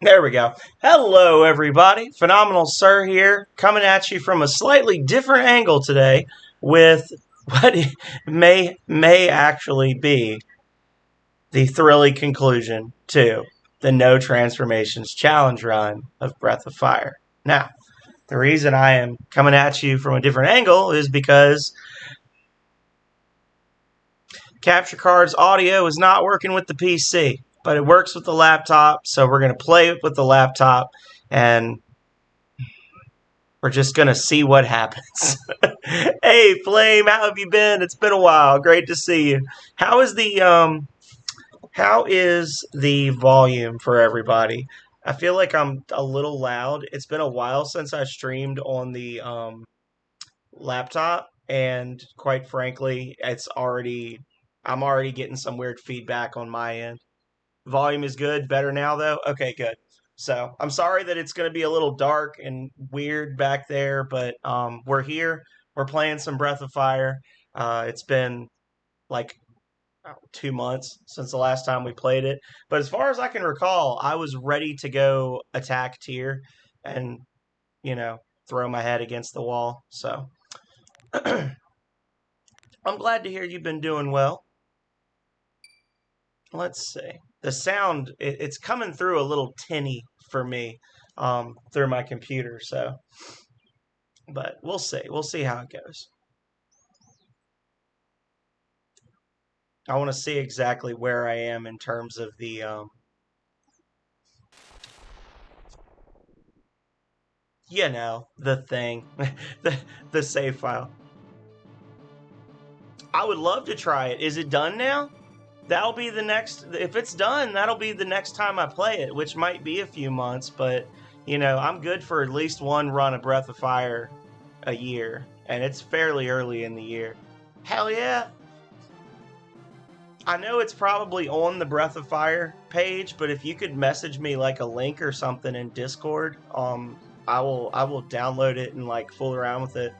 There we go. Hello, everybody. Phenomenal Sir here, coming at you from a slightly different angle today with what may actually be the thrilling conclusion to the No Transformations Challenge run of Breath of Fire. Now, the reason I am coming at you from a different angle is because Capture Card's audio is not working with the PC, but it works with the laptop, so we're going to play it with the laptop and we're just gonna see what happens. Hey, Flame, how have you been? It's been a while. Great to see you. How is the volume for everybody? I feel like I'm a little loud. It's been a while since I streamed on the laptop, and quite frankly, I'm already getting some weird feedback on my end. Volume is good. Better now, though? Okay, good. So I'm sorry that it's going to be a little dark and weird back there, but we're here. We're playing some Breath of Fire. It's been like 2 months since the last time we played it. But as far as I can recall, I was ready to go attack tier and, you know, throw my head against the wall. So I'm glad to hear you've been doing well. Let's see. The sound, it's coming through a little tinny for me through my computer. So, but we'll see. We'll see how it goes. I want to see exactly where I am in terms of the thing, the, the save file. I would love to try it. Is it done now? That'll be the next. If it's done, that'll be the next time I play it, which might be a few months. But I'm good for at least one run of Breath of Fire a year, and it's fairly early in the year. Hell yeah! I know it's probably on the Breath of Fire page, but if you could message me like a link or something in Discord, I will download it and like fool around with it.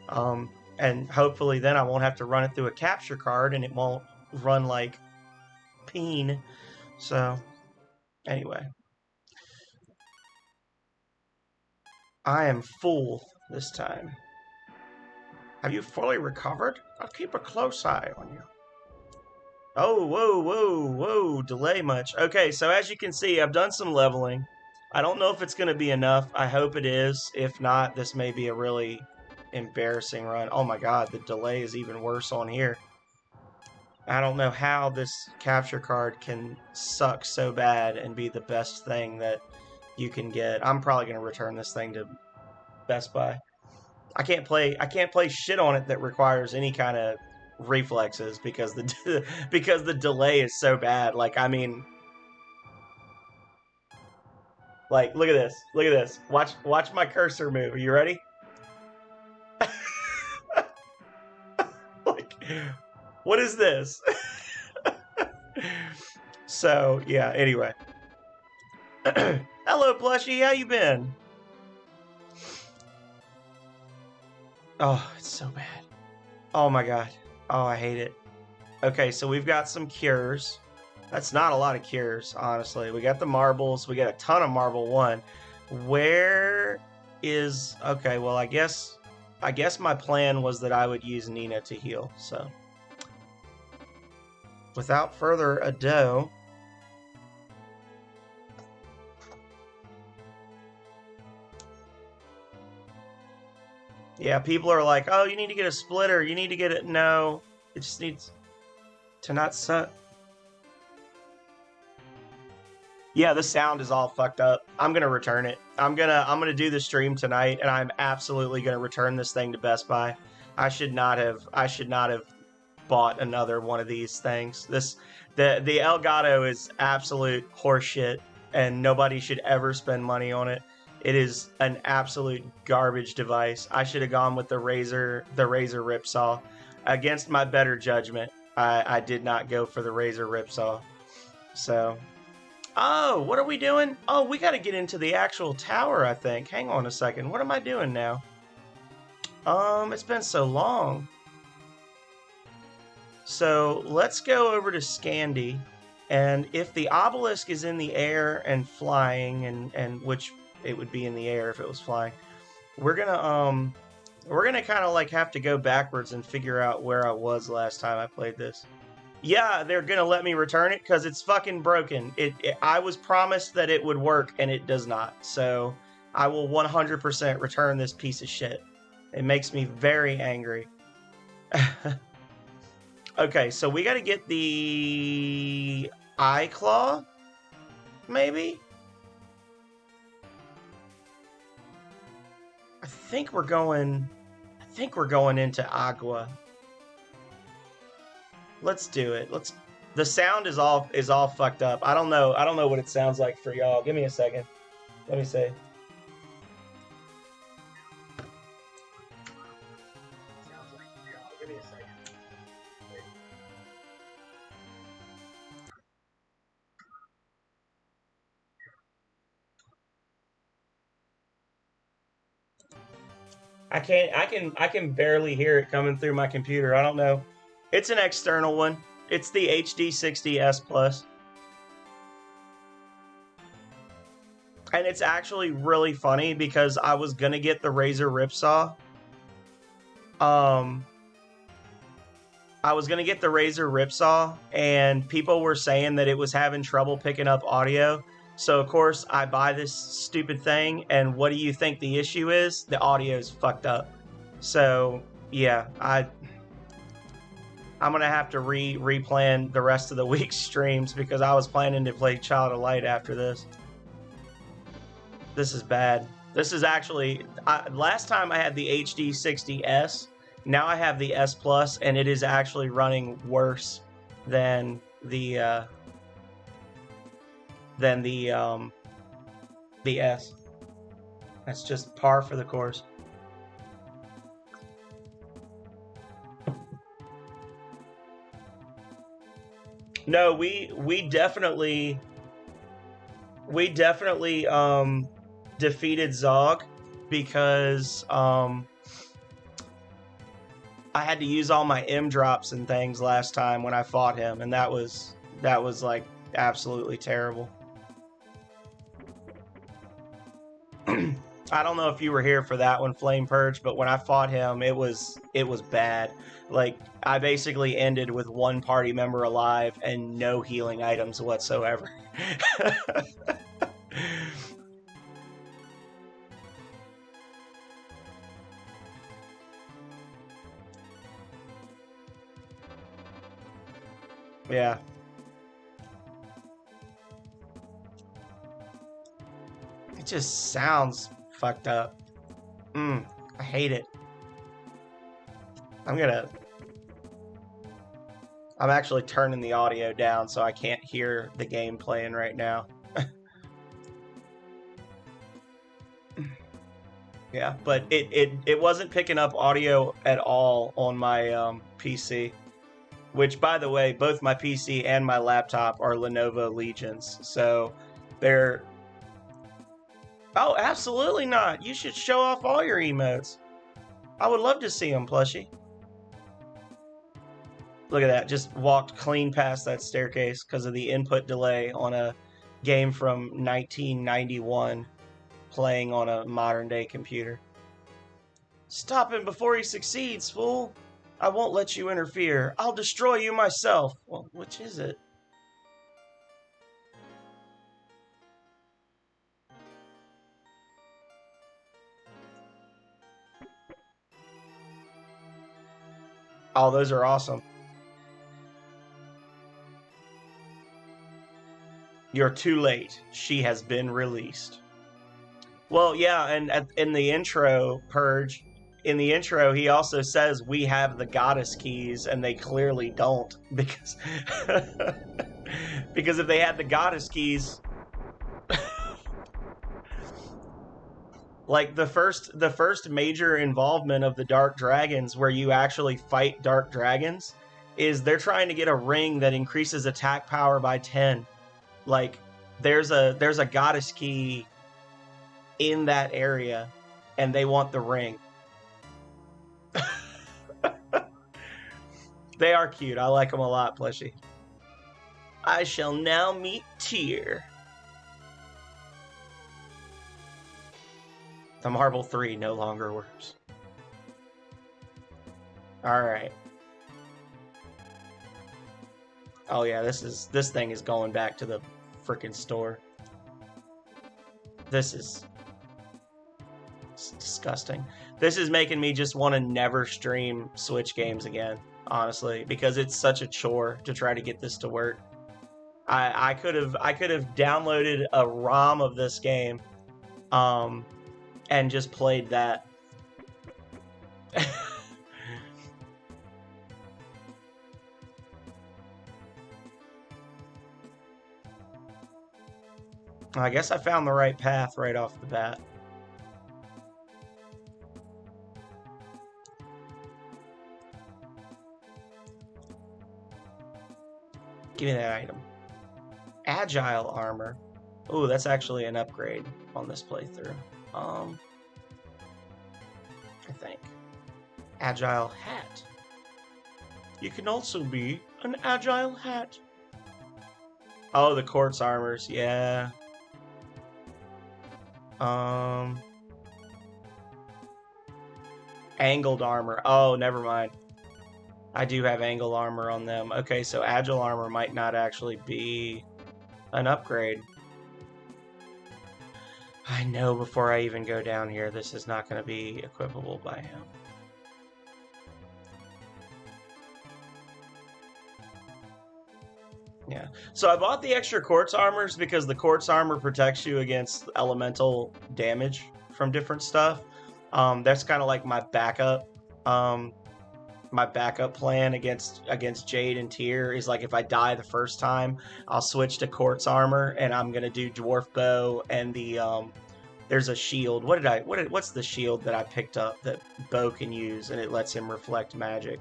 And hopefully then I won't have to run it through a capture card and it won't run like peen. So anyway, I am full this time. Have you fully recovered? I'll keep a close eye on you. Oh, whoa, whoa, whoa, delay much. Okay, so as you can see, I've done some leveling. I don't know if it's going to be enough. I hope it is. If not, this may be a really embarrassing run. Oh my god, the delay is even worse on here. I don't know how this capture card can suck so bad and be the best thing that you can get. I'm probably going to return this thing to Best Buy. I can't play shit on it that requires any kind of reflexes because because the delay is so bad. Like I mean, like look at this. Look at this. Watch my cursor move. Are you ready? Like what is this? So, yeah, anyway. Hello plushie, how you been? Oh, it's so bad. Oh my god. Oh, I hate it. Okay, so we've got some cures. That's not a lot of cures, honestly. We got the marbles. We got a ton of marble one. Where is okay? Well, I guess my plan was that I would use Nina to heal. So, without further ado, yeah, people are like, "Oh, you need to get a splitter. You need to get it." No, it just needs to not suck. Yeah, the sound is all fucked up. I'm gonna return it. I'm gonna do the stream tonight, and I'm absolutely gonna return this thing to Best Buy. I should not have bought another one of these things. The Elgato is absolute horseshit, and nobody should ever spend money on it. It is an absolute garbage device. I should have gone with the Razer Ripsaw. Against my better judgment, I did not go for the Razer Ripsaw. So oh, what are we doing? Oh, we got to get into the actual tower, I think. Hang on a second. What am I doing now? It's been so long. So let's go over to Scandy. And if the obelisk is in the air and flying, and which it would be in the air if it was flying, we're gonna kind of like have to go backwards and figure out where I was last time I played this. Yeah, they're gonna let me return it because it's fucking broken. I was promised that it would work and it does not. So I will 100% return this piece of shit. It makes me very angry. Okay, so we got to get the eye claw, maybe. I think we're going into Agua. Let's do it. Let's. The sound is all fucked up. I don't know what it sounds like for y'all. Give me a second. Let me see. I can barely hear it coming through my computer. I don't know. It's an external one. It's the HD60S Plus. And it's actually really funny because I was gonna get the Razer Ripsaw. I was gonna get the Razer Ripsaw, and people were saying that it was having trouble picking up audio. So of course I buy this stupid thing, and what do you think the issue is? The audio's fucked up. So yeah, I'm gonna have to replan the rest of the week's streams because I was planning to play Child of Light after this. This is bad. This is actually last time I had the HD60S. Now I have the S Plus, and it is actually running worse than the S. That's just par for the course. No, we definitely defeated Zog because I had to use all my M drops and things last time when I fought him, and that was like absolutely terrible. I don't know if you were here for that one, Flame Purge, but when I fought him, it was bad. Like, I basically ended with one party member alive and no healing items whatsoever. Yeah. It just sounds fucked up. I hate it. I'm actually turning the audio down so I can't hear the game playing right now. Yeah, but it wasn't picking up audio at all on my PC. Which, by the way, both my PC and my laptop are Lenovo Legions, so they're... Oh, absolutely not! You should show off all your emotes. I would love to see them, plushie. Look at that, just walked clean past that staircase because of the input delay on a game from 1991 playing on a modern-day computer. Stop him before he succeeds, fool! I won't let you interfere. I'll destroy you myself. Well, which is it? Oh, those are awesome. You're too late. She has been released. Well, yeah, and in the intro, Purge, in the intro, he also says we have the goddess keys, and they clearly don't because because if they had the goddess keys, like the first major involvement of the Dark Dragons, where you actually fight Dark Dragons, is they're trying to get a ring that increases attack power by 10. Like there's a goddess key in that area, and they want the ring. They are cute. I like them a lot, plushie. I shall now meet Tyr. The Marble 3 no longer works. Alright. Oh yeah, this thing is going back to the freaking store. This is disgusting. This is making me just want to never stream Switch games again, honestly, because it's such a chore to try to get this to work. I could have downloaded a ROM of this game, and just played that. I guess I found the right path right off the bat. Give me that item. Agile armor. Ooh, that's actually an upgrade on this playthrough. I think. Agile hat. You can also be an agile hat. Oh, the quartz armors, yeah. Angled armor. Oh, never mind. I do have angled armor on them. Okay, so agile armor might not actually be an upgrade. I know before I even go down here, this is not going to be equipable by him. Yeah. So I bought the extra quartz armors because the quartz armor protects you against elemental damage from different stuff. That's kind of like my backup. My backup plan against Jade and Tyr is like if I die the first time, I'll switch to quartz armor and I'm gonna do dwarf bow and the there's a shield. What's the shield that I picked up that Bo can use and it lets him reflect magic?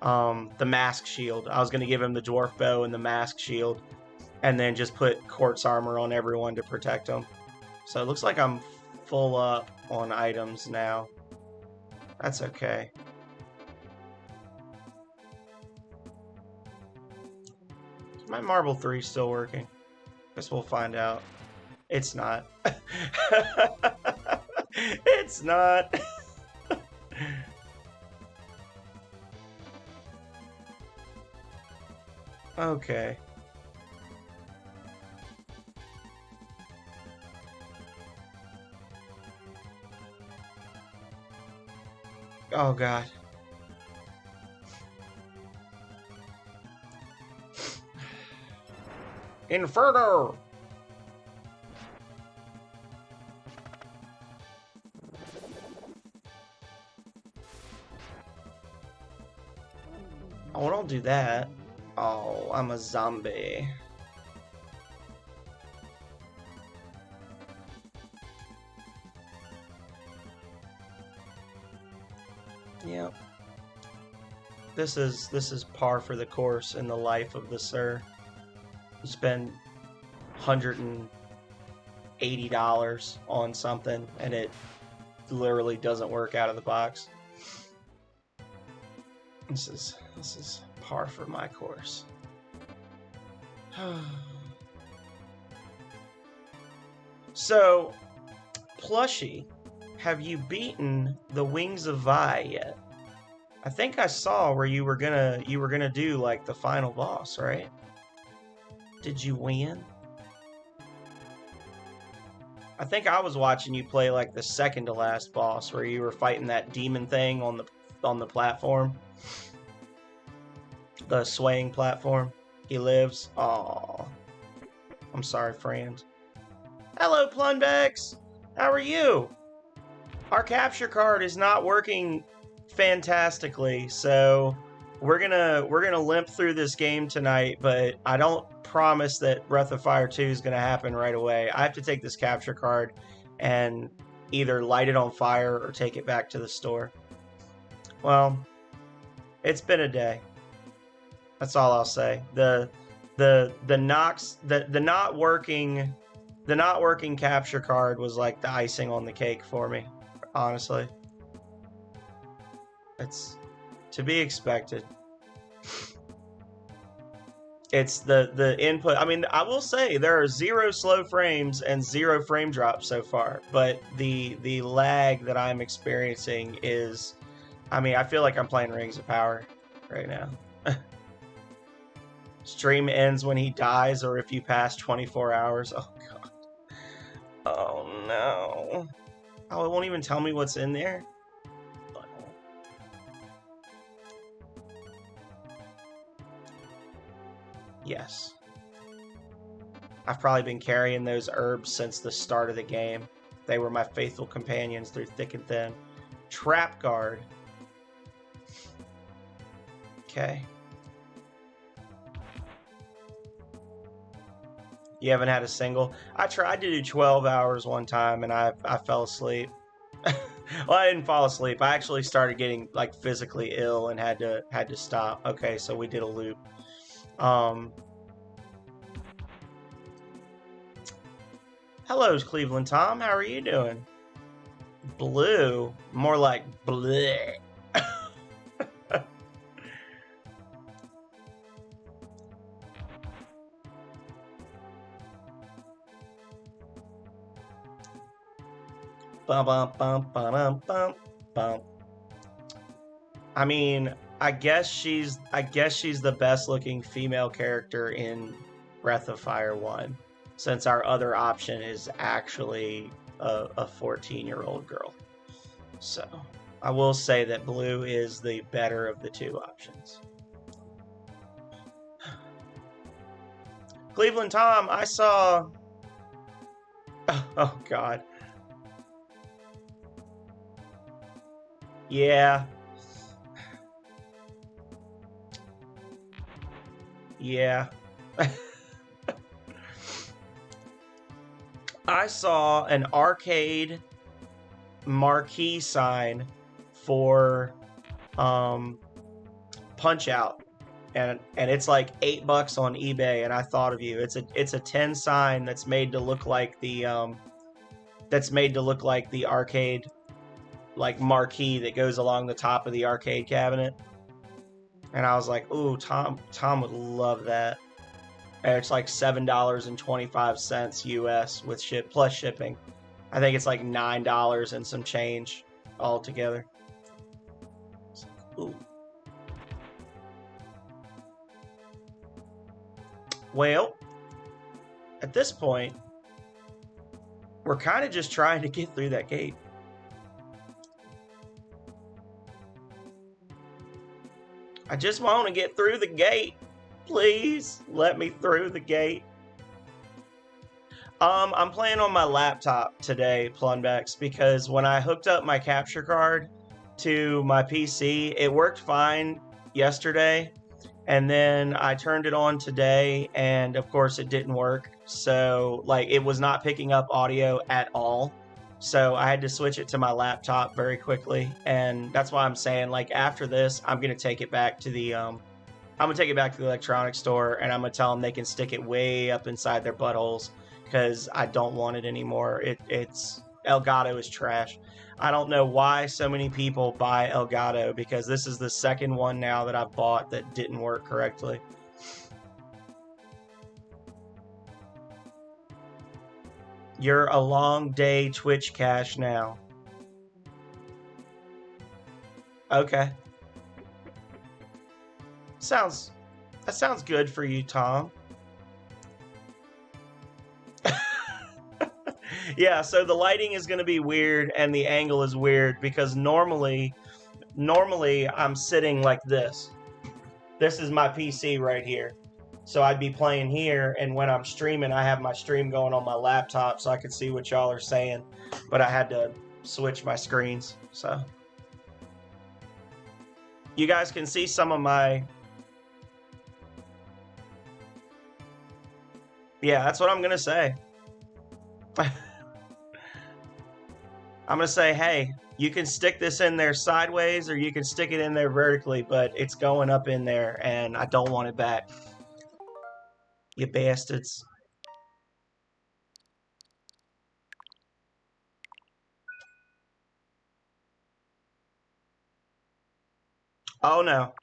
The mask shield. I was going to give him the dwarf bow and the mask shield and then just put quartz armor on everyone to protect them. So it looks like I'm full up on items now. That's okay. Is my Marble 3 still working? Guess we'll find out. It's not. It's not. Okay. Oh god. Inferno! Oh, don't do that. Oh, I'm a zombie. Yep. This is par for the course in the life of the Sir. You spend $180 on something and it literally doesn't work out of the box. This is par for my course. So, Plushie, have you beaten the Wings of Vi yet? I think I saw where you were gonna do like the final boss, right? Did you win? I think I was watching you play like the second to last boss where you were fighting that demon thing on the platform. The swaying platform. He lives. Aww. I'm sorry, friend. Hello, Plunbex! How are you? Our capture card is not working fantastically, so we're gonna limp through this game tonight, but I don't promise that Breath of Fire 2 is gonna happen right away. I have to take this capture card and either light it on fire or take it back to the store. Well, it's been a day. That's all I'll say. The not working capture card was like the icing on the cake for me, honestly. It's to be expected. It's the input. I mean, I will say there are 0 slow frames and 0 frame drops so far, but the lag that I'm experiencing is, I mean, I feel like I'm playing Rings of Power right now. Stream ends when he dies or if you pass 24 hours. Oh god. Oh no. Oh, it won't even tell me what's in there? Yes. I've probably been carrying those herbs since the start of the game. They were my faithful companions through thick and thin. Trap guard. Okay. You haven't had a single? I tried to do 12 hours one time and I fell asleep. Well, I didn't fall asleep. I actually started getting like physically ill and had to stop. Okay, so we did a loop. Hello, Cleveland Tom. How are you doing? Blue, more like bleh. Bum bum bum bum bum bum. I mean, I guess she's the best looking female character in Breath of Fire 1, since our other option is actually a 14-year-old girl. So I will say that blue is the better of the two options. Cleveland Tom, I saw. Oh God. Yeah. Yeah. I saw an arcade marquee sign for um, Punch Out, and it's like $8 on eBay. And I thought of you. It's a 10 sign that's made to look like the arcade like marquee that goes along the top of the arcade cabinet. And I was like, ooh, Tom would love that. And it's like $7.25 US with ship plus shipping. I think it's like $9 and some change altogether. Ooh. Well, at this point, we're kind of just trying to get through that gate. I just want to get through the gate. Please let me through the gate. I'm playing on my laptop today, Plunbex, because when I hooked up my capture card to my PC, it worked fine yesterday, and then I turned it on today, and of course it didn't work. So, like, it was not picking up audio at all. So I had to switch it to my laptop very quickly, and that's why I'm saying, like, after this, I'm gonna take it back to the I'm gonna take it back to the electronics store, and I'm gonna tell them they can stick it way up inside their buttholes because I don't want it anymore. It's Elgato is trash. I don't know why so many people buy Elgato, because this is the second one now that I've bought that didn't work correctly. You're a long day Twitch cash now. Okay. Sounds that sounds good for you, Tom. Yeah, so the lighting is going to be weird and the angle is weird because normally I'm sitting like this. This is my PC right here. So I'd be playing here, and when I'm streaming, I have my stream going on my laptop so I can see what y'all are saying. But I had to switch my screens. So you guys can see some of my. Yeah, that's what I'm going to say. I'm going to say, hey, you can stick this in there sideways or you can stick it in there vertically, but it's going up in there and I don't want it back. You bastards. Oh no.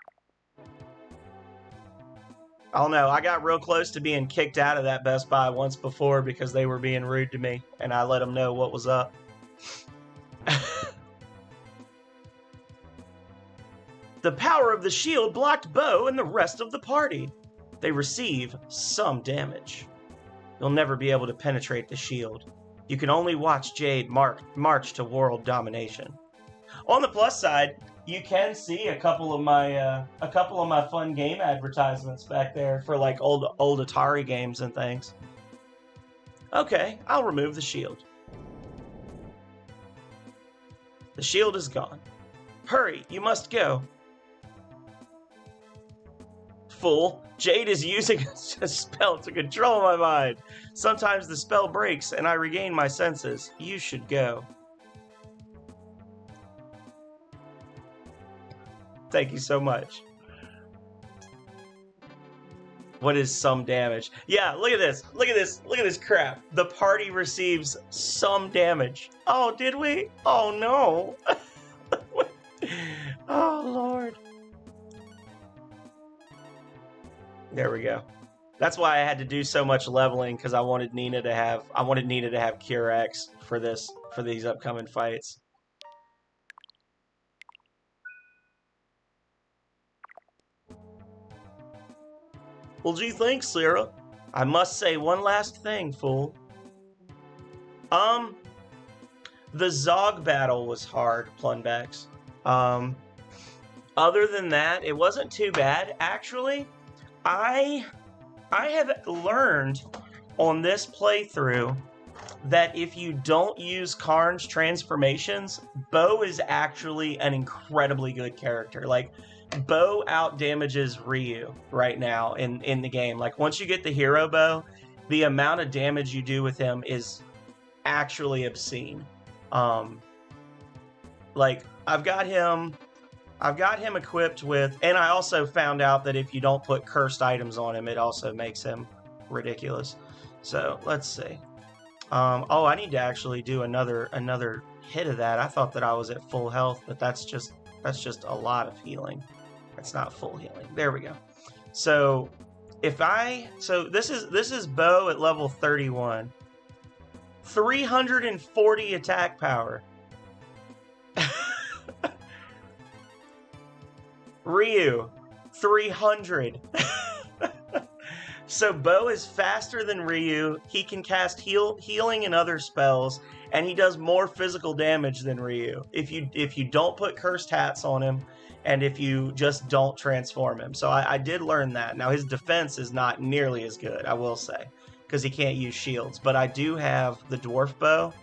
I don't know. I got real close to being kicked out of that Best Buy once before because they were being rude to me, and I let them know what was up. The power of the shield blocked Bo and the rest of the party. They receive some damage. You'll never be able to penetrate the shield. You can only watch Jade march to world domination. On the plus side, you can see a couple of my fun game advertisements back there for like old Atari games and things. Okay, I'll remove the shield. The shield is gone. Hurry, you must go. Fool, Jade is using a spell to control my mind. Sometimes the spell breaks and I regain my senses. You should go. Thank you so much. What is some damage? Yeah, look at this. Look at this. Look at this crap. The party receives some damage. Oh, did we? Oh, no. Oh, Lord. There we go. That's why I had to do so much leveling, because I wanted Nina to have Cure X for these upcoming fights. Well, gee, thanks, Sarah. I must say one last thing, fool. The Zog battle was hard, Plunbex. Other than that, it wasn't too bad. Actually, I have learned on this playthrough that if you don't use Karn's transformations, Bo is actually an incredibly good character. Like, Bo outdamages Ryu right now in the game. Like, once you get the hero Bo, the amount of damage you do with him is actually obscene. Like, I've got him equipped with, and I also found out that if you don't put cursed items on him, it also makes him ridiculous. So let's see. Oh, I need to actually do another hit of that. I thought that I was at full health, but that's just a lot of healing. That's not full healing. There we go. So this is Bo at level 31. 340 attack power. Ryu, 300. So Bo is faster than Ryu. He can cast healing and other spells, and he does more physical damage than Ryu if you don't put cursed hats on him, and if you just don't transform him. So I did learn that. Now his defense is not nearly as good, I will say, because he can't use shields. But I do have the dwarf bow.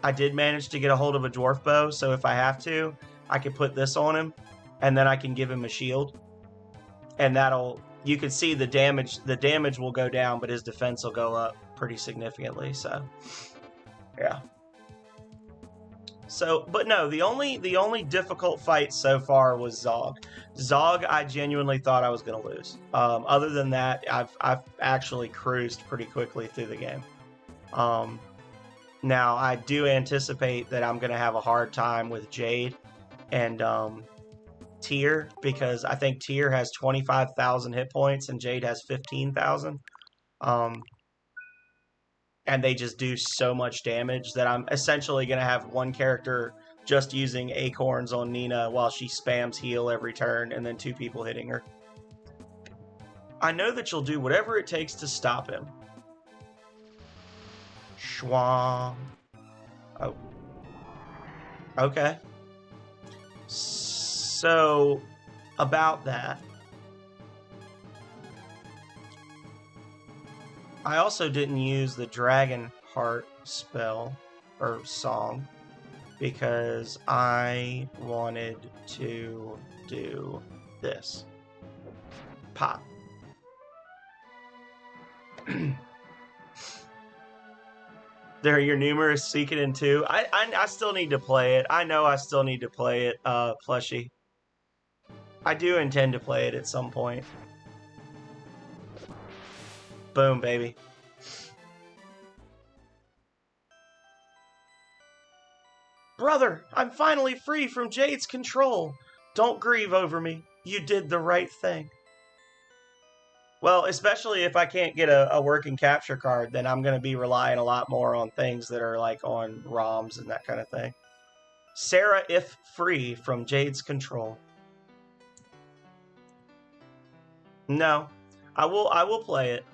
I did manage to get a hold of a dwarf bow, so if I have to, I can put this on him, and then I can give him a shield, and you can see the damage will go down, but his defense will go up pretty significantly. So, yeah. So, but no, the only difficult fight so far was Zog. Zog, I genuinely thought I was going to lose. Other than that, I've actually cruised pretty quickly through the game. Now, I do anticipate that I'm going to have a hard time with Jade and Tyr, because I think Tyr has 25,000 hit points and Jade has 15,000. And they just do so much damage that I'm essentially going to have one character just using acorns on Nina while she spams heal every turn, and then two people hitting her. I know that you'll do whatever it takes to stop him. Schwang. Oh. Okay. So, about that, I also didn't use the Dragon Heart spell or song because I wanted to do this. Pop. There are your numerous Suikoden 2. I still need to play it. I know I still need to play it, Plushie. I do intend to play it at some point. Boom, baby. Brother, I'm finally free from Jade's control. Don't grieve over me. You did the right thing. Well, especially if I can't get a working capture card, then I'm going to be relying a lot more on things that are like on ROMs and that kind of thing. Sarah, if free from Jade's control. No, I will. I will play it.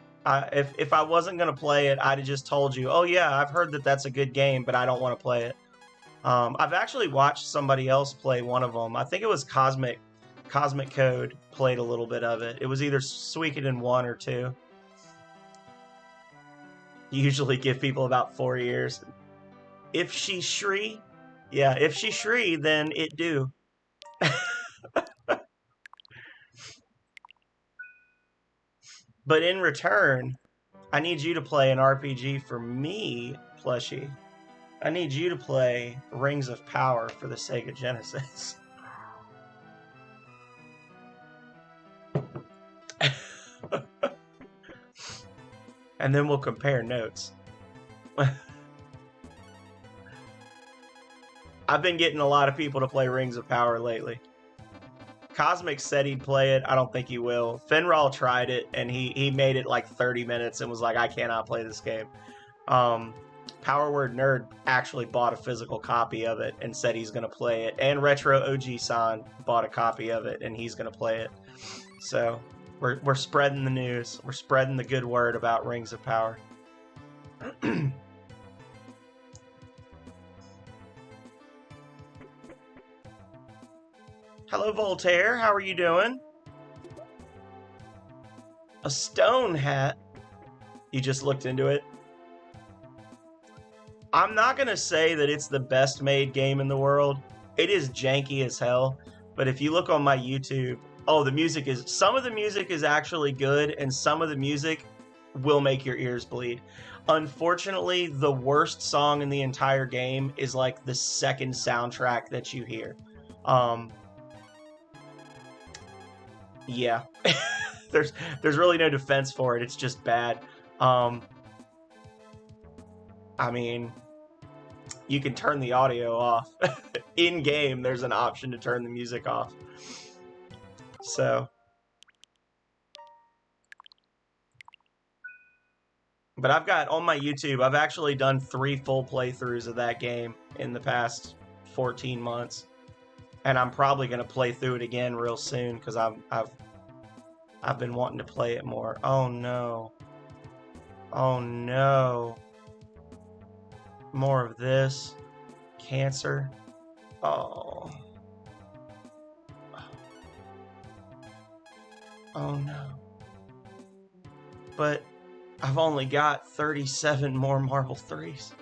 If I wasn't gonna play it, I'd have just told you. Oh yeah, I've heard that that's a good game, but I don't want to play it. I've actually watched somebody else play one of them. I think it was Cosmic Code played a little bit of it. It was either Suikoden 1 or 2. You usually give people about 4 years. If she Shri, yeah, if she Shri, then it do. But in return, I need you to play an RPG for me, plushie. I need you to play Rings of Power for the Sega Genesis. And then we'll compare notes. I've been getting a lot of people to play Rings of Power lately. Cosmic said he'd play it. I don't think he will. Finral tried it, and he made it like 30 minutes and was like, I cannot play this game. Power Word Nerd actually bought a physical copy of it and said he's going to play it. And Retro OG-san bought a copy of it, and he's going to play it. So we're spreading the news. We're spreading the good word about Rings of Power. Hello, Voltaire. How are you doing? A stone hat? You just looked into it? I'm not going to say that it's the best made game in the world. It is janky as hell. But if you look on my YouTube, some of the music is actually good, and some of the music will make your ears bleed. Unfortunately, the worst song in the entire game is like the second soundtrack that you hear. Yeah. there's really no defense for it. It's just bad. I mean, you can turn the audio off. In game, there's an option to turn the music off. So, but I've got on my YouTube, I've actually done 3 full playthroughs of that game in the past 14 months, and I'm probably gonna play through it again real soon because I've been wanting to play it more. Oh no! Oh no! More of this cancer. Oh. Oh no. But I've only got 37 more Marvel 3s.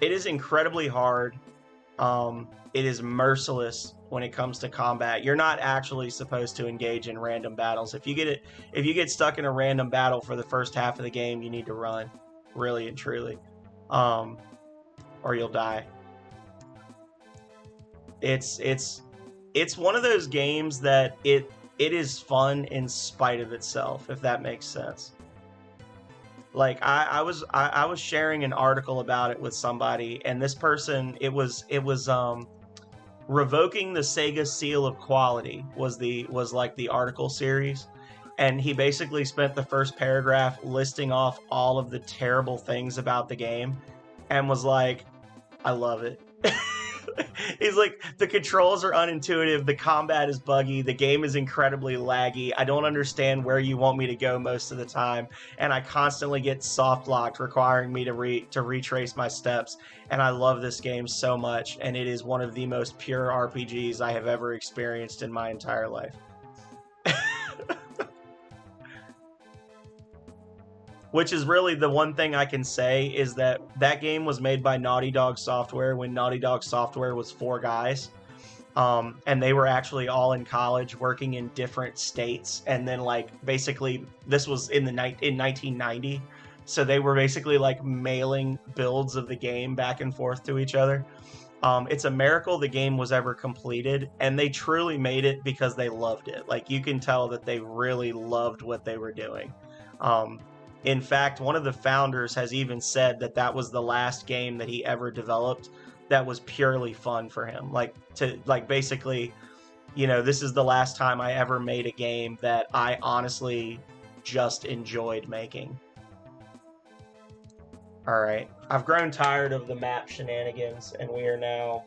It is incredibly hard. It is merciless when it comes to combat. You're not actually supposed to engage in random battles. If you get stuck in a random battle for the first half of the game, you need to run, really and truly, or you'll die. It's one of those games that it is fun in spite of itself, if that makes sense. Like I was sharing an article about it with somebody, and this person, it was revoking the Sega seal of quality was like the article series, and he basically spent the first paragraph listing off all of the terrible things about the game, and was like, I love it. He's like, the controls are unintuitive, the combat is buggy, the game is incredibly laggy, I don't understand where you want me to go most of the time, and I constantly get soft locked, requiring me to retrace my steps, and I love this game so much, and it is one of the most pure RPGs I have ever experienced in my entire life. Which is really the one thing I can say, is that that game was made by Naughty Dog Software when Naughty Dog Software was 4 guys. And they were actually all in college working in different states. And then, like, basically, this was in 1990. So they were basically, like, mailing builds of the game back and forth to each other. It's a miracle the game was ever completed. And they truly made it because they loved it. Like, you can tell that they really loved what they were doing. In fact, one of the founders has even said that that was the last game that he ever developed that was purely fun for him. Like, basically, you know, this is the last time I ever made a game that I honestly just enjoyed making. Alright, I've grown tired of the map shenanigans, and we are now...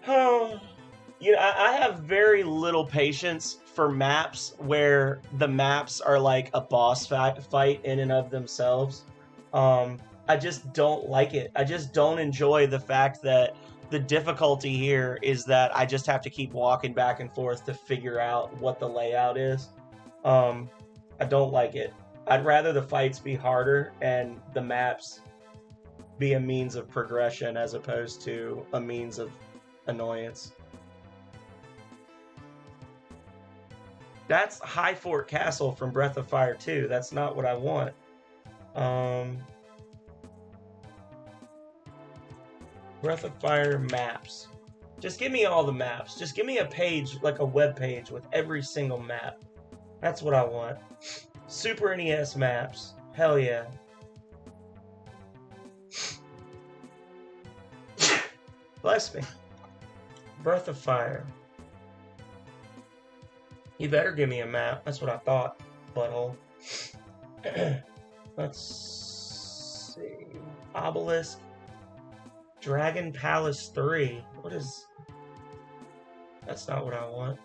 Oh, you know, I have very little patience for maps where the maps are like a boss fight in and of themselves. I just don't like it. I just don't enjoy the fact that the difficulty here is that I just have to keep walking back and forth to figure out what the layout is. Um, I don't like it. I'd rather the fights be harder and the maps be a means of progression as opposed to a means of annoyance. That's High Fort Castle from Breath of Fire 2. That's not what I want. Breath of Fire maps. Just give me all the maps. Just give me a page, like a web page with every single map. That's what I want. Super NES maps. Hell yeah. Bless me. Breath of Fire. You better give me a map. That's what I thought, butthole. Let's see. Obelisk. Dragon Palace 3. What is... That's not what I want.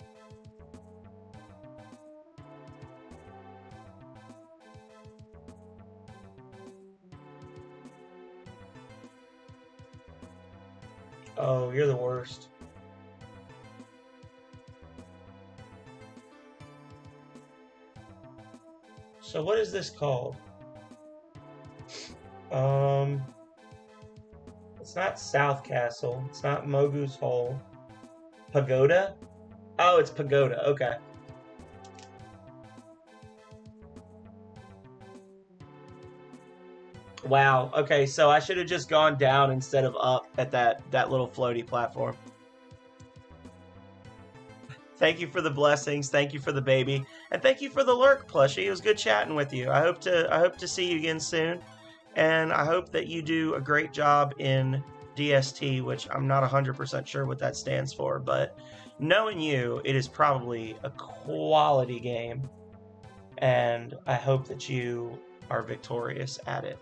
Oh, you're the worst. So what is this called? It's not South Castle. It's not Mogu's Hole. Pagoda? Oh, it's Pagoda. Okay. Wow. Okay, so I should have just gone down instead of up at that little floaty platform. Thank you for the blessings. Thank you for the baby, and thank you for the lurk, plushie. It was good chatting with you. I hope to see you again soon, and I hope that you do a great job in DST, which I'm not 100% sure what that stands for, but knowing you, it is probably a quality game, and I hope that you are victorious at it.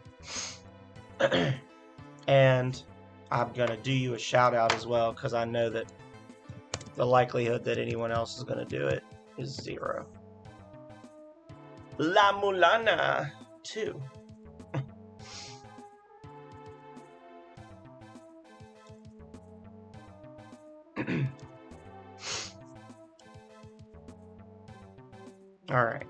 And I'm gonna do you a shout out as well, because I know that the likelihood that anyone else is going to do it is 0. La Mulana 2. All right.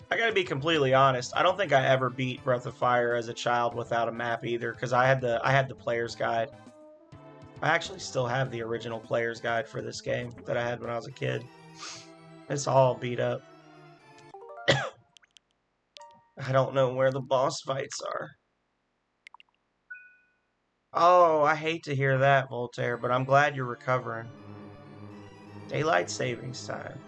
I gotta be completely honest. I don't think I ever beat Breath of Fire as a child without a map either, because I had the player's guide. I actually still have the original player's guide for this game that I had when I was a kid. It's all beat up. I don't know where the boss fights are. Oh, I hate to hear that, Voltaire, but I'm glad you're recovering. Daylight savings time.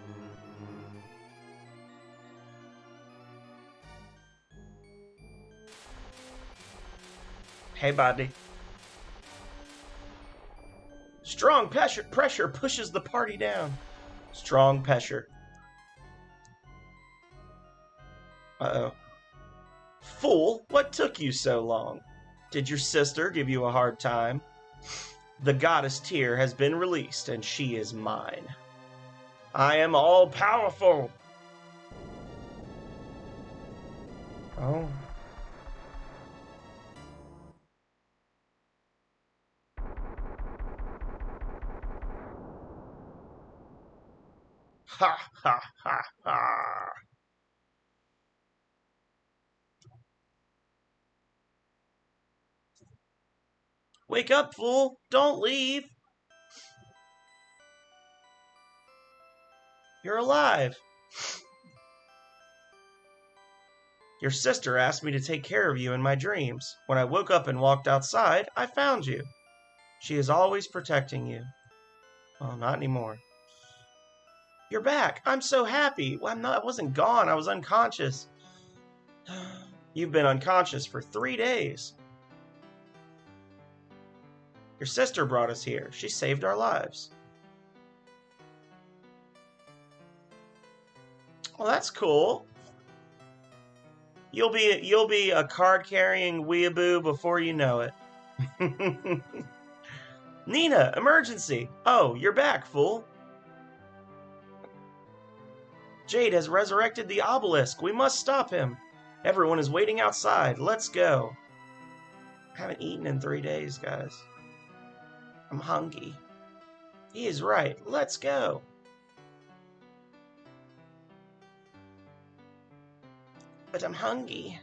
Hey, buddy. Strong pressure pushes the party down. Strong pressure. Uh-oh. Fool, what took you so long? Did your sister give you a hard time? The goddess Tyr has been released, and she is mine. I am all-powerful. Oh. Ha, ha, ha, ha. Wake up, fool. Don't leave. You're alive. Your sister asked me to take care of you in my dreams. When I woke up and walked outside, I found you. She is always protecting you. Well, not anymore. You're back. I'm so happy. Well, I wasn't gone. I was unconscious. You've been unconscious for 3 days. Your sister brought us here. She saved our lives. Well, that's cool. You'll be a card-carrying weeaboo before you know it. Nina, emergency! Oh, you're back, fool. Jade has resurrected the obelisk. We must stop him. Everyone is waiting outside. Let's go. I haven't eaten in 3 days, guys. I'm hungry. He is right. Let's go. But I'm hungry.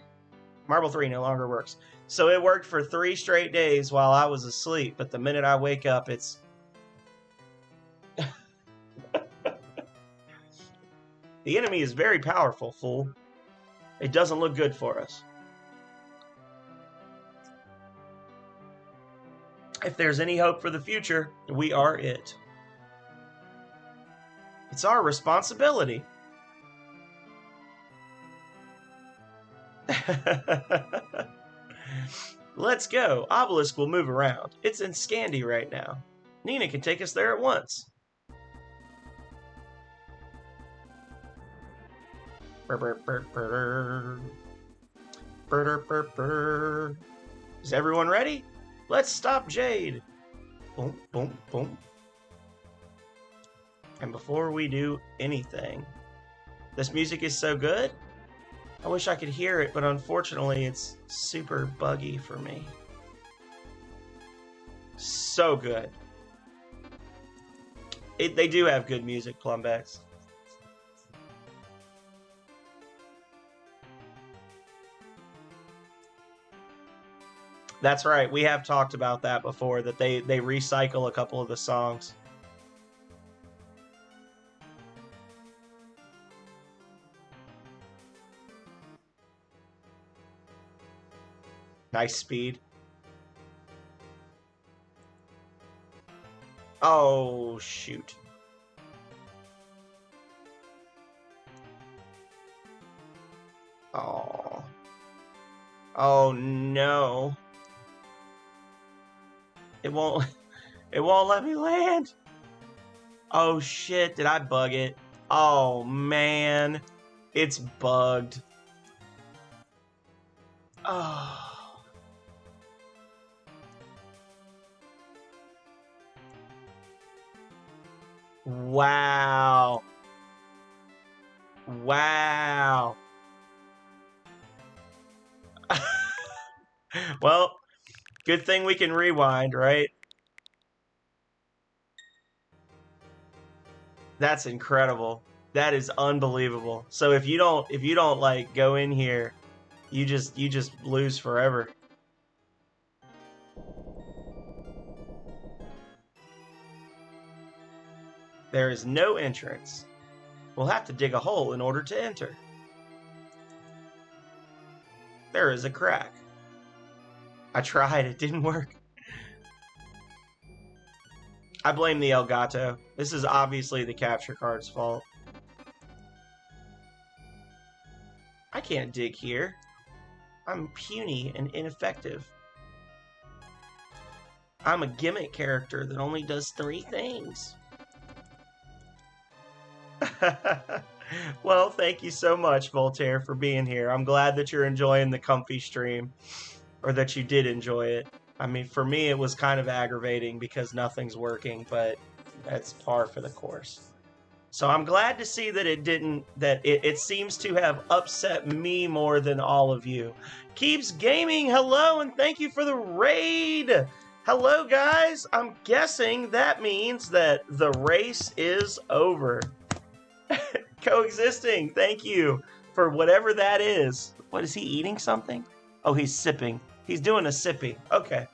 Marble 3 no longer works. So it worked for 3 straight days while I was asleep, but the minute I wake up, it's... The enemy is very powerful, fool. It doesn't look good for us. If there's any hope for the future, we are it. It's our responsibility. Let's go. Obelisk will move around. It's in Scandi right now. Nina can take us there at once. Is everyone ready? Let's stop Jade. Boom, boom, boom. And before we do anything, this music is so good. I wish I could hear it, but unfortunately it's super buggy for me. So good. They do have good music, Plumbex. That's right, we have talked about that before, that they recycle a couple of the songs. Nice speed. Oh, shoot. Oh. Oh, no. It won't let me land. Oh, shit. Did I bug it? Oh, man. It's bugged. Oh. Wow. Wow. Well, good thing we can rewind, right? That's incredible. That is unbelievable. So if you don't like go in here, you just lose forever. There is no entrance. We'll have to dig a hole in order to enter. There is a crack. I tried, it didn't work. I blame the Elgato. This is obviously the capture card's fault. I can't dig here. I'm puny and ineffective. I'm a gimmick character that only does 3 things. Well, thank you so much, Voltaire, for being here. I'm glad that you're enjoying the comfy stream, or that you did enjoy it. I mean, for me, it was kind of aggravating because nothing's working, but that's par for the course. So I'm glad to see that it seems to have upset me more than all of you. Keeps Gaming, hello, and thank you for the raid. Hello, guys. I'm guessing that means that the race is over. Coexisting, thank you for whatever that is. What, is he eating something? Oh, he's sipping. He's doing a sippy. Okay.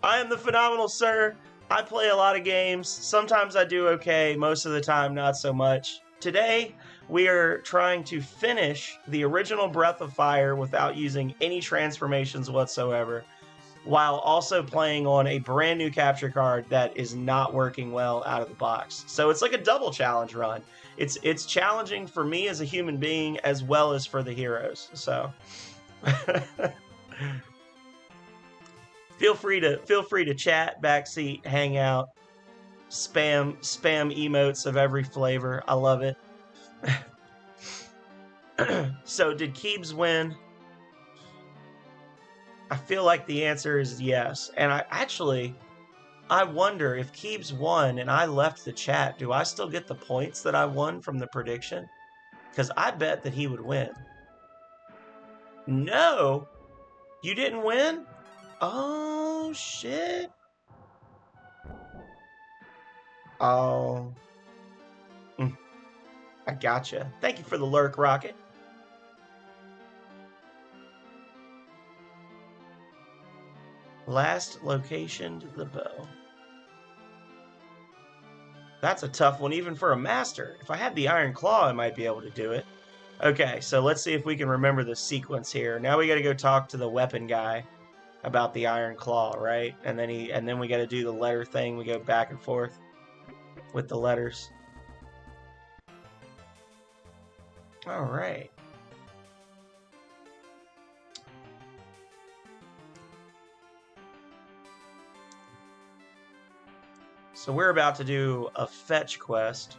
I am the Phenomenal Sir. I play a lot of games. Sometimes I do okay. Most of the time, not so much. Today, we are trying to finish the original Breath of Fire without using any transformations whatsoever. while also playing on a brand new capture card that is not working well out of the box. So it's like a double challenge run. It's challenging for me as a human being as well as for the heroes. So feel free to chat, backseat, hang out, spam emotes of every flavor. I love it. So did Keebs win? I feel like the answer is yes. And I wonder if Keebs won and I left the chat, do I still get the points that I won from the prediction? Because I bet that he would win. No, you didn't win? Oh, shit. Oh, I gotcha. Thank you for the lurk, Rocket. Last location to the bow. That's a tough one, even for a master. If I had the Iron Claw, I might be able to do it. Okay, so let's see if we can remember the sequence here. Now we got to go talk to the weapon guy about the Iron Claw, right? And then we got to do the letter thing. We go back and forth with the letters. All right. So we're about to do a fetch quest.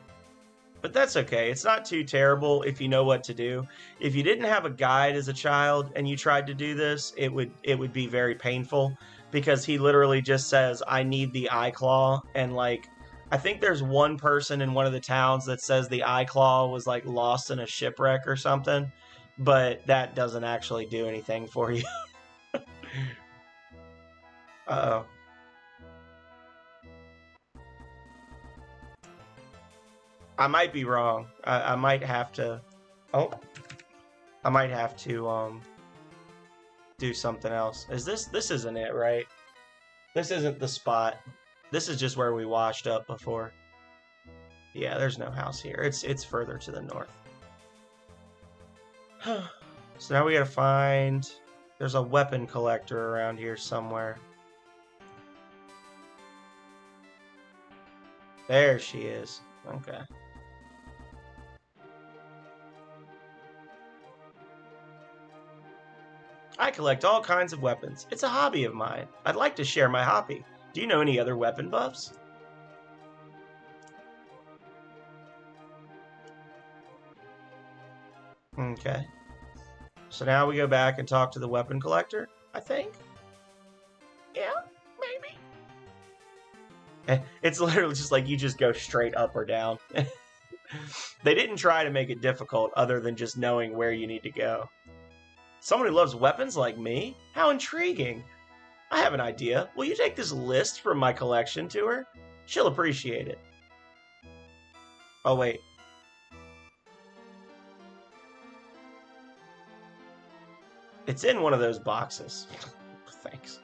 But that's okay. It's not too terrible if you know what to do. If you didn't have a guide as a child and you tried to do this, it would be very painful because he literally just says, "I need the eye claw," and like I think there's one person in one of the towns that says the eye claw was like lost in a shipwreck or something, but that doesn't actually do anything for you. Uh-oh. I might be wrong. I might have to. Oh, I might have to do something else. Is this isn't it, right? This isn't the spot. This is just where we washed up before. Yeah, there's no house here. It's further to the north. So now we gotta find. There's a weapon collector around here somewhere. There she is. Okay. I collect all kinds of weapons. It's a hobby of mine. I'd like to share my hobby. Do you know any other weapon buffs? Okay. So now we go back and talk to the weapon collector, I think? Yeah, maybe. It's literally just like you just go straight up or down. They didn't try to make it difficult other than just knowing where you need to go. Someone who loves weapons like me? How intriguing. I have an idea. Will you take this list from my collection to her? She'll appreciate it. Oh, wait. It's in one of those boxes. Thanks.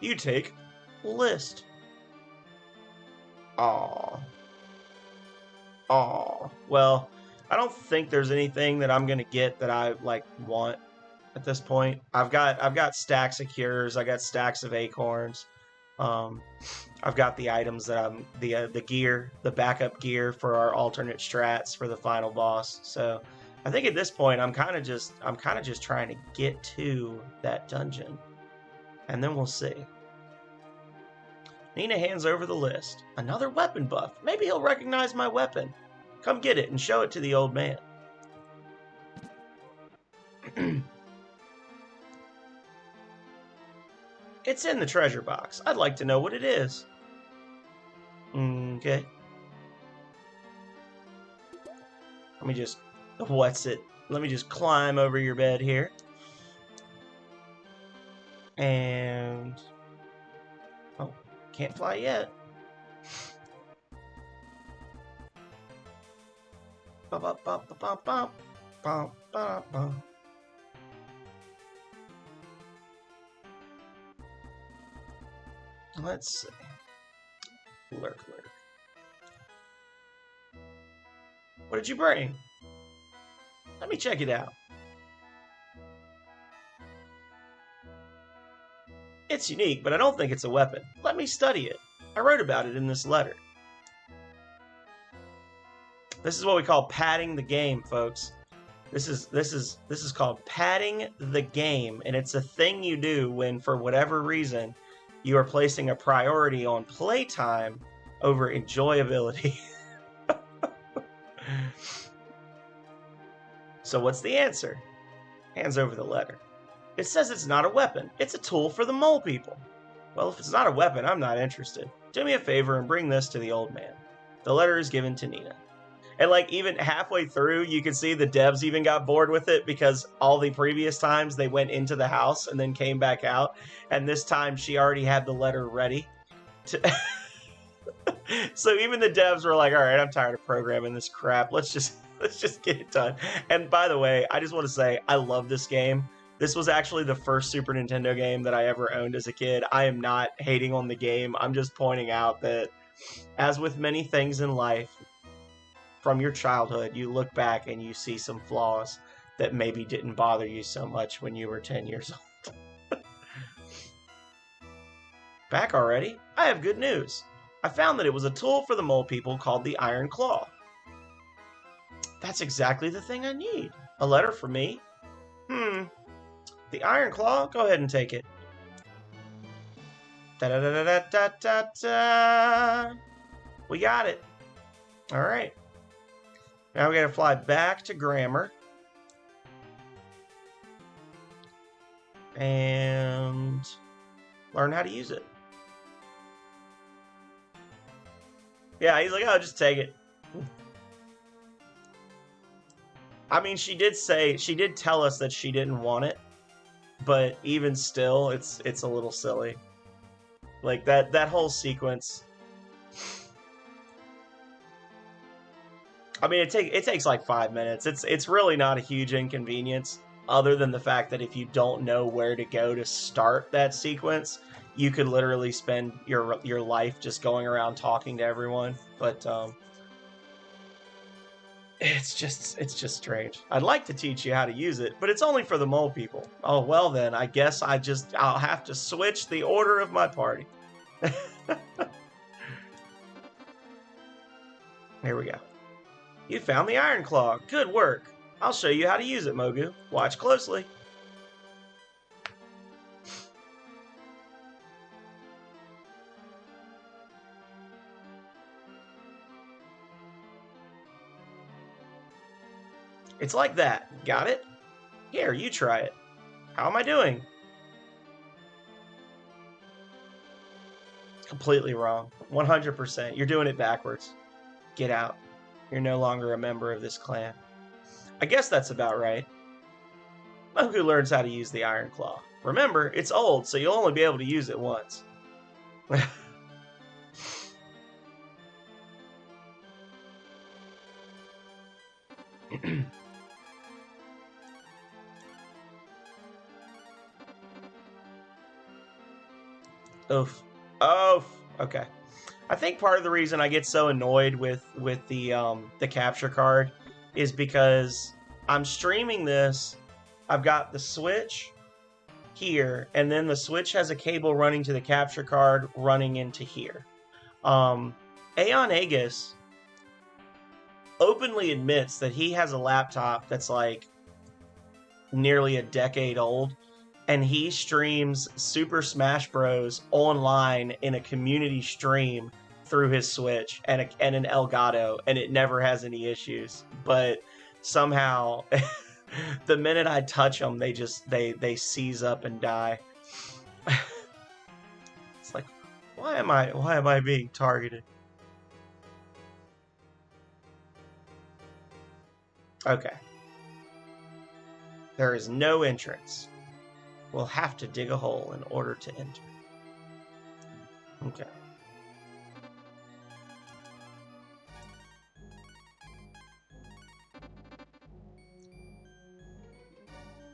You take list. Aw. Aw. Well, I don't think there's anything that I'm gonna get that I like want at this point. I've got stacks of cures. I got stacks of acorns. Um, I've got the items that I'm the gear, the backup gear for our alternate strats for the final boss. So I think at this point I'm kind of just trying to get to that dungeon, and then we'll see. Nina hands over the list. Another weapon buff. Maybe he'll recognize my weapon. Come get it and show it to the old man. It's in the treasure box. I'd like to know what it is. Okay. Let me just... What's it? Let me just climb over your bed here. And... Oh, can't fly yet. Let's see. Lurk. What did you bring? Let me check it out. It's unique, but I don't think it's a weapon. Let me study it. I wrote about it in this letter. This is what we call padding the game, folks. This is called padding the game, and it's a thing you do when, for whatever reason, you are placing a priority on playtime over enjoyability. So what's the answer? Hands over the letter. It says it's not a weapon. It's a tool for the mole people. Well, if it's not a weapon, I'm not interested. Do me a favor and bring this to the old man. The letter is given to Nina. And like even halfway through, you can see the devs even got bored with it because all the previous times they went into the house and then came back out. And this time she already had the letter ready. So even the devs were like, all right, I'm tired of programming this crap. Let's just get it done. And by the way, I just want to say I love this game. This was actually the first Super Nintendo game that I ever owned as a kid. I am not hating on the game. I'm just pointing out that, as with many things in life, from your childhood, you look back and you see some flaws that maybe didn't bother you so much when you were 10 years old. Back already? I have good news. I found that it was a tool for the mole people called the Iron Claw. That's exactly the thing I need. A letter for me? The Iron Claw? Go ahead and take it. Da-da-da-da-da-da-da. We got it. All right. Now we got to fly back to grammar. And learn how to use it. Yeah, he's like, oh, just take it. I mean, she did tell us that she didn't want it, but even still, it's a little silly. Like that whole sequence. I mean, it takes like 5 minutes. It's really not a huge inconvenience, other than the fact that if you don't know where to go to start that sequence, you could literally spend your life just going around talking to everyone. But it's just strange. I'd like to teach you how to use it, but it's only for the mole people. Oh well, then I guess I'll have to switch the order of my party. Here we go. You found the Iron Claw. Good work. I'll show you how to use it, Mogu. Watch closely. It's like that. Got it? Here, you try it. How am I doing? Completely wrong. 100%. You're doing it backwards. Get out. You're no longer a member of this clan. I guess that's about right. Mogu learns how to use the Iron Claw. Remember, it's old, so you'll only be able to use it once. Oof. Oof. Okay. I think part of the reason I get so annoyed with the capture card is because I'm streaming this. I've got the Switch here, and then the Switch has a cable running to the capture card running into here. Aeon Aegis openly admits that he has a laptop that's like nearly a decade old, and he streams Super Smash Bros. Online in a community stream through his Switch and an Elgato, and it never has any issues. But somehow, the minute I touch them, they seize up and die. It's like, why am I being targeted? Okay. There is no entrance. We'll have to dig a hole in order to enter. Okay.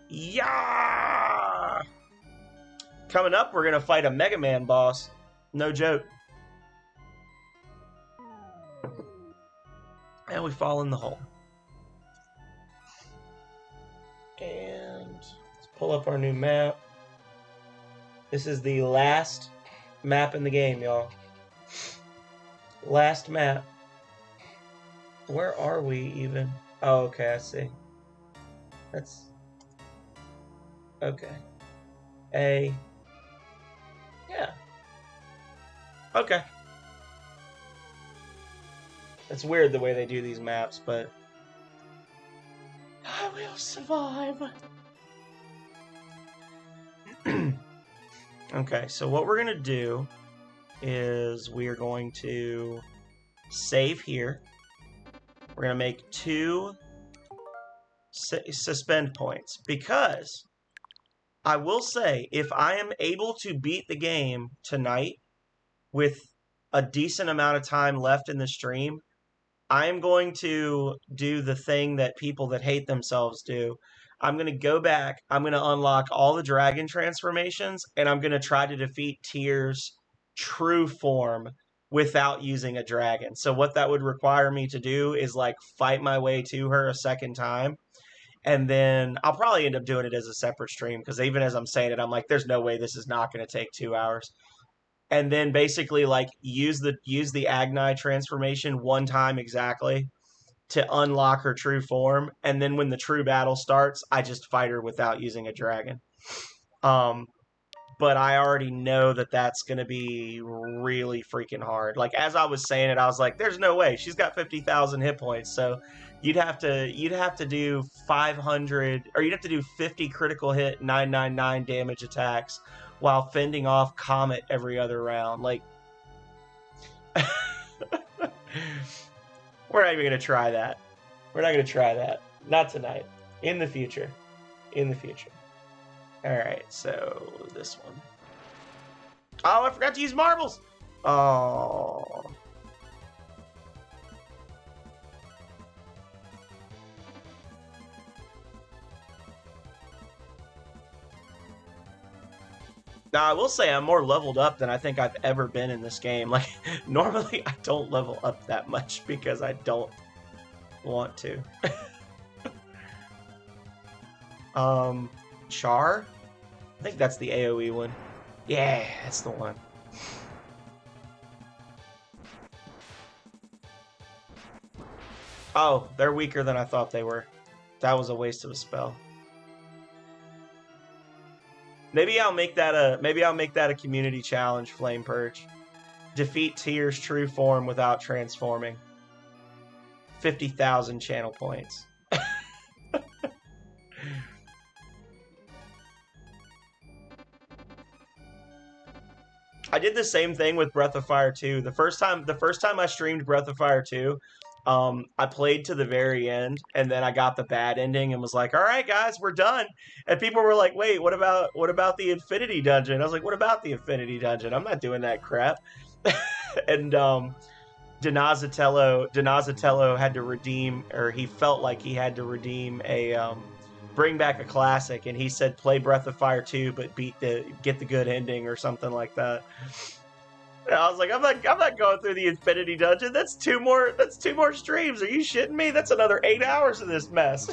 Yeah! Coming up, we're going to fight a Mega Man boss. No joke. And we fall in the hole. pull up our new map. This is the last map in the game, y'all. Last map. Where are we even? Oh, okay, I see. That's... Okay. Yeah. Okay. It's weird the way they do these maps, but... I will survive. Okay, so what we're going to do is we are going to save here. We're going to make 2 suspend points, because I will say, if I am able to beat the game tonight with a decent amount of time left in the stream, I am going to do the thing that people that hate themselves do. I'm going to go back, I'm going to unlock all the dragon transformations, and I'm going to try to defeat Tyr's true form without using a dragon. So what that would require me to do is like fight my way to her a second time. And then I'll probably end up doing it as a separate stream, because even as I'm saying it, I'm like, there's no way this is not going to take 2 hours. And then basically like use the Agni transformation one time exactly to unlock her true form. And then when the true battle starts, I just fight her without using a dragon. But I already know that that's going to be really freaking hard. Like, as I was saying it, I was like, there's no way. She's got 50,000 hit points. So you'd have to do 500, or you'd have to do 50 critical hit, 999 damage attacks while fending off Comet every other round. Like, we're not even going to try that. We're not going to try that. Not tonight. In the future. In the future. Alright, so this one. Oh, I forgot to use marbles! Oh. Now, I will say I'm more leveled up than I think I've ever been in this game. Like, normally I don't level up that much because I don't want to. Char? I think that's the AoE one. Yeah, that's the one. Oh, they're weaker than I thought they were. That was a waste of a spell. Maybe I'll make that a community challenge, Flame Purge. Defeat Tyr's true form without transforming. 50,000 channel points. I did the same thing with Breath of Fire 2. The first time I streamed Breath of Fire 2, I played to the very end, and then I got the bad ending and was like, all right, guys, we're done. And people were like, wait, what about the Infinity Dungeon? I was like, what about the Infinity Dungeon? I'm not doing that crap. And Donazatello had to redeem, or he felt like he had to redeem a bring back a classic, and he said play Breath of Fire 2 but get the good ending or something like that. And I was like, I'm not going through the Infinity Dungeon. That's two more streams. Are you shitting me? That's another 8 hours of this mess.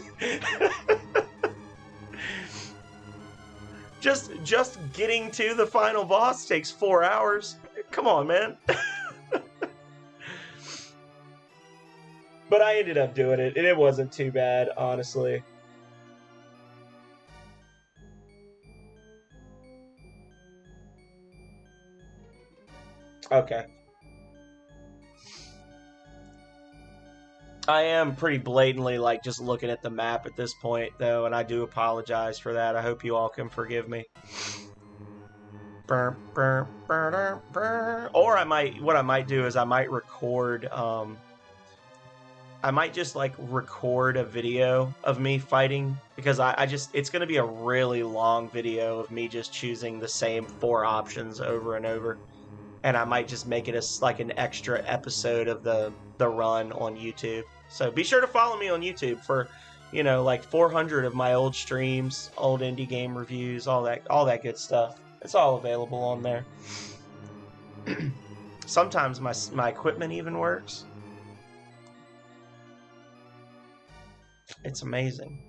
just getting to the final boss takes 4 hours. Come on, man. But I ended up doing it, and it wasn't too bad, honestly. Okay. I am pretty blatantly, like, just looking at the map at this point, though, and I do apologize for that. I hope you all can forgive me. Or what I might do is I might record, I might just, like, record a video of me fighting, because it's going to be a really long video of me just choosing the same 4 options over and over. And I might just make it as like an extra episode of the run on YouTube. So be sure to follow me on YouTube for, like 400 of my old streams, old indie game reviews, all that good stuff. It's all available on there. Sometimes my equipment even works. It's amazing.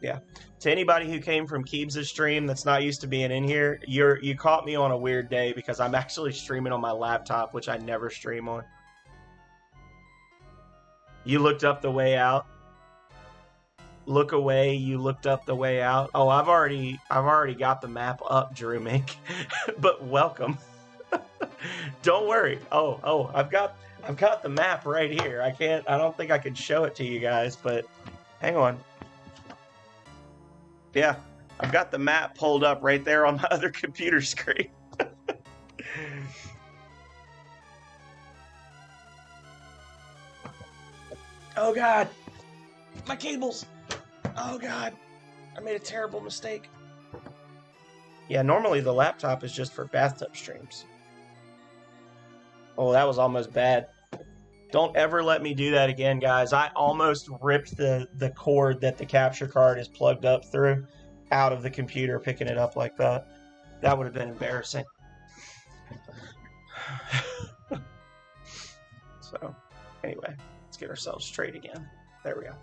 Yeah. To anybody who came from Keebs' stream that's not used to being in here, you caught me on a weird day because I'm actually streaming on my laptop, which I never stream on. You looked up the way out. Look away. You looked up the way out. Oh, I've already got the map up, Drew Mink. But welcome. Don't worry. Oh, I've got the map right here. I don't think I can show it to you guys, but hang on. Yeah, I've got the map pulled up right there on my other computer screen. Oh God, my cables. Oh God, I made a terrible mistake. Yeah, normally the laptop is just for bathtub streams. Oh, that was almost bad. Don't ever let me do that again, guys. I almost ripped the cord that the capture card is plugged up through out of the computer, picking it up like that. That would have been embarrassing. So, anyway, let's get ourselves straight again. There we go.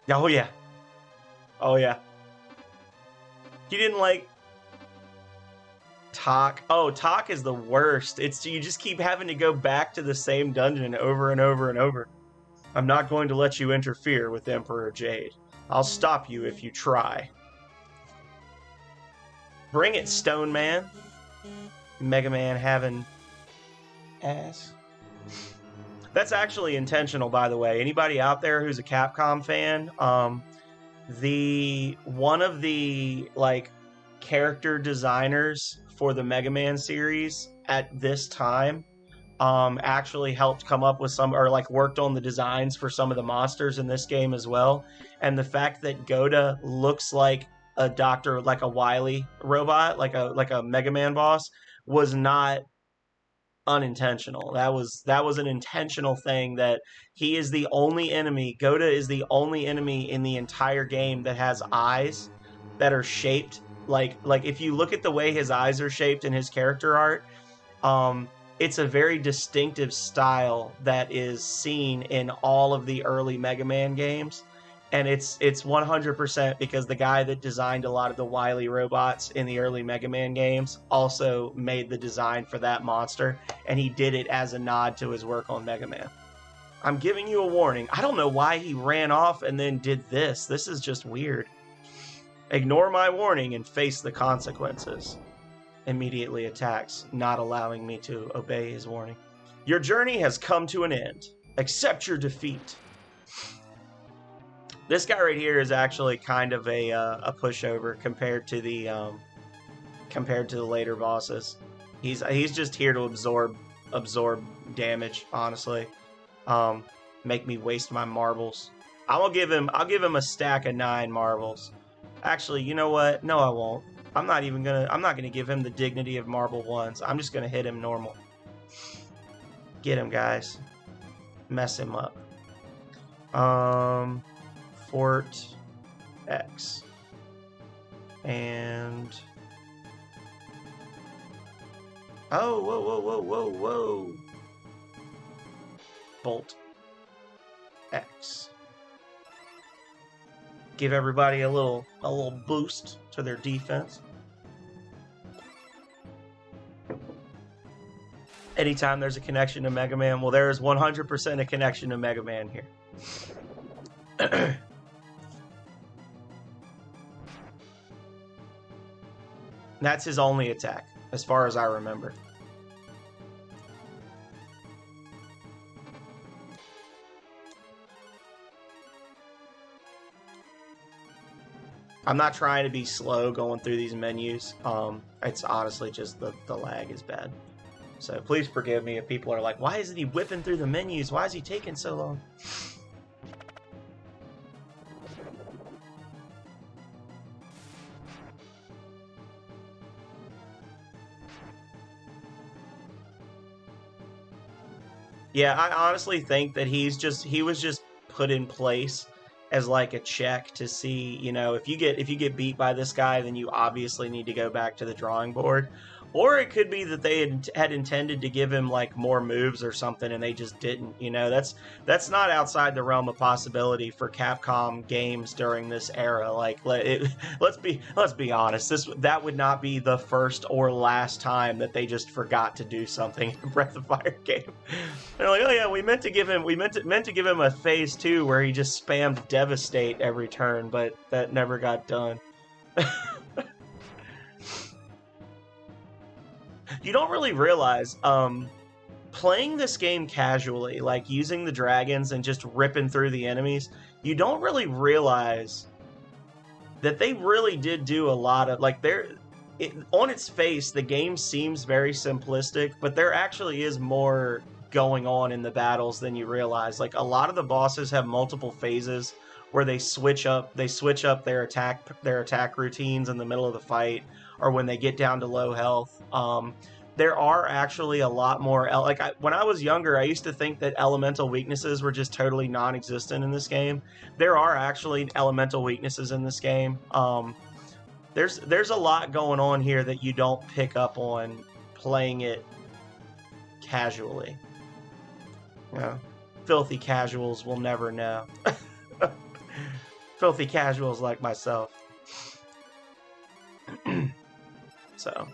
Oh, yeah. Oh, yeah. You didn't like Talk. Oh, Talk is the worst. It's you just keep having to go back to the same dungeon over and over and over. I'm not going to let you interfere with Emperor Jade. I'll stop you if you try. Bring it, Stone Man. Mega Man having ass. That's actually intentional, by the way. Anybody out there who's a Capcom fan, one of the like character designers for the Mega Man series at this time actually helped come up with some, or like worked on the designs for some of the monsters in this game as well. And the fact that Goda looks like a doctor, like a Wily robot, like a Mega Man boss, was not unintentional. That was an intentional thing. That he is the only enemy. Goda is the only enemy in the entire game that has eyes that are shaped like if you look at the way his eyes are shaped in his character art, it's a very distinctive style that is seen in all of the early Mega Man games. And it's 100% because the guy that designed a lot of the Wily robots in the early Mega Man games also made the design for that monster, and he did it as a nod to his work on Mega Man. I'm giving you a warning. I don't know why he ran off and then did this. This is just weird. Ignore my warning and face the consequences. Immediately attacks, not allowing me to obey his warning. Your journey has come to an end. Accept your defeat. This guy right here is actually kind of a pushover compared to the later bosses. He's just here to absorb damage, honestly. Make me waste my marbles. I'll give him a stack of 9 marbles. Actually, you know what? No, I won't. I'm not gonna give him the dignity of marble ones. I'm just gonna hit him normal. Get him, guys. Mess him up. Fort X. And oh, whoa. Bolt X. Give everybody a little boost to their defense. Anytime there's a connection to Mega Man, well, there is 100% a connection to Mega Man here. That's his only attack, as far as I remember. I'm not trying to be slow going through these menus. It's honestly just the lag is bad. So please forgive me if people are like, why isn't he whipping through the menus? Why is he taking so long? Yeah, I honestly think that he was just put in place as like a check to see, you know, if you get beat by this guy, then you obviously need to go back to the drawing board. Or it could be that they had intended to give him like more moves or something, and they just didn't. You know, that's not outside the realm of possibility for Capcom games during this era. Like, let's be honest. That would not be the first or last time that they just forgot to do something in a Breath of Fire game. They're like, oh yeah, we meant to give him a phase 2 where he just spammed Devastate every turn, but that never got done. You don't really realize, playing this game casually, like using the dragons and just ripping through the enemies, you don't really realize that they really did do a lot of, like, on its face, the game seems very simplistic, but there actually is more going on in the battles than you realize. Like, a lot of the bosses have multiple phases where they switch up their attack routines in the middle of the fight, or when they get down to low health. There are actually a lot more. When I was younger, I used to think that elemental weaknesses were just totally non-existent in this game. There are actually elemental weaknesses in this game. There's a lot going on here that you don't pick up on playing it casually. Yeah. Filthy casuals will never know. Filthy casuals like myself. So,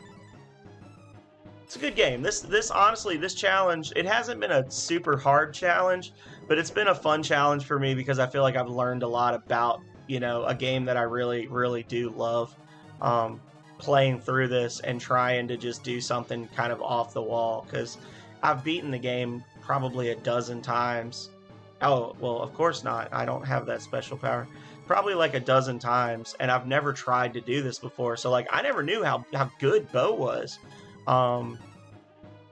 it's a good game. This honestly, this challenge, it hasn't been a super hard challenge, but it's been a fun challenge for me because I feel like I've learned a lot about, a game that I really, really do love. Playing through this and trying to just do something kind of off the wall, because I've beaten the game probably a dozen times. Oh, well, of course not. I don't have that special power. Probably like a dozen times, and I've never tried to do this before. So, like, I never knew how good Bo was.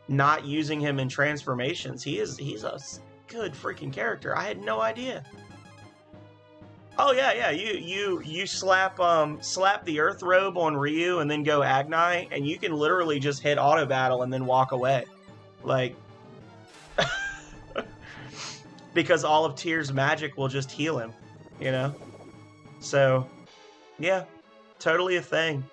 Not using him in transformations. He's a good freaking character. I had no idea. Oh yeah. You slap the Earth Robe on Ryu and then go Agni, and you can literally just hit auto battle and then walk away. Like, because all of Tyr's magic will just heal him, So, yeah, totally a thing.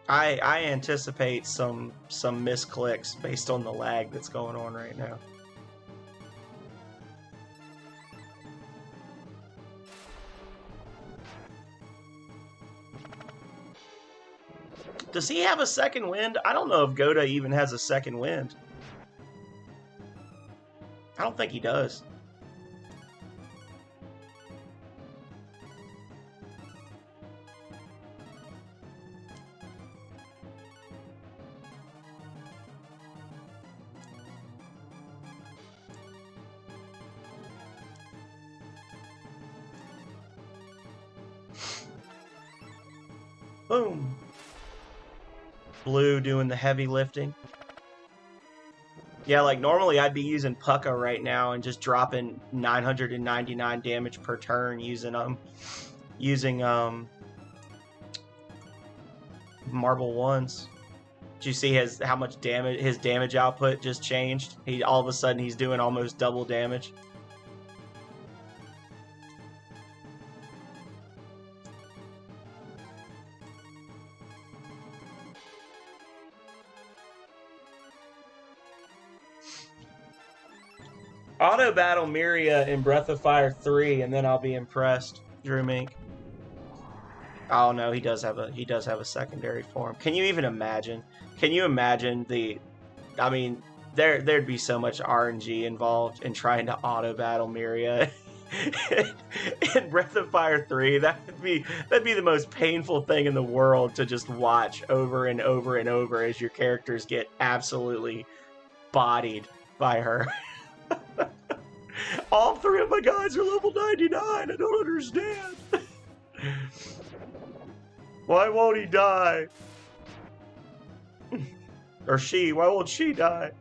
I anticipate some misclicks based on the lag that's going on right now. Does he have a second wind? I don't know if Goda even has a second wind. I don't think he does. Boom. Blue doing the heavy lifting. Yeah, like normally I'd be using Pucka right now and just dropping 999 damage per turn using Marble Ones. Did you see how much damage his damage output just changed? All of a sudden he's doing almost double damage. Auto battle Miria in Breath of Fire 3, and then I'll be impressed. Drew Mink. Oh no, he does have a secondary form. Can you even imagine? Can you imagine I mean, there'd be so much RNG involved in trying to auto battle Miria in Breath of Fire 3. That'd be the most painful thing in the world to just watch over and over and over as your characters get absolutely bodied by her. All three of my guys are level 99. I don't understand. Why won't he die? Or she. Why won't she die?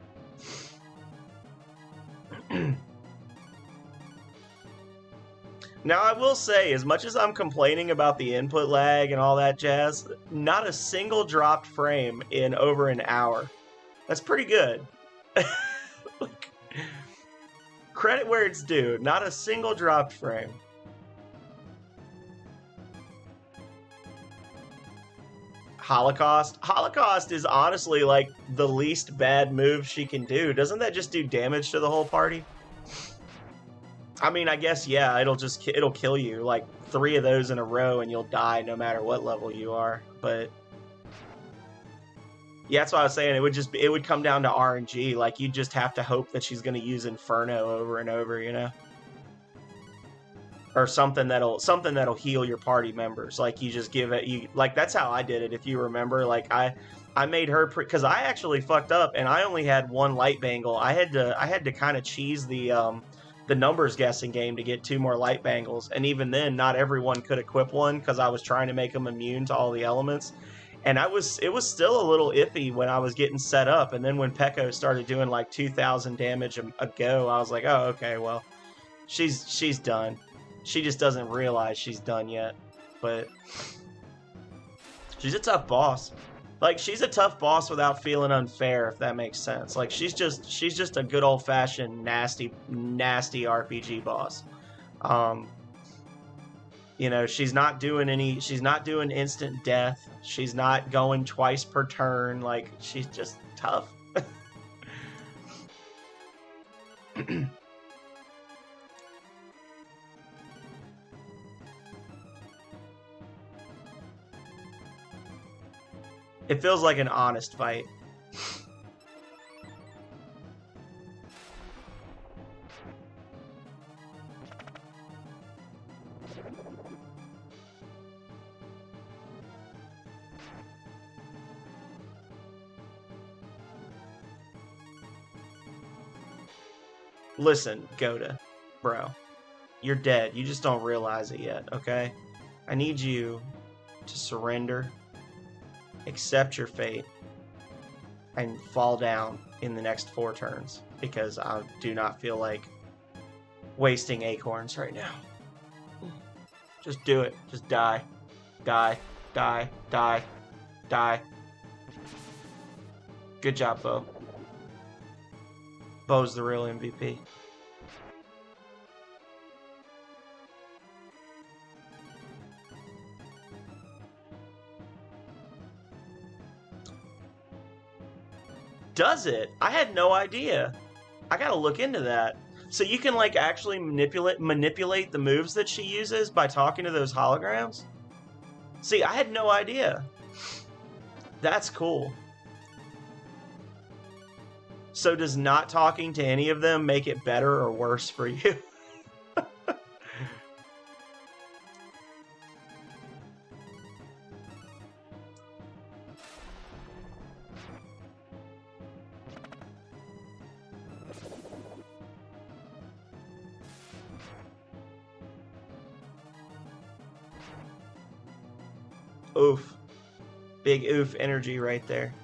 Now, I will say, as much as I'm complaining about the input lag and all that jazz, not a single dropped frame in over an hour. That's pretty good. Like, credit where it's due. Not a single dropped frame. Holocaust. Holocaust is honestly like the least bad move she can do. Doesn't that just do damage to the whole party? I mean, I guess yeah, it'll kill you like 3 of those in a row and you'll die no matter what level you are. But yeah, that's what I was saying. It would come down to RNG. Like you just have to hope that she's going to use Inferno over and over, you know, or something that'll heal your party members. Like you just give it you like that's how I did it. If you remember, like I made her because I actually fucked up and I only had one light bangle. I had to kind of cheese the numbers guessing game to get 2 more light bangles, and even then, not everyone could equip one because I was trying to make them immune to all the elements. And it was still a little iffy when I was getting set up, and then when Pekko started doing like 2,000 damage a go, I was like, oh, okay, well, she's done. She just doesn't realize she's done yet, but she's a tough boss. Like she's a tough boss without feeling unfair, if that makes sense. Like she's just a good old fashioned nasty RPG boss. Um, you know, she's not doing instant death. She's not going twice per turn. Like she's just tough. It feels like an honest fight. Listen, Goda, bro, you're dead. You just don't realize it yet, okay? I need you to surrender, accept your fate, and fall down in the next 4 turns because I do not feel like wasting acorns right now. Just do it. Just die. Die. Die. Die. Die. Good job, Bo. Bo's the real MVP. Does it? I had no idea. I gotta look into that. So you can like actually manipulate the moves that she uses by talking to those holograms? See, I had no idea. That's cool. So does not talking to any of them make it better or worse for you? Oof. Big oof energy right there.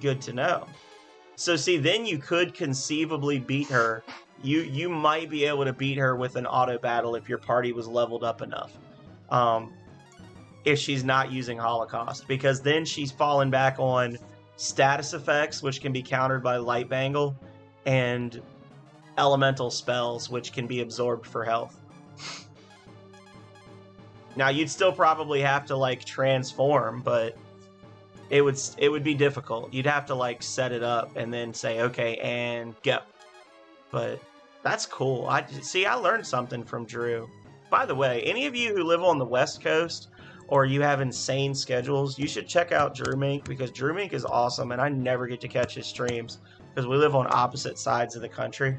Good to know. So see, then you could conceivably beat her. You might be able to beat her with an auto battle if your party was leveled up enough. If she's not using Holocaust, because then she's fallen back on status effects, which can be countered by Light Bangle, and elemental spells, which can be absorbed for health. Now you'd still probably have to like transform, but it would be difficult. You'd have to like set it up and then say okay and go. But that's cool. I learned something from Drew. By the way, any of you who live on the West Coast or you have insane schedules, you should check out Drew Mink because Drew Mink is awesome and I never get to catch his streams because we live on opposite sides of the country.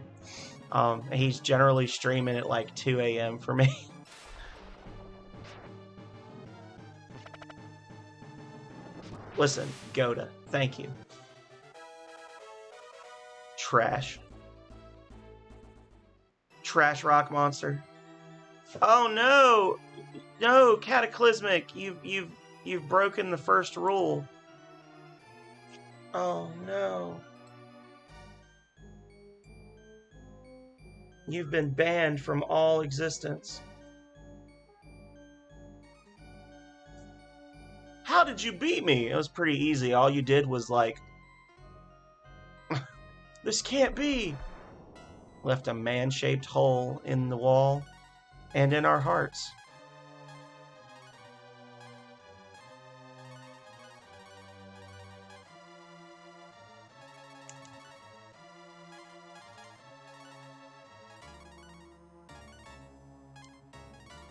And he's generally streaming at like 2 a.m. for me. Listen, Goda, thank you. Trash. Trash rock monster. Oh no! No, Cataclysmic, you've broken the first rule. Oh no. You've been banned from all existence. did you beat me? It was pretty easy. All you did was like, this can't be. Left a man-shaped hole in the wall and in our hearts.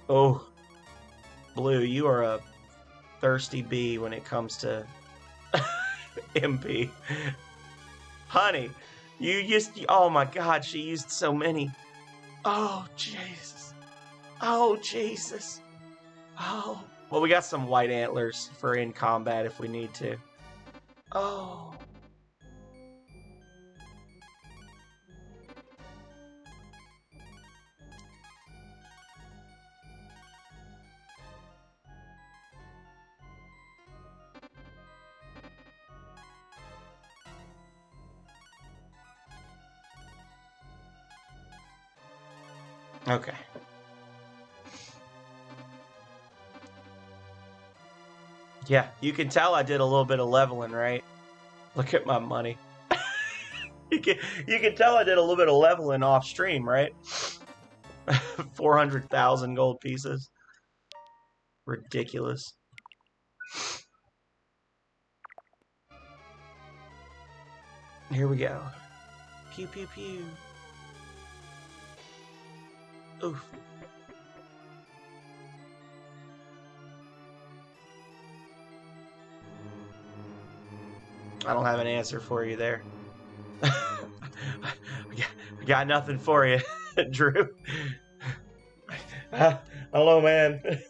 Oh, Blue, you are a thirsty bee when it comes to MP. Honey, you used... Oh my god, she used so many. Oh, Jesus. Oh, Jesus. Oh. Well, we got some white antlers for in combat if we need to. Oh. Okay. Yeah, you can tell I did a little bit of leveling, right? Look at my money. you can tell I did a little bit of leveling off stream, right? 400,000 gold pieces. Ridiculous. Here we go. Pew pew pew. Oof. I don't have an answer for you there. I got nothing for you, Drew. I don't know, man.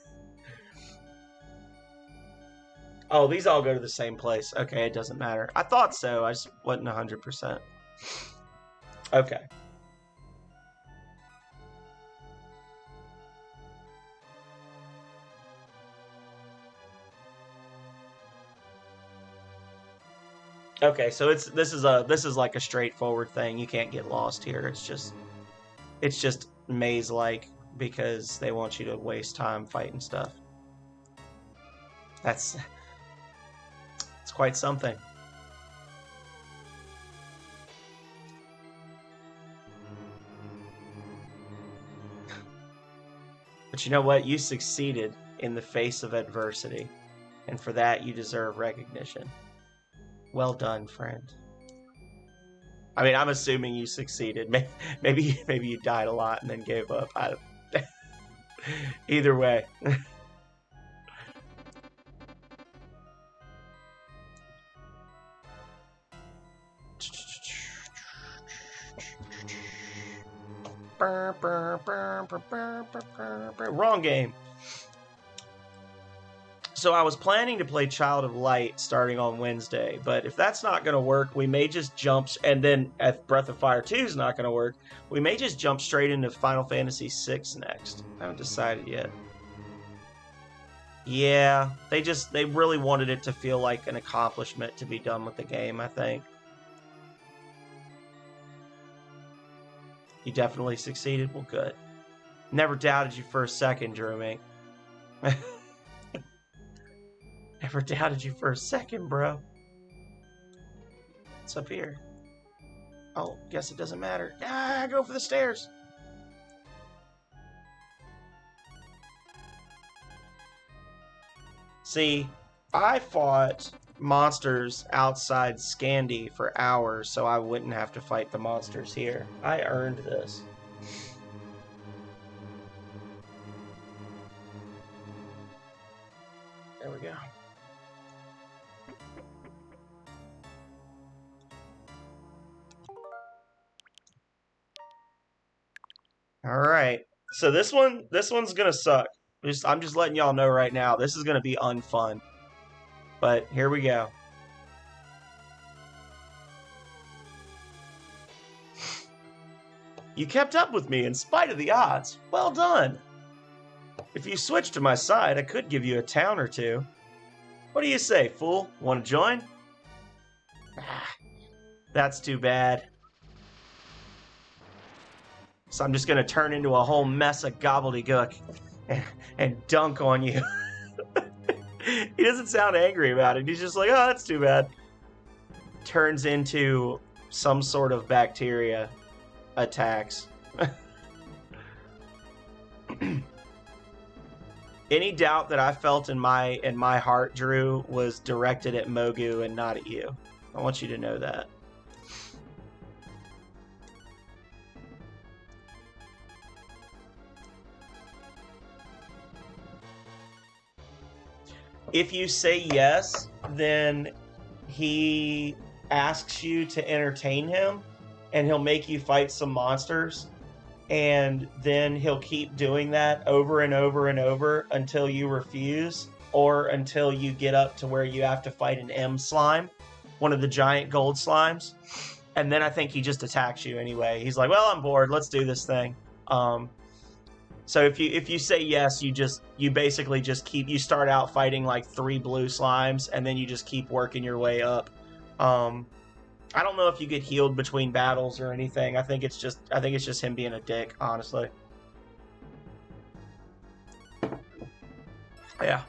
Oh, these all go to the same place. Okay, it doesn't matter. I thought so. I just wasn't 100%. Okay. Okay, so this is like a straightforward thing. You can't get lost here. It's just maze-like because they want you to waste time fighting stuff. It's quite something. But you know what? You succeeded in the face of adversity, and for that you deserve recognition. Well done, friend. I mean, I'm assuming you succeeded. Maybe you died a lot and then gave up. Either way. Wrong game. So I was planning to play Child of Light starting on Wednesday, but if that's not going to work, we may just jump, and then if Breath of Fire 2 is not going to work, we may just jump straight into Final Fantasy VI next. I haven't decided yet. Yeah, they really wanted it to feel like an accomplishment to be done with the game, I think. You definitely succeeded? Well, good. Never doubted you for a second, Jeremy. Never doubted you for a second, bro. What's up here? Oh, guess it doesn't matter. Ah, go for the stairs. See, I fought monsters outside Scandi for hours so I wouldn't have to fight the monsters here. I earned this. There we go. All right. So this one's gonna suck. I'm just letting y'all know right now. This is gonna be unfun. But here we go. You kept up with me in spite of the odds. Well done. If you switch to my side, I could give you a town or two. What do you say, fool? Want to join? Ah, that's too bad. So I'm just going to turn into a whole mess of gobbledygook and dunk on you. He doesn't sound angry about it. He's just like, oh, that's too bad. Turns into some sort of bacteria. Attacks. Any doubt that I felt in my heart, Drew, was directed at Mogu and not at you. I want you to know that. If you say yes, then he asks you to entertain him, and he'll make you fight some monsters. And then he'll keep doing that over and over and over until you refuse, or until you get up to where you have to fight an M slime, one of the giant gold slimes. And then I think he just attacks you anyway. He's like, well, I'm bored. Let's do this thing. So if you say yes, you basically just you start out fighting like 3 blue slimes, and then you just keep working your way up. I don't know if you get healed between battles or anything. I think it's just him being a dick, honestly. Yeah.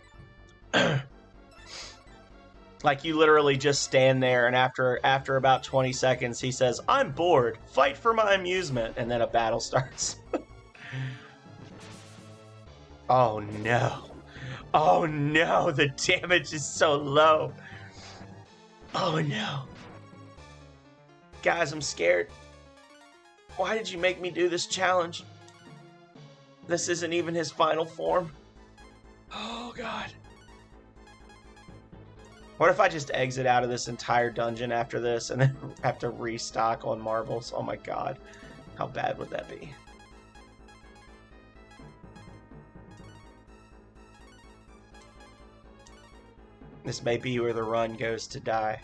Like, you literally just stand there, and after about 20 seconds, he says, I'm bored. Fight for my amusement. And then a battle starts. Oh, no. Oh, no. The damage is so low. Oh, no. Guys, I'm scared. Why did you make me do this challenge? This isn't even his final form. Oh, God. What if I just exit out of this entire dungeon after this and then have to restock on marbles? Oh, my God. How bad would that be? This may be where the run goes to die.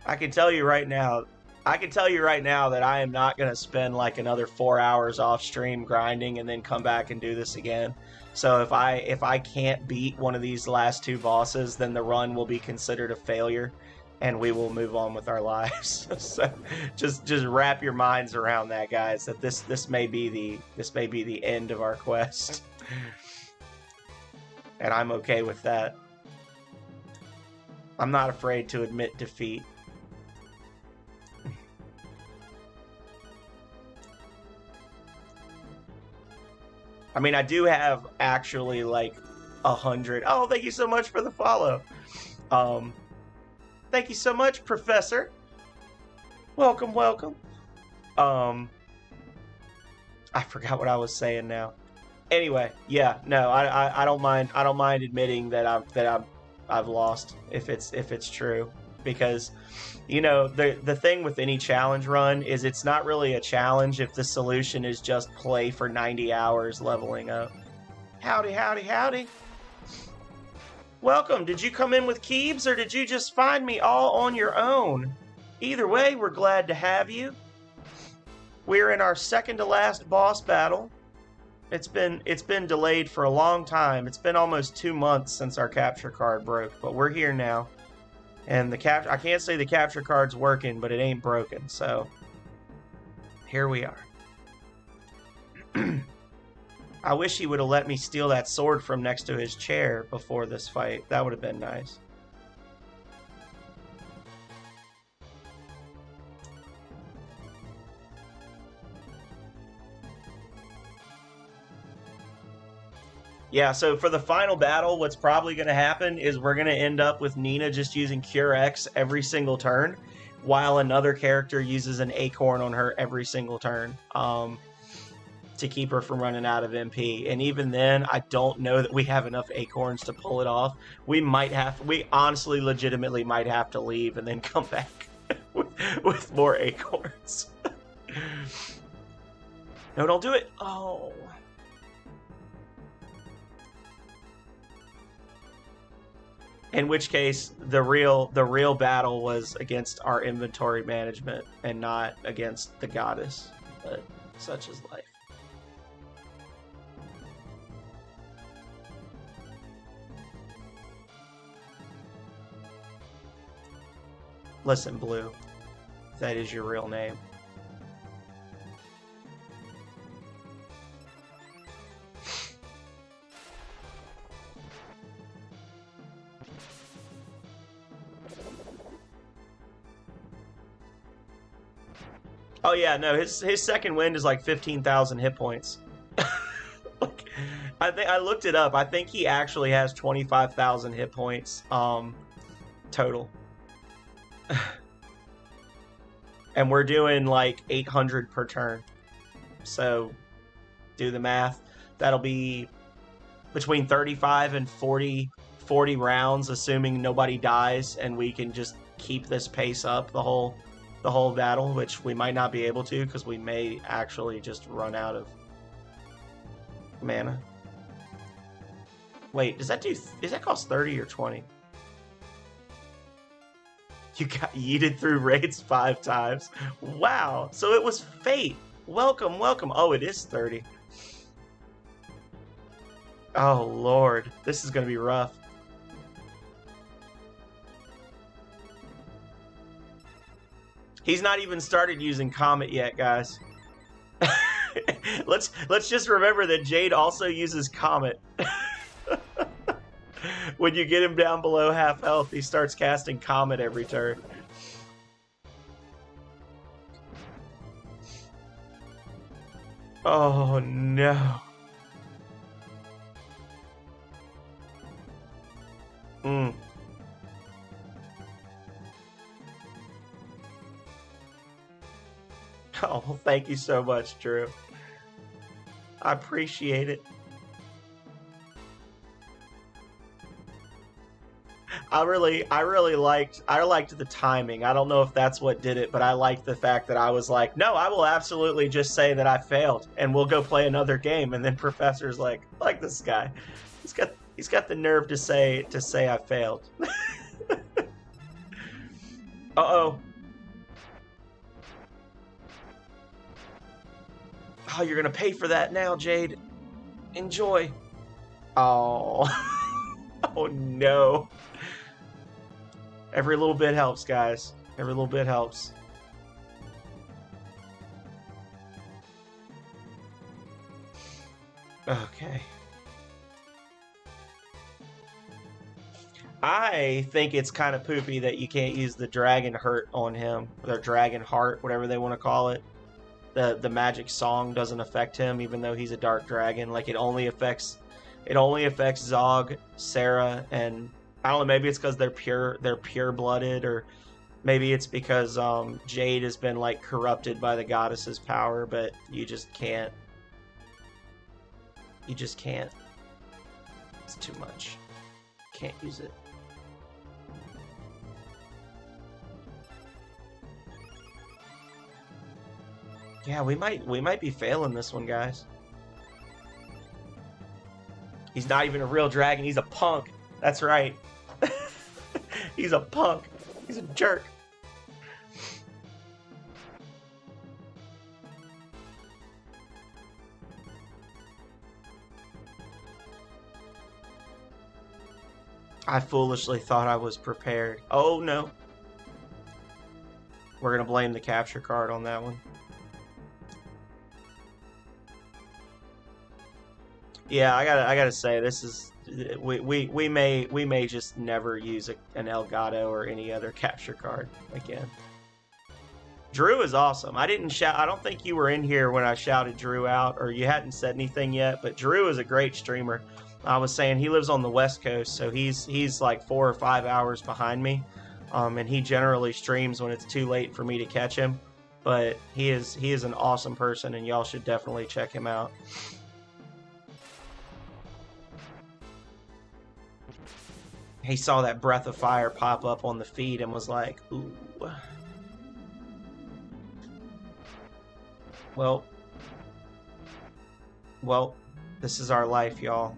I can tell you right now that I am not going to spend like another 4 hours off stream grinding and then come back and do this again. So if I can't beat one of these last 2 bosses, then the run will be considered a failure, and we will move on with our lives. So just wrap your minds around that, guys. That this may be the end of our quest, and I'm okay with that. I'm not afraid to admit defeat. I mean, I do have actually like 100. Oh, thank you so much for the follow. Thank you so much, Professor. Welcome, welcome. I forgot what I was saying now. Anyway, yeah, no, I don't mind. I don't mind admitting that I've lost if it's true, because you know the thing with any challenge run is it's not really a challenge if the solution is just play for 90 hours leveling up. Howdy, howdy, howdy. Welcome. Did you come in with Keebs, or did you just find me all on your own? Either way, we're glad to have you. We're in our second to last boss battle. It's been delayed for a long time. It's been almost 2 months since our capture card broke, but we're here now. And I can't say the capture card's working, but it ain't broken, so here we are. I wish he would have let me steal that sword from next to his chair before this fight. That would have been nice. Yeah, so for the final battle, what's probably going to happen is we're going to end up with Nina just using Cure X every single turn, while another character uses an acorn on her every single turn to keep her from running out of MP. And even then, I don't know that we have enough acorns to pull it off. We honestly, legitimately might have to leave and then come back with more acorns. No, don't do it. Oh. In which case, the real battle was against our inventory management and not against the goddess. But such is life. Listen, Blue, that is your real name. Oh yeah, no, his second wind is like 15,000 hit points. Like, I think I looked it up. I think he actually has 25,000 hit points total. And we're doing like 800 per turn. So do the math. That'll be between 35 and 40 rounds, assuming nobody dies, and we can just keep this pace up the whole battle, which we might not be able to because we may actually just run out of mana. Wait, does that cost 30 or 20? You got yeeted through raids 5 times. Wow. So it was fate. Welcome, welcome. Oh, it is 30. Oh, Lord. This is going to be rough. He's not even started using Comet yet, guys. Let's just remember that Jade also uses Comet. When you get him down below half health, he starts casting Comet every turn. Oh no. Oh, thank you so much, Drew. I appreciate it. I liked the timing. I don't know if that's what did it, but I liked the fact that I was like, no, I will absolutely just say that I failed and we'll go play another game. And then Professor's like this guy. He's got the nerve to say I failed. Uh-oh. Oh, you're gonna pay for that now, Jade. Enjoy. Oh. Oh no. Every little bit helps, guys. Every little bit helps. Okay. I think it's kind of poopy that you can't use the Dragon Hurt on him, or Dragon Heart, whatever they want to call it. The magic song doesn't affect him, even though he's a dark dragon. Like it only affects Zog, Sarah, and I don't know. Maybe it's because they're pure blooded, or maybe it's because Jade has been like corrupted by the goddess's power. But you just can't. You just can't. It's too much. Can't use it. Yeah, we might be failing this one, guys. He's not even a real dragon. He's a punk. That's right. He's a punk. He's a jerk. I foolishly thought I was prepared. Oh, no. We're going to blame the capture card on that one. Yeah, I gotta say, this is we may just never use an Elgato or any other capture card again. Drew is awesome. I didn't shout. I don't think you were in here when I shouted Drew out, or you hadn't said anything yet. But Drew is a great streamer. I was saying he lives on the West Coast, so he's like 4 or 5 hours behind me, and he generally streams when it's too late for me to catch him. But he is an awesome person, and y'all should definitely check him out. He saw that breath of fire pop up on the feed and was like, ooh. Well, this is our life, y'all.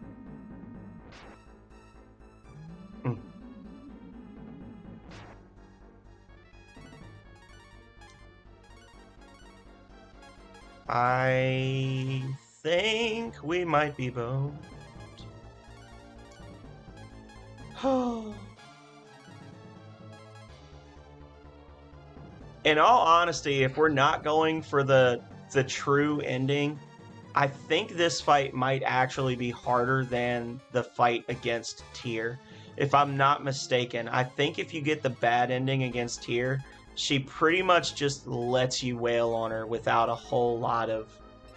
I think we might be boned. In all honesty, if we're not going for the true ending, I think this fight might actually be harder than the fight against Tyr. If I'm not mistaken, I think if you get the bad ending against Tyr, she pretty much just lets you wail on her without a whole lot of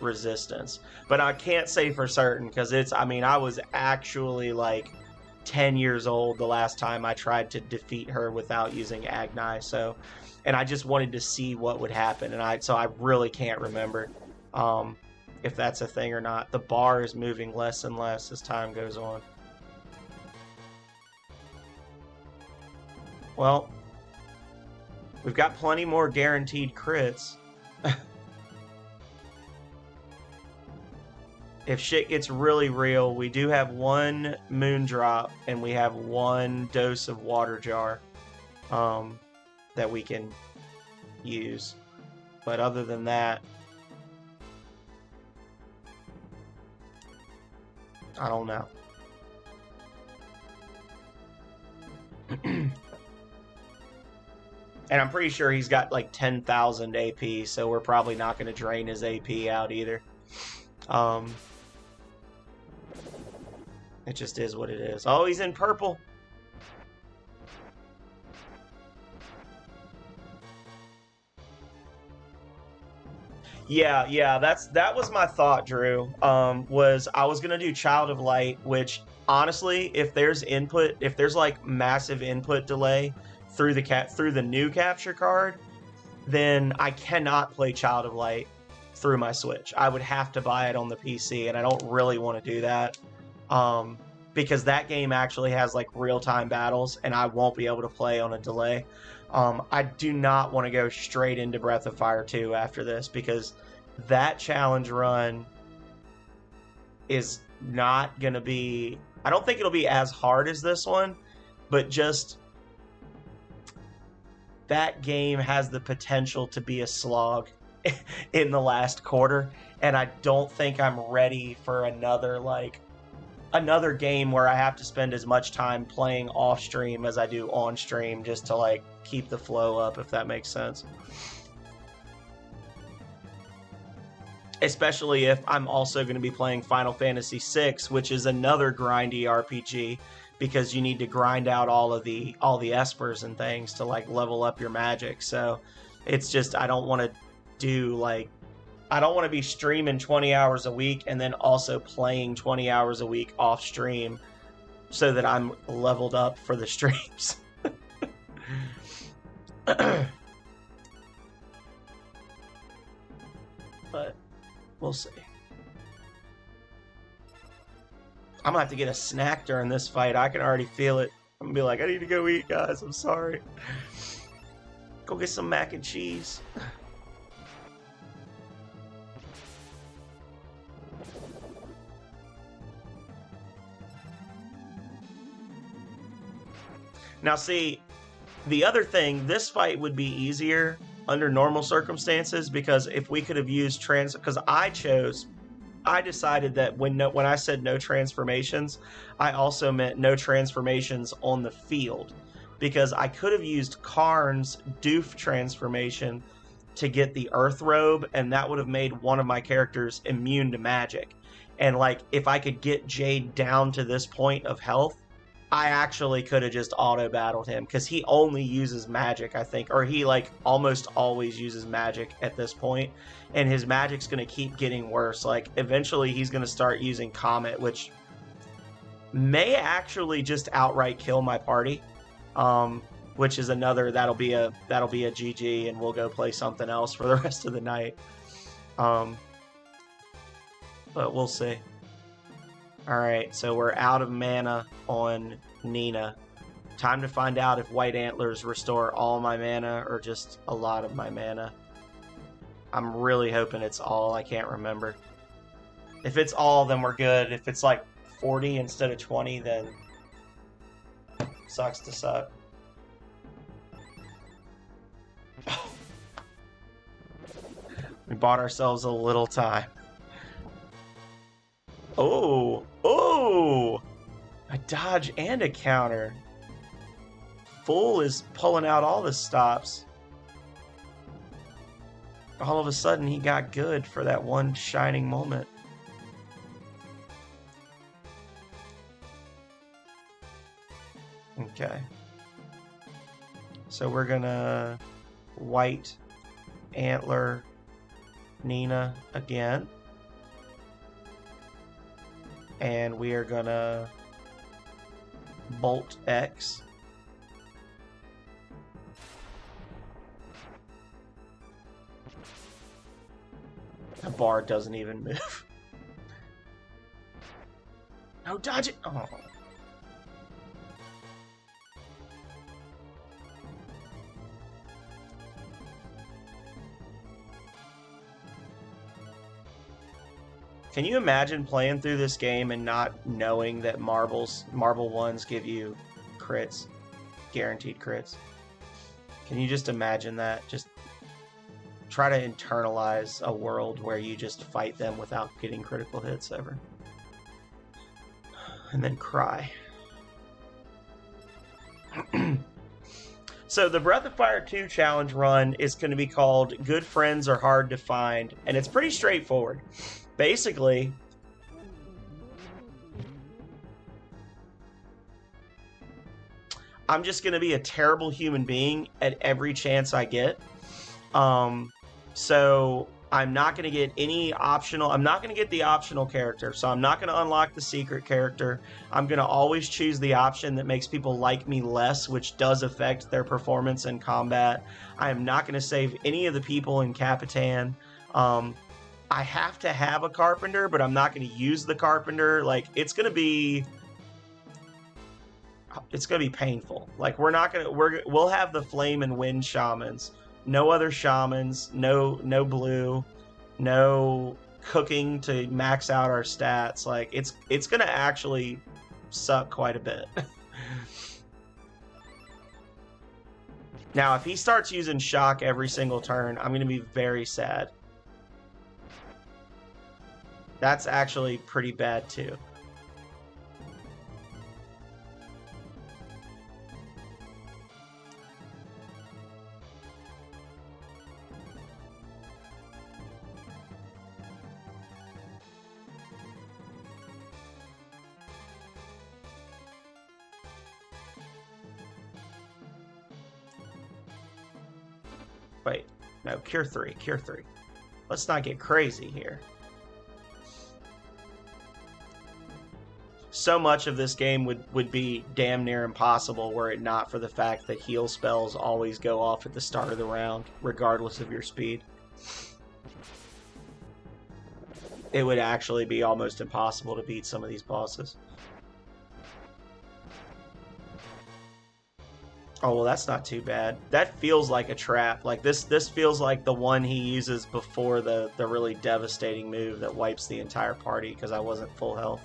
resistance. But I can't say for certain because I mean, I was actually like 10 years old the last time I tried to defeat her without using Agni. So, and I just wanted to see what would happen. So I really can't remember if that's a thing or not. The bar is moving less and less as time goes on. Well, we've got plenty more guaranteed crits. If shit gets really real, we do have one moon drop and we have one dose of water jar that we can use. But other than that, I don't know. And I'm pretty sure he's got like 10,000 AP, so we're probably not going to drain his AP out either. It just is what it is. Oh, he's in purple. Yeah, that was my thought, Drew. Was I was gonna do Child of Light, which honestly, if there's like massive input delay through the new capture card, then I cannot play Child of Light through my Switch. I would have to buy it on the PC, and I don't really want to do that. Because that game actually has like real-time battles, and I won't be able to play on a delay. I do not want to go straight into Breath of Fire 2 after this, because that challenge run is not going to be... I don't think it'll be as hard as this one, but just... that game has the potential to be a slog in the last quarter, and I don't think I'm ready for another game where I have to spend as much time playing off stream as I do on stream just to like keep the flow up, if that makes sense. Especially if I'm also going to be playing Final Fantasy VI, which is another grindy RPG, because you need to grind out all the espers and things to like level up your magic. So it's just, I don't want to be streaming 20 hours a week and then also playing 20 hours a week off stream so that I'm leveled up for the streams. But we'll see. I'm gonna have to get a snack during this fight. I can already feel it. I'm gonna be like, I need to go eat, guys. I'm sorry. Go get some mac and cheese. Now, see, the other thing, this fight would be easier under normal circumstances, because if we could have used because I decided that when I said no transformations, I also meant no transformations on the field, because I could have used Karn's Doof transformation to get the Earth Robe, and that would have made one of my characters immune to magic. And like, if I could get Jade down to this point of health, I actually could have just auto-battled him, because he only uses magic, I think, or he like almost always uses magic at this point, and his magic's going to keep getting worse. Like, eventually he's going to start using Comet, which may actually just outright kill my party, which is another, that'll be a GG, and we'll go play something else for the rest of the night. But we'll see. Alright, so we're out of mana on Nina. Time to find out if White Antlers restore all my mana or just a lot of my mana. I'm really hoping it's all. I can't remember. If it's all, then we're good. If it's like 40 instead of 20, then sucks to suck. We bought ourselves a little time. Oh, a dodge and a counter. Fool is pulling out all the stops. All of a sudden, he got good for that one shining moment. Okay. So we're gonna white antler Nina again. And we are gonna bolt X. The bar doesn't even move. No, dodge it! Oh. Can you imagine playing through this game and not knowing that marble ones give you crits, guaranteed crits? Can you just imagine that? Just try to internalize a world where you just fight them without getting critical hits ever. And then cry. So the Breath of Fire 2 challenge run is going to be called Good Friends Are Hard to Find, and it's pretty straightforward. Basically, I'm just going to be a terrible human being at every chance I get. So I'm not going to get any optional. I'm not going to get the optional character. So I'm not going to unlock the secret character. I'm going to always choose the option that makes people like me less, which does affect their performance in combat. I am not going to save any of the people in Capitan. I have to have a carpenter, but I'm not going to use the carpenter. Like, it's going to be painful. Like, we'll have the flame and wind shamans. No other shamans, no blue, no cooking to max out our stats. Like, it's going to actually suck quite a bit. Now, if he starts using shock every single turn, I'm going to be very sad. That's actually pretty bad too. Wait, no, Cure 3. Let's not get crazy here. So much of this game would be damn near impossible were it not for the fact that heal spells always go off at the start of the round, regardless of your speed. It would actually be almost impossible to beat some of these bosses. Oh, well, that's not too bad. That feels like a trap. Like, this feels like the one he uses before the really devastating move that wipes the entire party because I wasn't full health.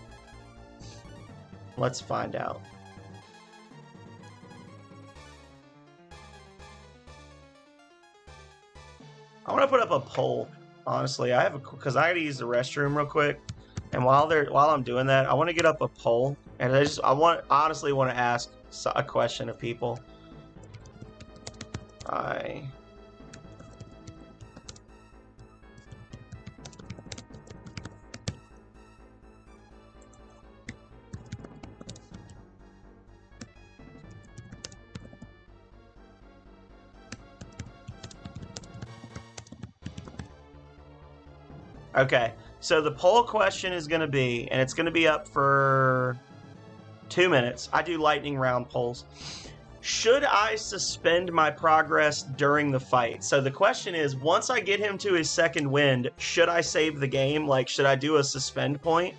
Let's find out. I want to put up a poll. Honestly, because I got to use the restroom real quick, and while I'm doing that, I want to get up a poll, and I honestly want to ask a question of people. Okay, so the poll question is going to be, and it's going to be up for 2 minutes. I do lightning round polls. Should I suspend my progress during the fight? So the question is, once I get him to his second wind, should I save the game? Like, should I do a suspend point?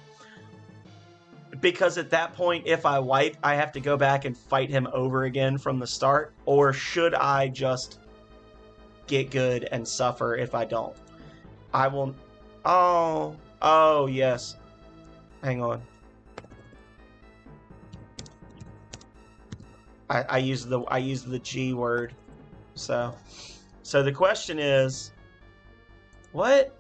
Because at that point, if I wipe, I have to go back and fight him over again from the start. Or should I just get good and suffer if I don't? I will... Oh, yes. Hang on. I used the G word. So the question is, what?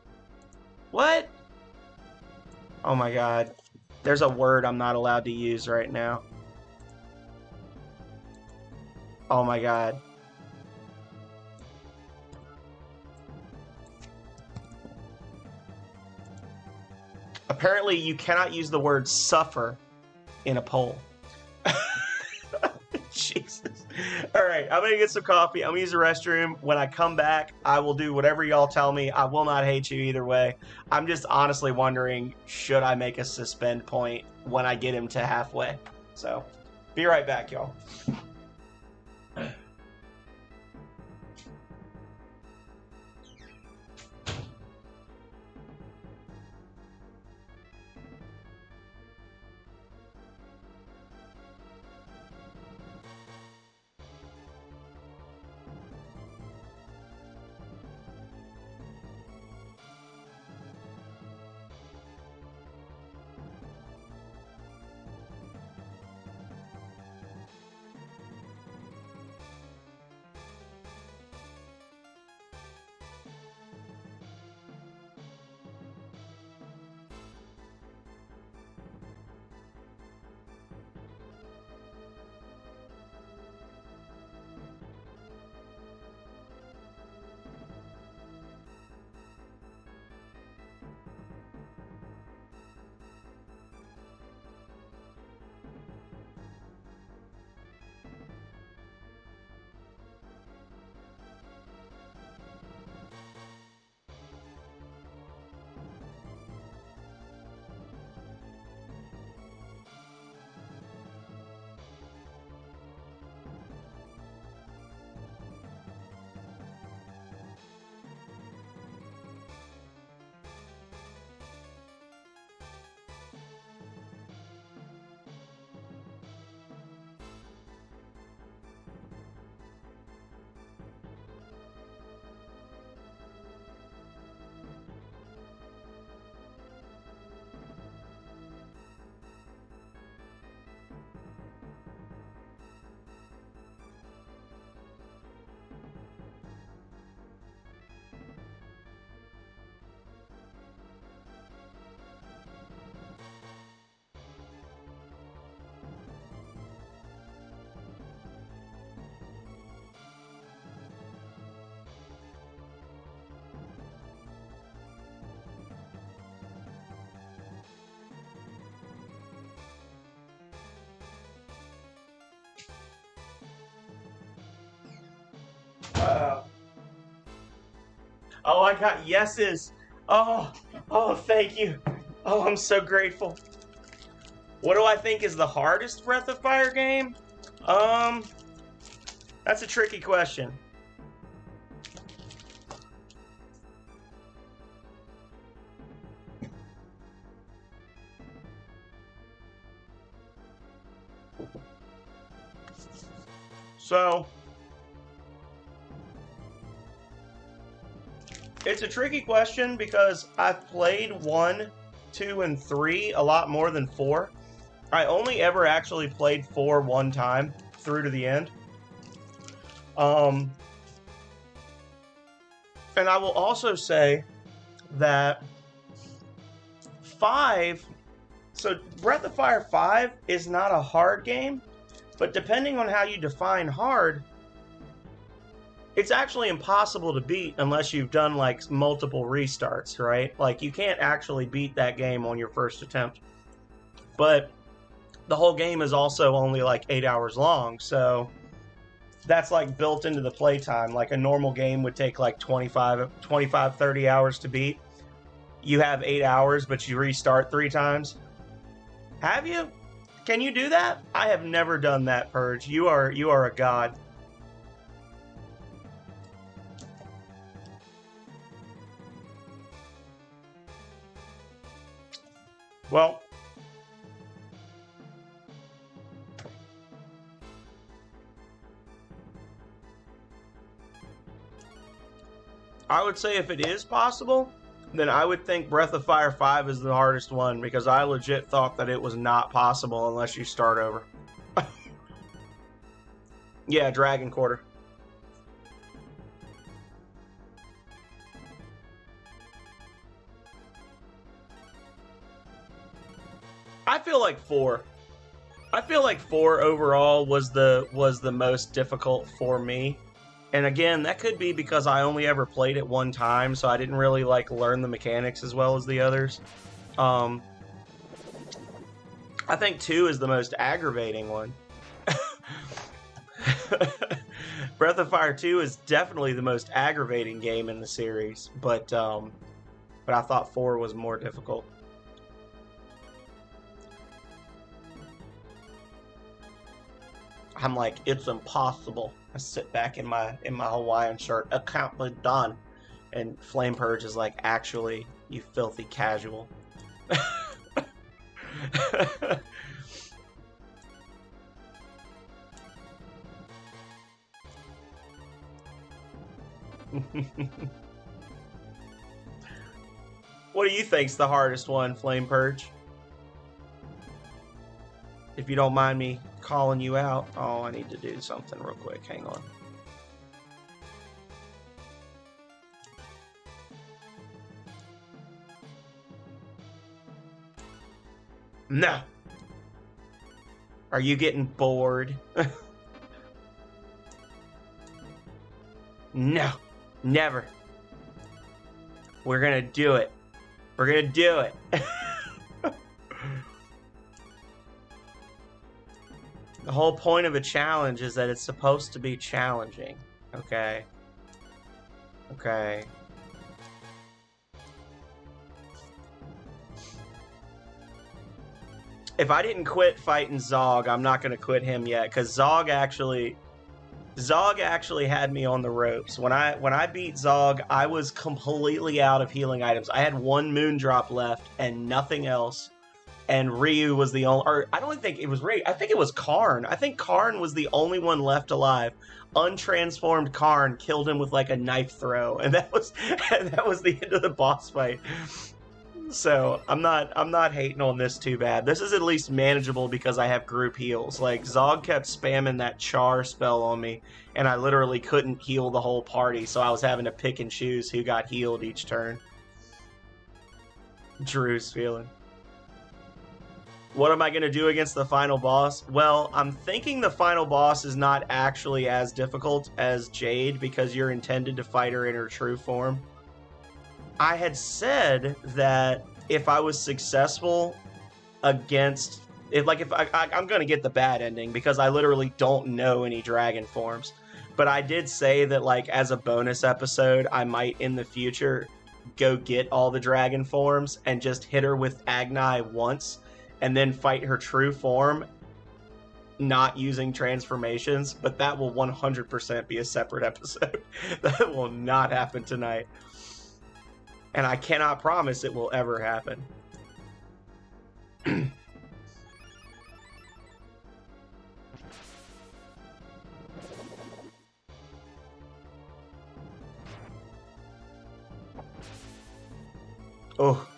Oh my God. There's a word I'm not allowed to use right now. Oh my God. Apparently, you cannot use the word suffer in a poll. Jesus. All right, I'm gonna get some coffee. I'm gonna use the restroom. When I come back, I will do whatever y'all tell me. I will not hate you either way. I'm just honestly wondering, should I make a suspend point when I get him to halfway? So, be right back, y'all. Uh, oh, I got yeses. Oh, oh, thank you. Oh, I'm so grateful. What do I think is the hardest Breath of Fire game? Um, that's a tricky question. So, it's a tricky question because I've played 1, 2, and 3 a lot more than 4. I only ever actually played 4 one time through to the end. And I will also say that 5, so Breath of Fire 5 is not a hard game, but depending on how you define hard, it's actually impossible to beat unless you've done like multiple restarts, right? Like you can't actually beat that game on your first attempt. But the whole game is also only like 8 hours long, so that's like built into the playtime. Like a normal game would take like 25, 30 hours to beat. You have 8 hours, but you restart 3 times. Have you? Can you do that? I have never done that, Purge. You are a god. Well, I would say if it is possible, then I would think Breath of Fire 5 is the hardest one because I legit thought that it was not possible unless you start over. Yeah, Dragon Quarter. I feel like 4. I feel like 4 overall was the most difficult for me. And again, that could be because I only ever played it one time, so I didn't really like learn the mechanics as well as the others. Um, I think 2 is the most aggravating one. Breath of Fire 2 is definitely the most aggravating game in the series, but I thought 4 was more difficult. I'm like, it's impossible. I sit back in my Hawaiian shirt, it can't be done. And Flame Purge is like, actually, you filthy casual. What do you think's the hardest one, Flame Purge? If you don't mind me calling you out. Oh, I need to do something real quick. Hang on. No. Are you getting bored? No. Never. We're gonna do it. We're gonna do it. The whole point of a challenge is that it's supposed to be challenging. Okay? Okay. If I didn't quit fighting Zog, I'm not gonna quit him yet, because Zog actually had me on the ropes. When I beat Zog, I was completely out of healing items. I had one Moondrop left and nothing else. And Ryu was the only, or I don't think it was Ryu. I think it was Karn. I think Karn was the only one left alive. Untransformed Karn killed him with like a knife throw, and that was the end of the boss fight. So I'm not hating on this too bad. This is at least manageable because I have group heals. Like Zog kept spamming that char spell on me, and I literally couldn't heal the whole party, so I was having to pick and choose who got healed each turn. Drew's feeling. What am I going to do against the final boss? Well, I'm thinking the final boss is not actually as difficult as Jade because you're intended to fight her in her true form. I had said that if I was successful against... I'm going to get the bad ending because I literally don't know any dragon forms. But I did say that, like, as a bonus episode, I might in the future go get all the dragon forms and just hit her with Agni once and then fight her true form, not using transformations, but that will 100% be a separate episode. That will not happen tonight. And I cannot promise it will ever happen. Oh.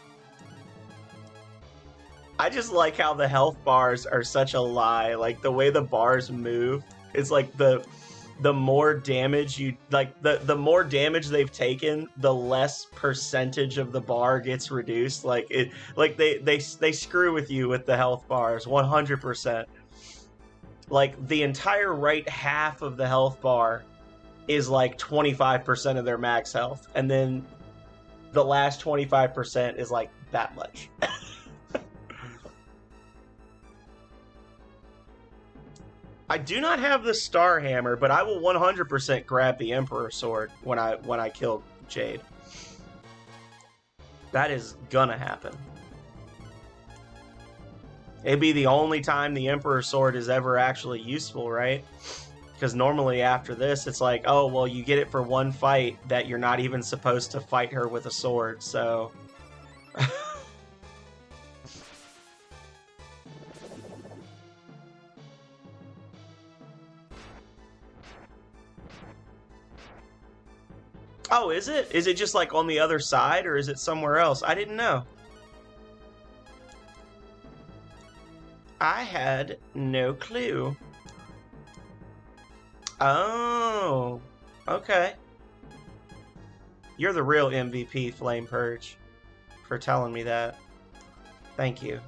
I just like how the health bars are such a lie. Like, the way the bars move, it's like the more damage you... Like, the more damage they've taken, the less percentage of the bar gets reduced. Like, they screw with you with the health bars, 100%. Like, the entire right half of the health bar is like 25% of their max health. And then the last 25% is like that much. I do not have the Star Hammer, but I will 100% grab the Emperor Sword when I kill Jade. That is gonna happen. It'd be the only time the Emperor Sword is ever actually useful, right? Because normally after this, it's like, oh, well, you get it for one fight that you're not even supposed to fight her with a sword, so... Oh, is it? Is it just like on the other side, or is it somewhere else? I didn't know. I had no clue. Oh, okay. You're the real MVP, Flame Purge, for telling me that. Thank you.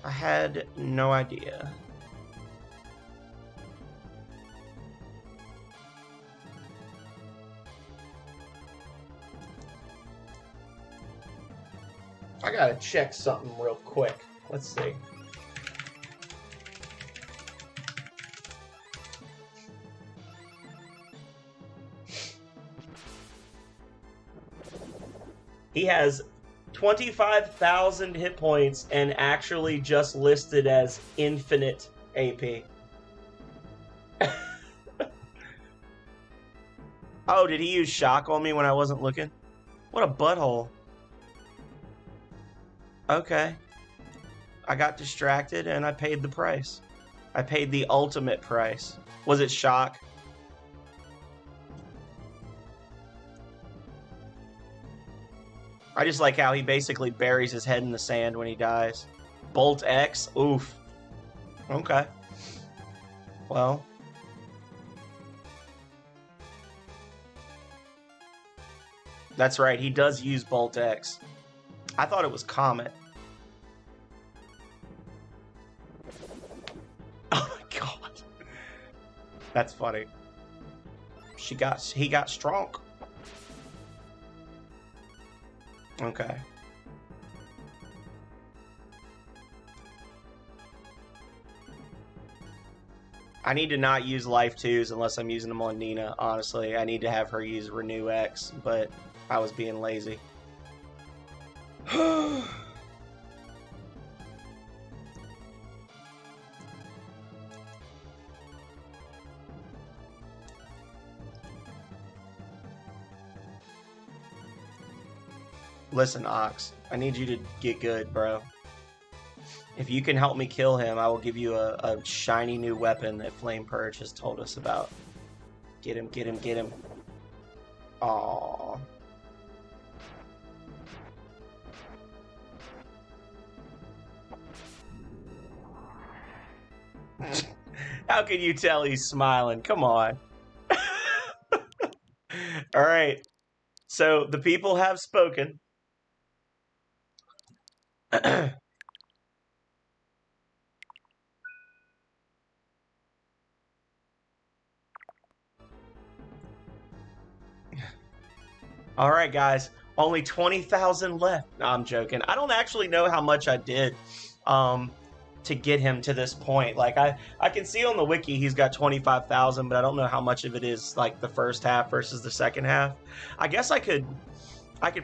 I had no idea. I gotta check something real quick. Let's see. He has 25,000 hit points and actually just listed as infinite AP. Oh, did he use shock on me when I wasn't looking? What a butthole. Okay. I got distracted and I paid the price. I paid the ultimate price. Was it shock? I just like how he basically buries his head in the sand when he dies. Bolt X? Oof. Okay. Well. That's right, he does use Bolt X. I thought it was Comet. Oh my god. That's funny. He got strong. Okay. I need to not use Life 2s unless I'm using them on Nina, honestly. I need to have her use Renew X, but I was being lazy. Listen, Ox, I need you to get good, bro. If you can help me kill him, I will give you a shiny new weapon that Flame Purge has told us about. Get him, get him, get him. Aww. How can you tell he's smiling? Come on. All right. So the people have spoken. All right, guys. Only 20,000 left. No, I'm joking. I don't actually know how much I did to get him to this point. Like, I can see on the wiki he's got 25,000, but I don't know how much of it is, like, the first half versus the second half. I guess I could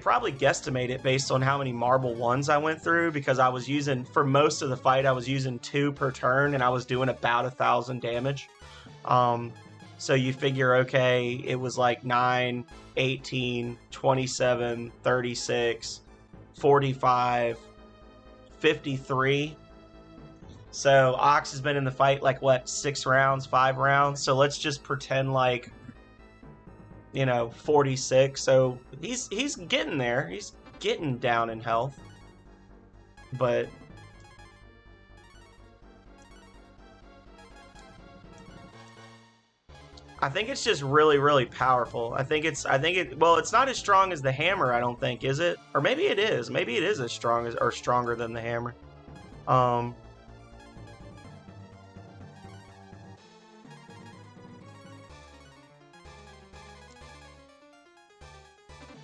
probably guesstimate it based on how many marble ones I went through, because I was using, for most of the fight, I was using 2 per turn, and I was doing about 1,000 damage. So you figure, okay, it was like 9, 18, 27, 36, 45, 53. So Ox has been in the fight like, what, 6 rounds, 5 rounds? So let's just pretend like, 46. So he's getting there. He's getting down in health. But I think it's just really, really powerful. Well, it's not as strong as the hammer, I don't think, is it? Or maybe it is. Maybe it is as strong as, or stronger than the hammer.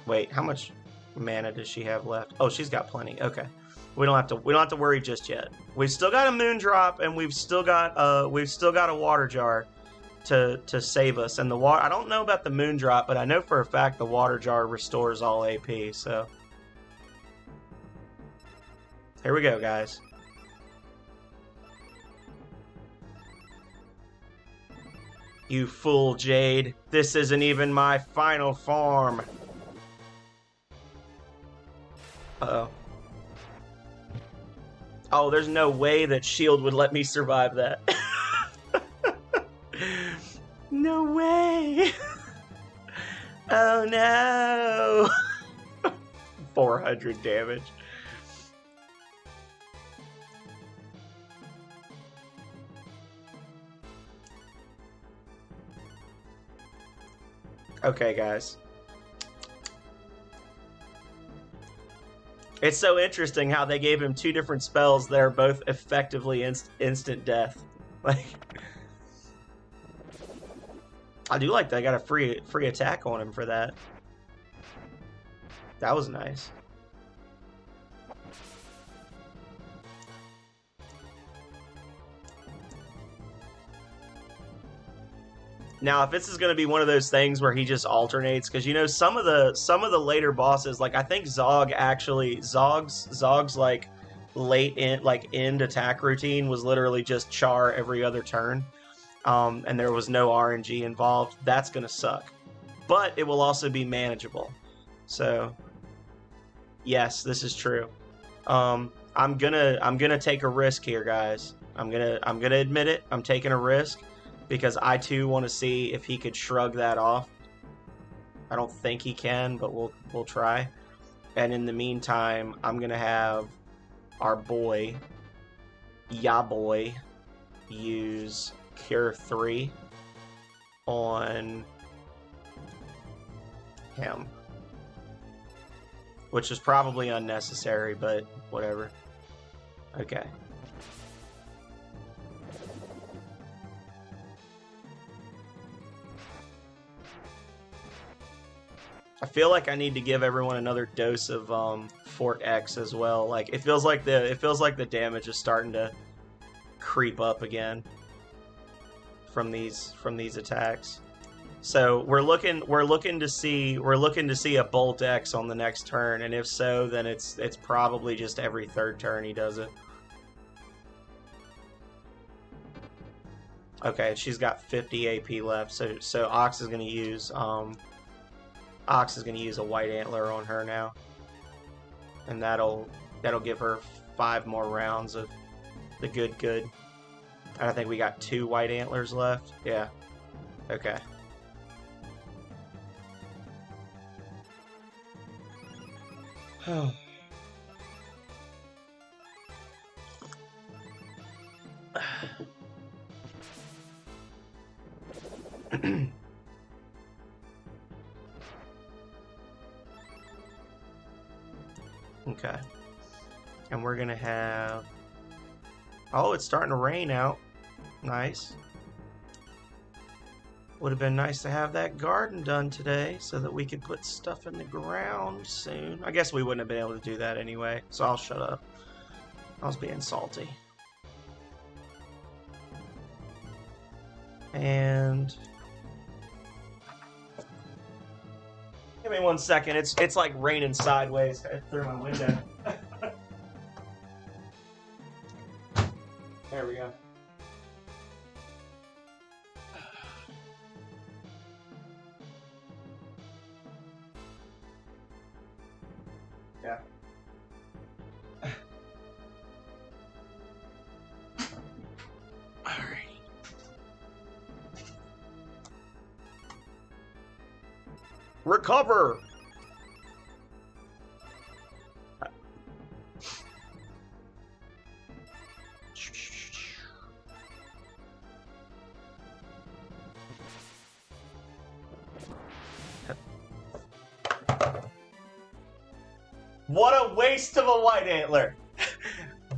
Wait, how much mana does she have left? Oh, she's got plenty. Okay. We don't have to worry just yet. We've still got a moon drop, and we've still got a water jar to save us. And the water, I don't know about the moon drop, but I know for a fact the water jar restores all AP, so here we go, guys. You fool, Jade. This isn't even my final form. Uh-oh. Oh, there's no way that shield would let me survive that. No way. Oh no. 400 damage. Okay, guys. It's so interesting how they gave him 2 different spells that are both effectively instant death. Like, I do like that I got a free attack on him for that. That was nice. Now, if this is going to be one of those things where he just alternates, because you know some of the later bosses, like I think Zog's like late in like end attack routine was literally just char every other turn, and there was no RNG involved. That's going to suck, but it will also be manageable. So, yes, this is true. I'm gonna take a risk here, guys. I'm gonna admit it. I'm taking a risk because I too want to see if he could shrug that off. I don't think he can, but we'll try. And in the meantime, I'm gonna have our boy, Ya Boy, use Cure 3 on him. Which is probably unnecessary, but whatever. Okay. I feel like I need to give everyone another dose of Fort X as well. Like it feels like the damage is starting to creep up again from these attacks. So we're looking to see a Bolt X on the next turn, and if so, then it's probably just every third turn he does it. Okay, she's got 50 AP left, so Ox is gonna use a White Antler on her now, and that'll give her 5 more rounds of the good. And I think we got 2 White Antlers left. Yeah. Okay. Okay. And we're gonna have... Oh, it's starting to rain out. Nice. Would have been nice to have that garden done today so that we could put stuff in the ground soon. I guess we wouldn't have been able to do that anyway, so I'll shut up. I was being salty. And... Give me 1 second. It's like raining sideways through my window. There we go. Yeah. Alrighty. Recover! What a waste of a White Antler!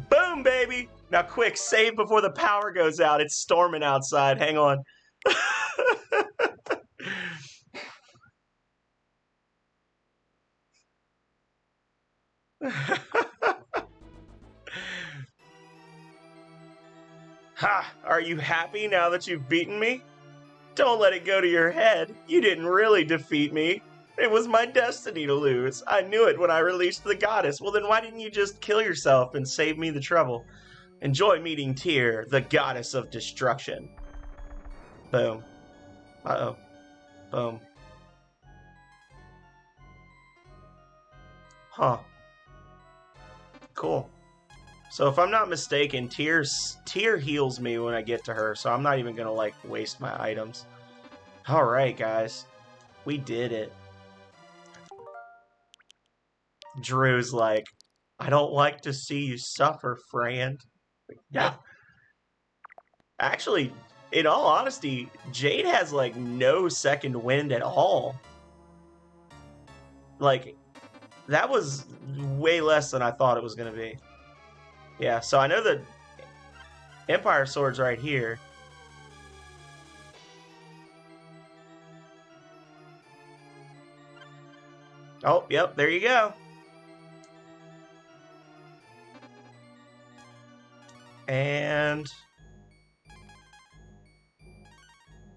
Boom, baby! Now quick, save before the power goes out. It's storming outside. Hang on. Ha! Are you happy now that you've beaten me? Don't let it go to your head. You didn't really defeat me. It was my destiny to lose. I knew it when I released the goddess. Well, then why didn't you just kill yourself and save me the trouble? Enjoy meeting Tyr, the goddess of destruction. Boom. Uh-oh. Boom. Huh. Cool. So if I'm not mistaken, Tyr heals me when I get to her, so I'm not even gonna, like, waste my items. Alright, guys. We did it. Drew's like, I don't like to see you suffer, friend. Yeah. Actually, in all honesty, Jade has, like, no second wind at all. Like, that was way less than I thought it was going to be. Yeah, so I know the Empire Sword's right here. Oh, yep, there you go. And...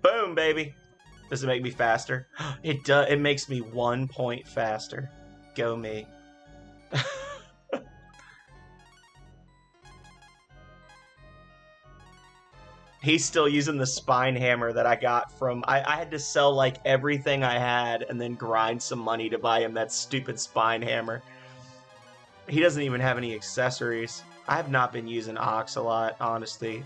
boom, him, baby. Does it make me faster? It does. It makes me 1 point faster. Go me. He's still using the spine hammer that I got from... I had to sell, like, everything I had and then grind some money to buy him that stupid spine hammer. He doesn't even have any accessories. I have not been using Ox a lot, honestly.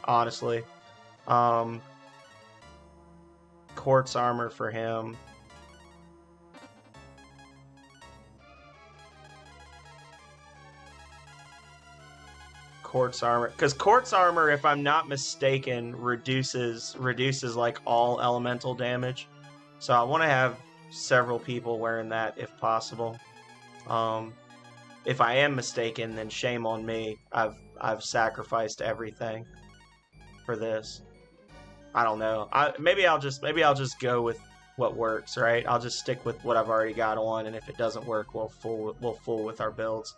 Quartz armor for him. Quartz armor, because quartz armor, if I'm not mistaken, reduces like all elemental damage. So I want to have several people wearing that if possible. If I am mistaken, then shame on me. I've sacrificed everything for this. I don't know. Maybe I'll just go with what works, right? I'll just stick with what I've already got on, and if it doesn't work, we'll fool with our builds.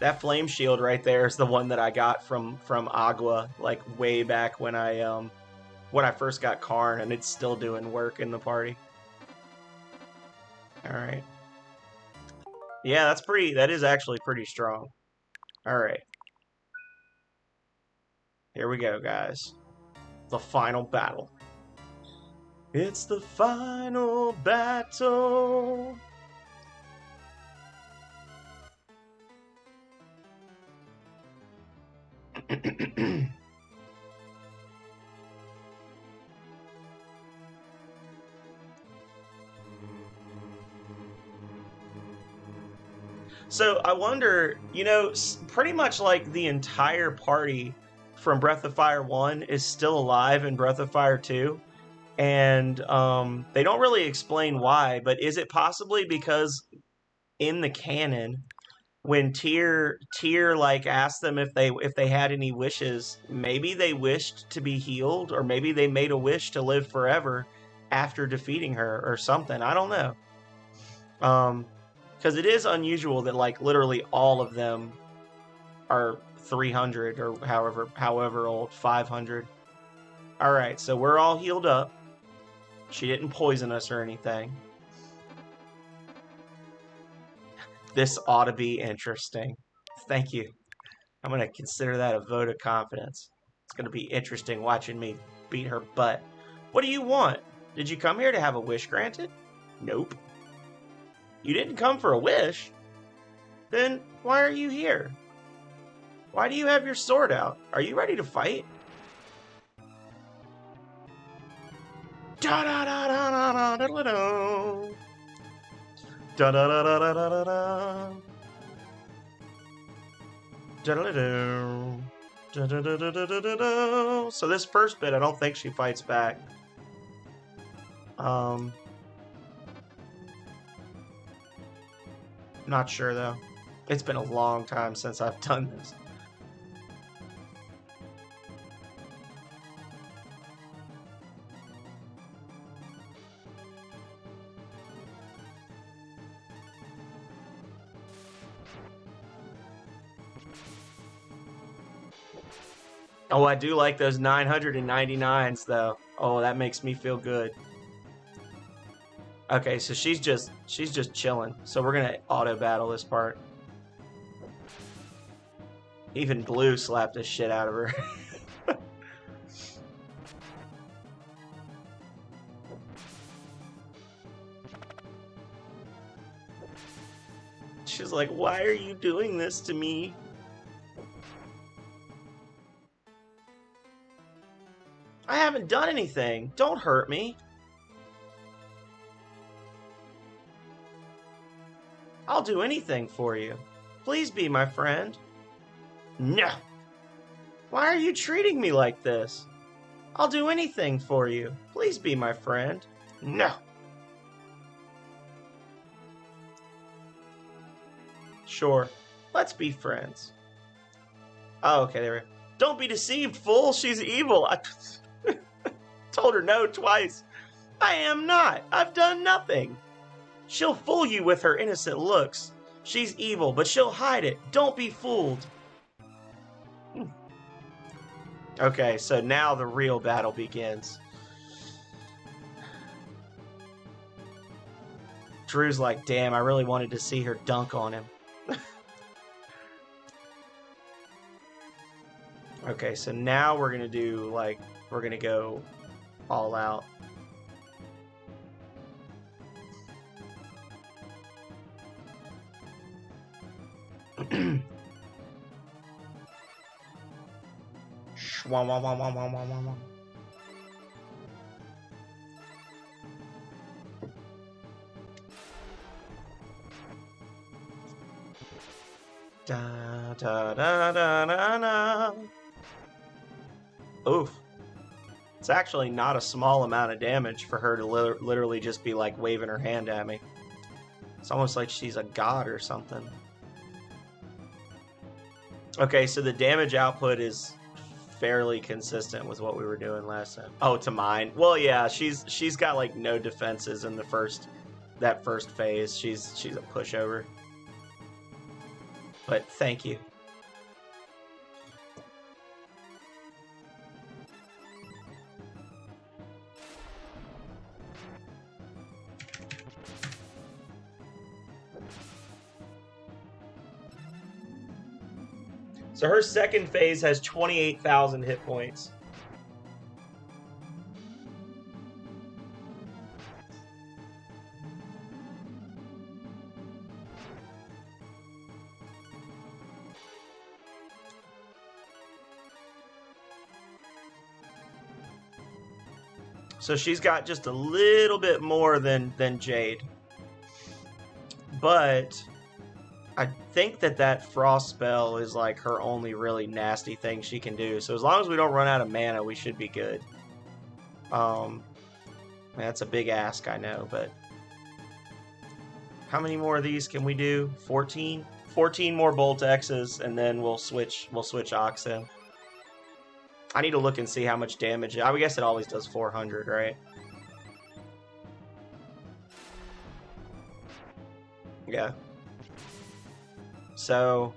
That flame shield right there is the one that I got from Agua, like way back when I first got Karn, and it's still doing work in the party. All right. Yeah, that is actually pretty strong. All right. Here we go, guys. The final battle. It's the final battle. So I wonder, pretty much like the entire party from Breath of Fire 1 is still alive in Breath of Fire 2. And they don't really explain why, but is it possibly because in the canon, when Tyr like asked them if they had any wishes, maybe they wished to be healed, or maybe they made a wish to live forever after defeating her or something. I don't know. Because it is unusual that like literally all of them are 300 or however old, 500. All right, so we're all healed up. She didn't poison us or anything. This ought to be interesting. Thank you. I'm going to consider that a vote of confidence. It's going to be interesting watching me beat her butt. What do you want? Did you come here to have a wish granted? Nope. You didn't come for a wish? Then why are you here? Why do you have your sword out? Are you ready to fight? Da da da da da da da da. Da da da da da da da. Da da da da da da da. So this first bit, I don't think she fights back. Not sure though. It's been a long time since I've done this. Oh, I do like those 999s though. Oh, that makes me feel good. Okay, so she's just chilling. So we're gonna auto battle this part. Even Blue slapped the shit out of her. She's like, why are you doing this to me? I haven't done anything. Don't hurt me. I'll do anything for you. Please be my friend. No. Why are you treating me like this? I'll do anything for you. Please be my friend. No. Sure. Let's be friends. Oh, okay, there we go. Don't be deceived, fool. She's evil. I told her no twice. I am not. I've done nothing. She'll fool you with her innocent looks. She's evil, but she'll hide it. Don't be fooled. Okay, so now the real battle begins. Drew's like, damn, I really wanted to see her dunk on him. Okay, so now we're gonna do, like, we're gonna go all out. Shwam, wam, wam, wam, wam, wam, wam, wam. Da, da, da, da, da, da. Oof. It's actually not a small amount of damage for her to literally just be like waving her hand at me. It's almost like she's a god or something. Okay, so the damage output is fairly consistent with what we were doing last time. Oh, to mine. Well, yeah, she's got like no defenses in the first phase. She's a pushover. But thank you. So her second phase has 28,000 hit points. So she's got just a little bit more than Jade. But I think that frost spell is like her only really nasty thing she can do. So as long as we don't run out of mana, we should be good. That's a big ask, I know, but how many more of these can we do? 14? 14 more Bolt X's, and then we'll switch Ox in. I need to look and see how much damage. I guess it always does 400, right? Yeah. So,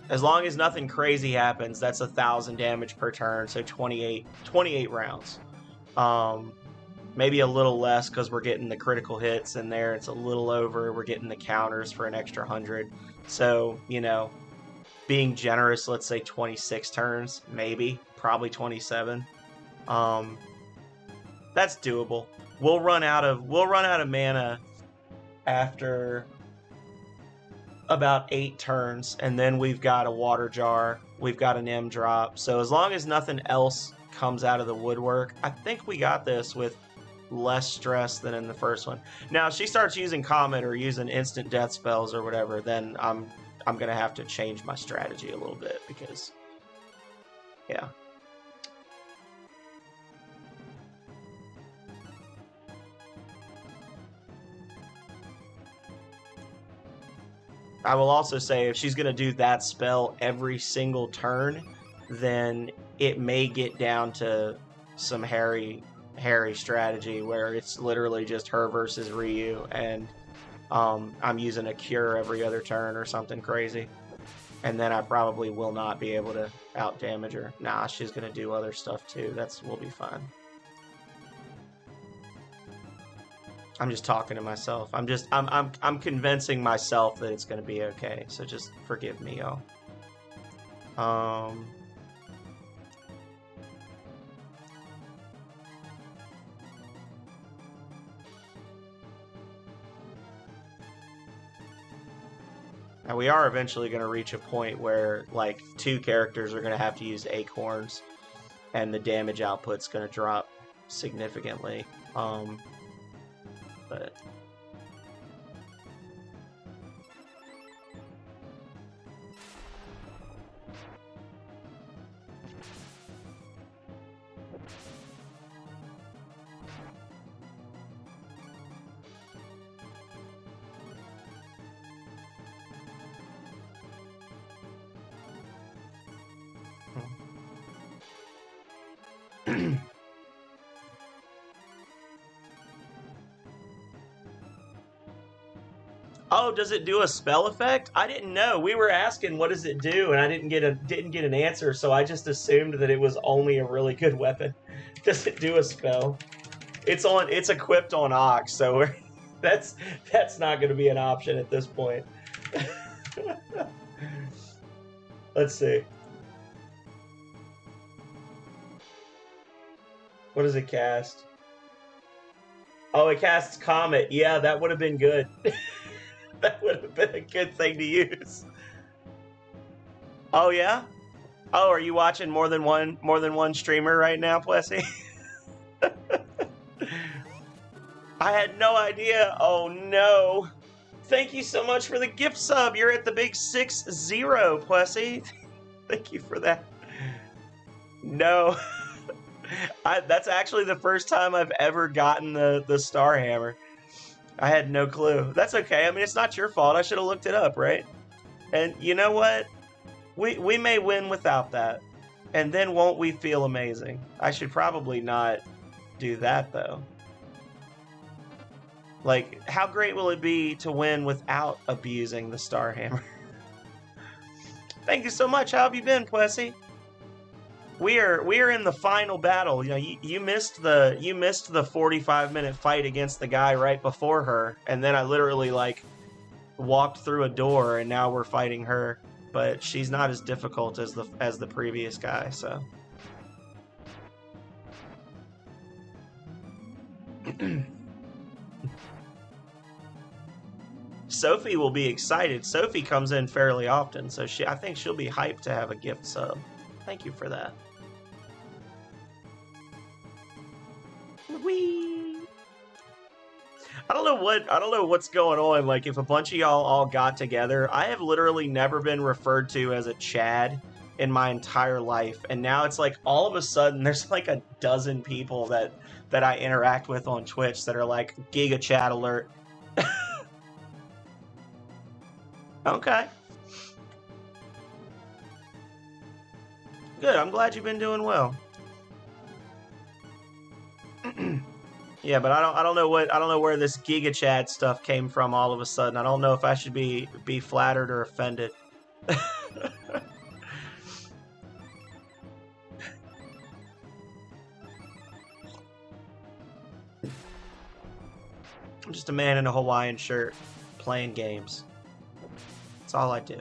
as long as nothing crazy happens, that's 1,000 damage per turn, so 28 rounds. Maybe a little less because we're getting the critical hits in there. It's a little over. We're getting the counters for an extra 100. So, you know, being generous, let's say 26 turns, maybe, probably 27. That's doable. We'll run out of mana after about 8 turns, and then we've got a water jar, we've got an M drop. So as long as nothing else comes out of the woodwork, I think we got this with less stress than in the first one. Now, if she starts using Comet or using instant death spells or whatever, then I'm gonna have to change my strategy a little bit because, yeah. I will also say if she's going to do that spell every single turn, then it may get down to some hairy strategy where it's literally just her versus Ryu, and I'm using a cure every other turn or something crazy. And then I probably will not be able to out damage her. Nah, she's going to do other stuff too. We'll be fine. I'm just talking to myself. I'm convincing myself that it's going to be okay. So just forgive me, y'all. Now we are eventually going to reach a point where like 2 characters are going to have to use acorns, and the damage output's going to drop significantly. But Oh, does it do a spell effect? I didn't know. We were asking what does it do, and I didn't get an answer, so I just assumed that it was only a really good weapon. Does it do a spell? It's equipped on Ox, so that's not going to be an option at this point. Let's see. What does it cast? Oh, it casts Comet. Yeah, that would have been good. That would have been a good thing to use. Oh yeah? Oh, are you watching more than one streamer right now, Plessy? I had no idea. Oh no. Thank you so much for the gift sub. You're at the big 6-0, Plessy. Thank you for that. No. That's actually the first time I've ever gotten the Star Hammer. I had no clue. That's okay. I mean, it's not your fault. I should have looked it up, right? And you know what? We may win without that. And then won't we feel amazing? I should probably not do that, though. Like, how great will it be to win without abusing the Star Hammer? Thank you so much. How have you been, Plessy? We are in the final battle. You know, you missed the 45-minute fight against the guy right before her, and then I literally like walked through a door, and now we're fighting her. But she's not as difficult as the previous guy, so. Sophie will be excited. Sophie comes in fairly often, so I think she'll be hyped to have a gift sub. Thank you for that. Whee! I don't know what's going on. Like, if a bunch of y'all all got together, I have literally never been referred to as a Chad in my entire life, and now it's like all of a sudden there's like a dozen people that I interact with on Twitch that are like Giga Chad alert. Okay. Good. I'm glad you've been doing well. Yeah, but I don't know where this Giga Chad stuff came from all of a sudden. I don't know if I should be flattered or offended. I'm just a man in a Hawaiian shirt playing games. That's all I do.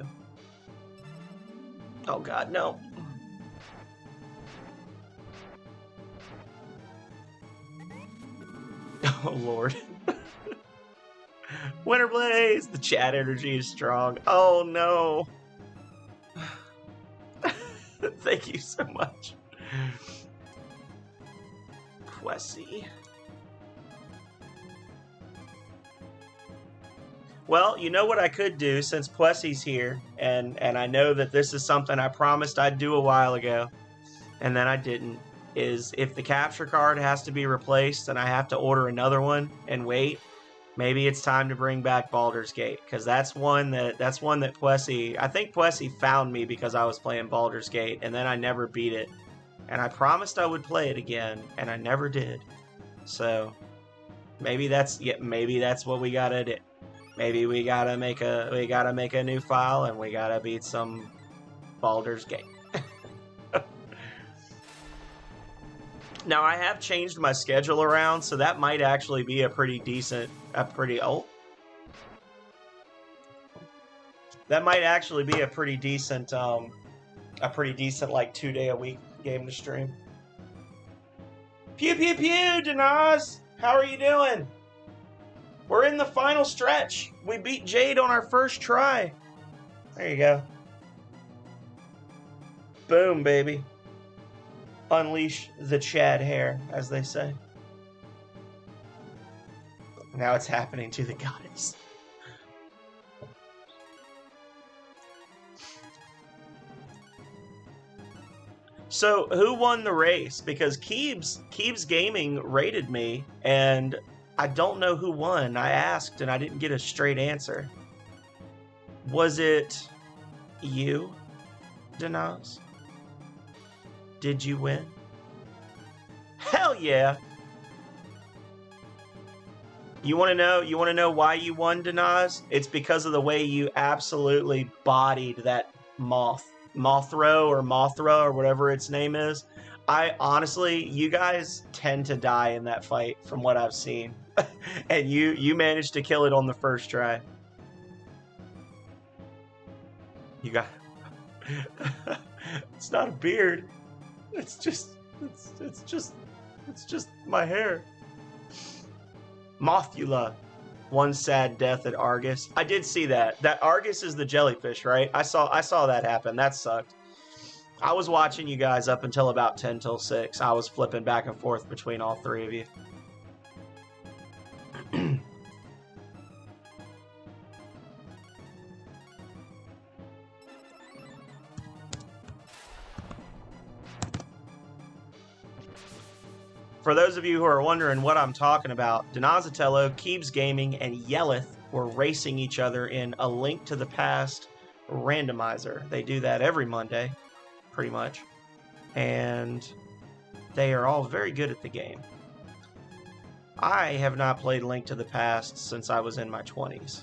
Oh God, no. Oh Lord. Winter Blaze! The chat energy is strong. Oh no. Thank you so much. Plessy. Well, you know what I could do since Plessy's here, and I know that this is something I promised I'd do a while ago, and then I didn't, is if the capture card has to be replaced and I have to order another one and wait, maybe it's time to bring back Baldur's Gate, because that's one that Plessy, I think Plessy found me because I was playing Baldur's Gate, and then I never beat it, and I promised I would play it again, and I never did. So maybe that's what we gotta do. Maybe we gotta make a new file, and we gotta beat some Baldur's Gate. Now I have changed my schedule around, so that might actually be a pretty decent like 2-day-a-week game to stream. Pew pew pew, Denaz! How are you doing? We're in the final stretch. We beat Jade on our first try. There you go. Boom, baby. Unleash the Chad hair, as they say. Now it's happening to the goddess. So, who won the race? Because Keebs Gaming rated me, and I don't know who won. I asked, and I didn't get a straight answer. Was it you, Denaz? Did you win? Hell yeah! You want to know? You want to know why you won, Denaz? It's because of the way you absolutely bodied that Mothra or whatever its name is. I honestly, you guys tend to die in that fight from what I've seen, and you managed to kill it on the first try. You got. It's not a beard. It's just. It's just my hair. Mothula. One sad death at Argus. I did see that. That Argus is the jellyfish, right? I saw that happen. That sucked. I was watching you guys up until about 10 till 6. I was flipping back and forth between all three of you. For those of you who are wondering what I'm talking about, Donazatello, Keebs Gaming, and Yelleth were racing each other in A Link to the Past randomizer. They do that every Monday, pretty much. And they are all very good at the game. I have not played Link to the Past since I was in my 20s.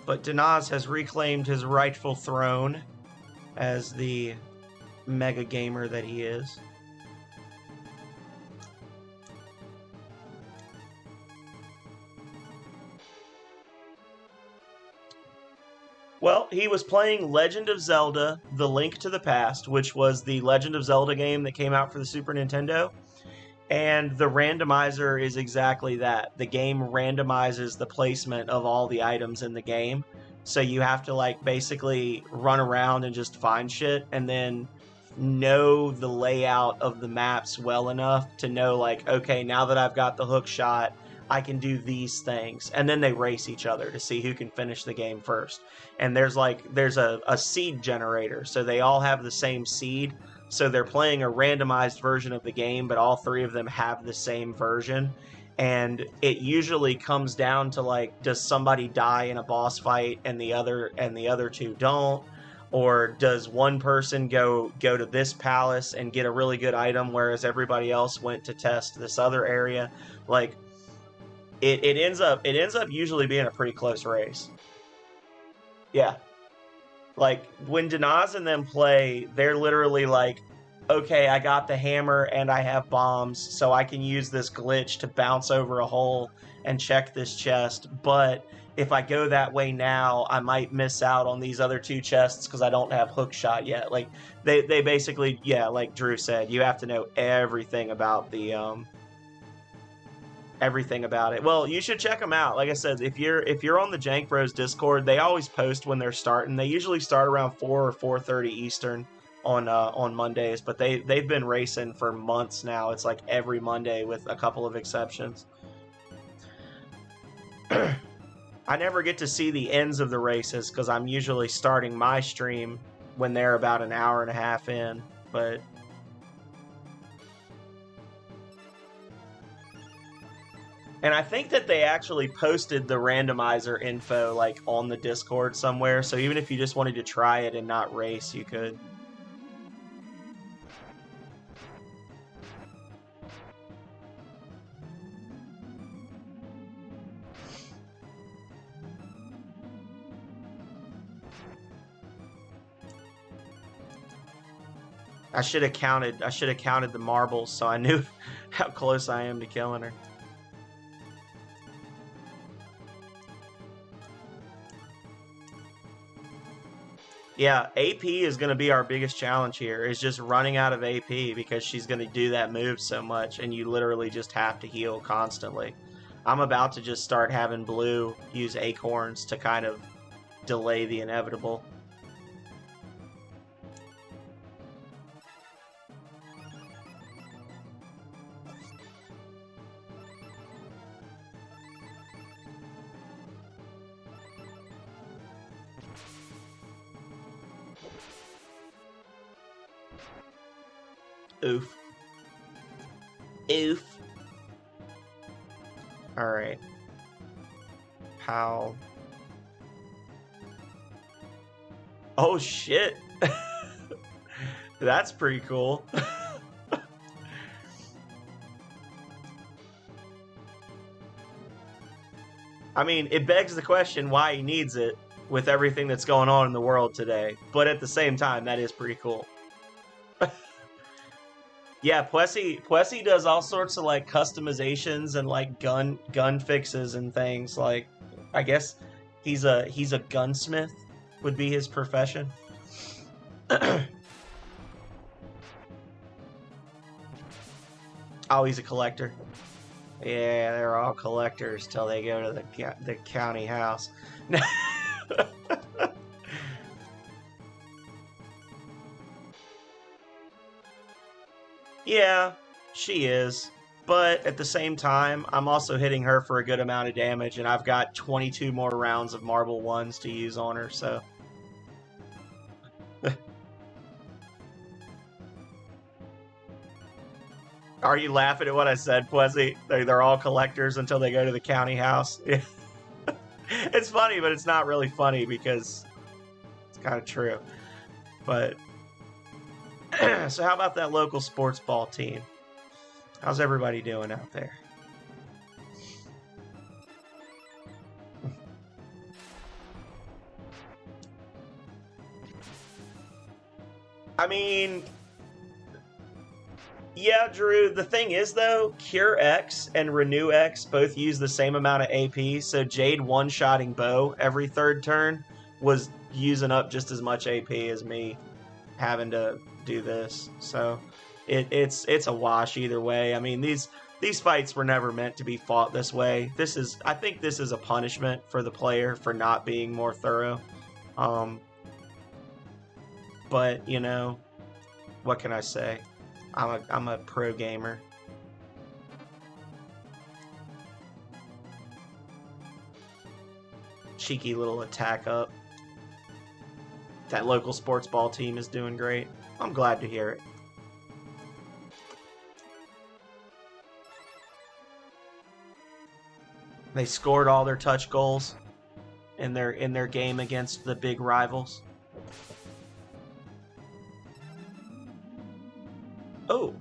But Denaz has reclaimed his rightful throne as the mega gamer that he is. Well, he was playing Legend of Zelda: The Link to the Past, which was the Legend of Zelda game that came out for the Super Nintendo. And the randomizer is exactly that. The game randomizes the placement of all the items in the game. So you have to like basically run around and just find shit and then know the layout of the maps well enough to know like, okay, now that I've got the hook shot, I can do these things. And then they race each other to see who can finish the game first. And there's a seed generator. So they all have the same seed. So they're playing a randomized version of the game, but all three of them have the same version. And it usually comes down to like, does somebody die in a boss fight and the other two don't? Or does one person go to this palace and get a really good item, whereas everybody else went to test this other area? Like, it ends up usually being a pretty close race. Yeah. Like, when Denaz and them play, they're literally like, okay, I got the hammer and I have bombs, so I can use this glitch to bounce over a hole and check this chest, but if I go that way now, I might miss out on these other two chests because I don't have hook shot yet. Like, they basically, yeah, like Drew said, you have to know everything about the, everything about it. Well, you should check them out. Like I said, if you're on the Jank Bros Discord, they always post when they're starting. They usually start around 4 or 4:30 Eastern on Mondays, but they've been racing for months now. It's like every Monday with a couple of exceptions. I never get to see the ends of the races because I'm usually starting my stream when they're about an hour and a half in, but and I think that they actually posted the randomizer info like on the Discord somewhere, so even if you just wanted to try it and not race, you could. I should have counted the marbles so I knew how close I am to killing her. Yeah, AP is going to be our biggest challenge here, is just running out of AP because she's going to do that move so much and you literally just have to heal constantly. I'm about to just start having Blue use acorns to kind of delay the inevitable. Oof. Oof. Alright. How? Oh shit! That's pretty cool. I mean, it begs the question why he needs it with everything that's going on in the world today. But at the same time, that is pretty cool. Yeah, Plessy does all sorts of like customizations and like gun fixes and things. Like, I guess he's a gunsmith would be his profession. Oh, he's a collector. Yeah, they're all collectors till they go to the county house. Yeah, she is. But at the same time, I'm also hitting her for a good amount of damage, and I've got 22 more rounds of Marble 1s to use on her, so. Are you laughing at what I said, Plessy? They're all collectors until they go to the county house. It's funny, but it's not really funny because it's kind of true. But so how about that local sports ball team? How's everybody doing out there? I mean, yeah, Drew. The thing is, though, Cure X and Renew X both use the same amount of AP, so Jade one-shotting Bo every third turn was using up just as much AP as me having to do this. So it's a wash either way. I mean, these fights were never meant to be fought this way. I think this is a punishment for the player for not being more thorough. But you know, what can I say? I'm a pro gamer. Cheeky little attack up. That local sports ball team is doing great. I'm glad to hear it. They scored all their touch goals in their game against the big rivals. Oh.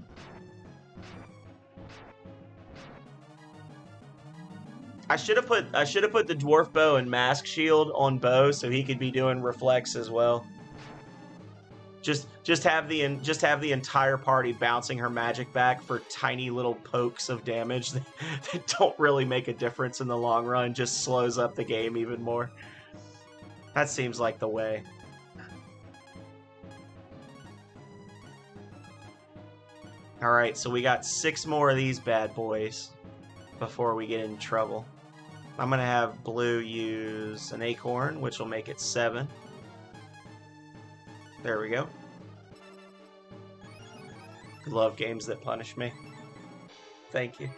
I should have put the dwarf bow and mask shield on Bo so he could be doing reflex as well. Just have the entire party bouncing her magic back for tiny little pokes of damage that don't really make a difference in the long run, just slows up the game even more. That seems like the way. Alright, so we got 6 more of these bad boys before we get in trouble. I'm going to have blue use an acorn, which will make it 7. There we go. Love games that punish me. Thank you.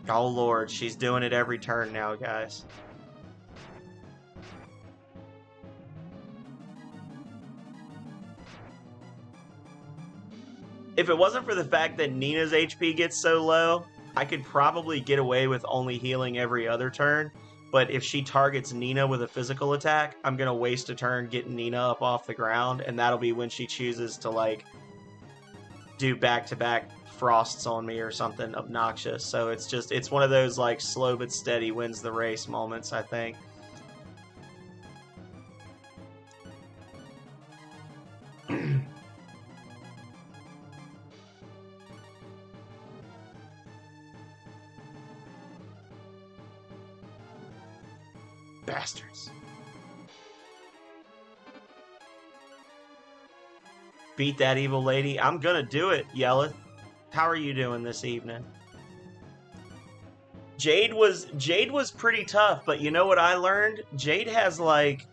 Oh lord, she's doing it every turn now, guys. If it wasn't for the fact that Nina's HP gets so low, I could probably get away with only healing every other turn. But if she targets Nina with a physical attack, I'm going to waste a turn getting Nina up off the ground, and that'll be when she chooses to, like, do back-to-back frosts on me or something obnoxious. So it's one of those, like, slow but steady wins the race moments, I think. Bastards. Beat that evil lady. I'm gonna do it, Yelleth. How are you doing this evening? Jade was pretty tough, but you know what I learned? Jade has like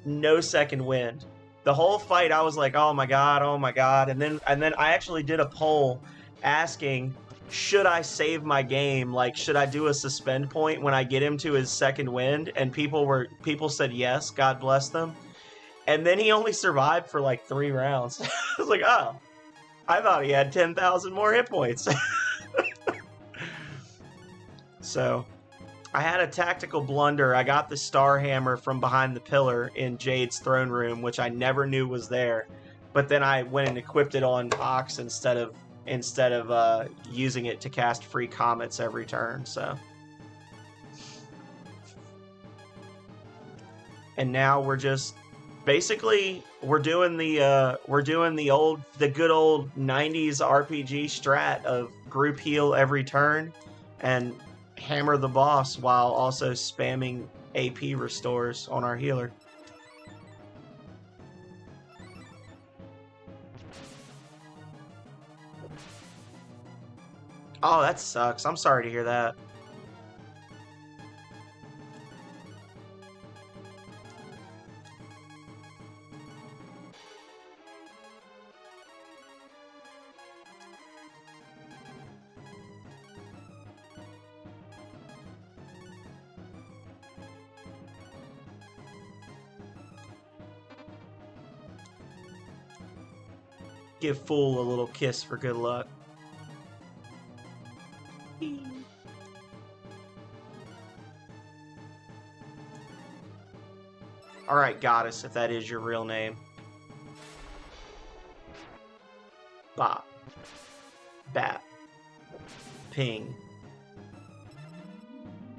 no second wind. The whole fight I was like, "Oh my god, oh my god." And then I actually did a poll asking, should I save my game? Like, should I do a suspend point when I get him to his second wind? And people said yes, God bless them. And then he only survived for like 3 rounds. I was like, oh, I thought he had 10,000 more hit points. So, I had a tactical blunder. I got the star hammer from behind the pillar in Jade's throne room, which I never knew was there. But then I went and equipped it on Ox instead of using it to cast free comets every turn. So, and now we're just basically we're doing the good old 90s RPG strat of group heal every turn and hammer the boss while also spamming AP restores on our healer. Oh, that sucks. I'm sorry to hear that. Give Fool a little kiss for good luck. Alright, Goddess, if that is your real name. Bop. Bat. Ping.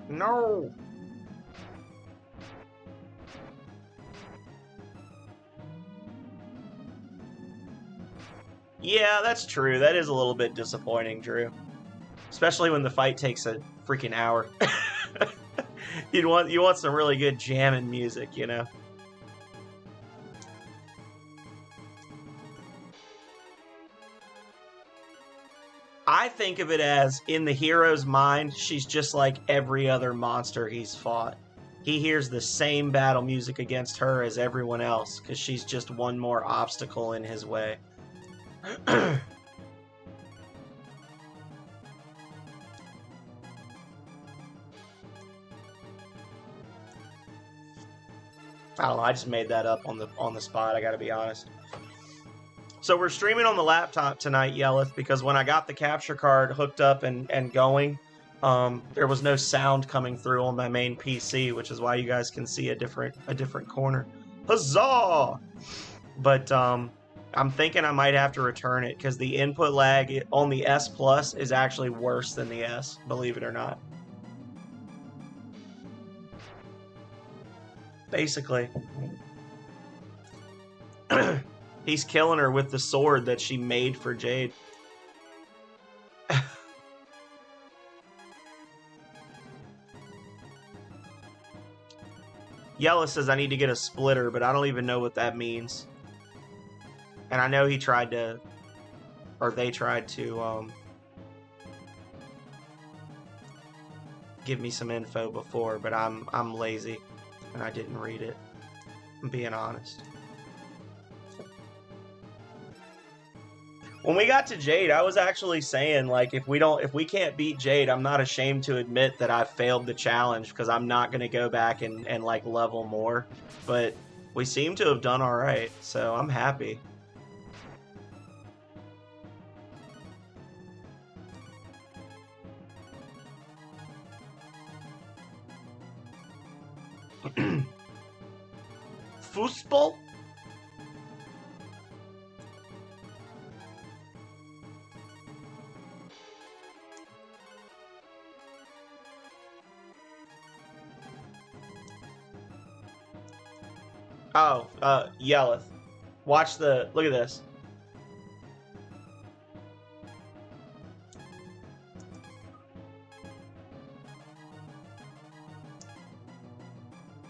No! Yeah, that's true. That is a little bit disappointing, Drew. Especially when the fight takes a freaking hour. you want some really good jamming music, you know? I think of it as, in the hero's mind, she's just like every other monster he's fought. He hears the same battle music against her as everyone else, because she's just one more obstacle in his way. I don't know, I just made that up on the spot, I gotta be honest. So we're streaming on the laptop tonight, Yelleth, because when I got the capture card hooked up and going, there was no sound coming through on my main PC, which is why you guys can see a different corner. Huzzah! But I'm thinking I might have to return it because the input lag on the S Plus is actually worse than the S, believe it or not. Basically. He's killing her with the sword that she made for Jade. Yella says I need to get a splitter, but I don't even know what that means. And I know he tried to, or they tried to, give me some info before, but I'm lazy, and I didn't read it. I'm being honest. When we got to Jade, I was actually saying, like, if we can't beat Jade, I'm not ashamed to admit that I failed the challenge, because I'm not going to go back and like level more. But we seem to have done all right, so I'm happy. Fußball? Oh, Yelleth. Look at this.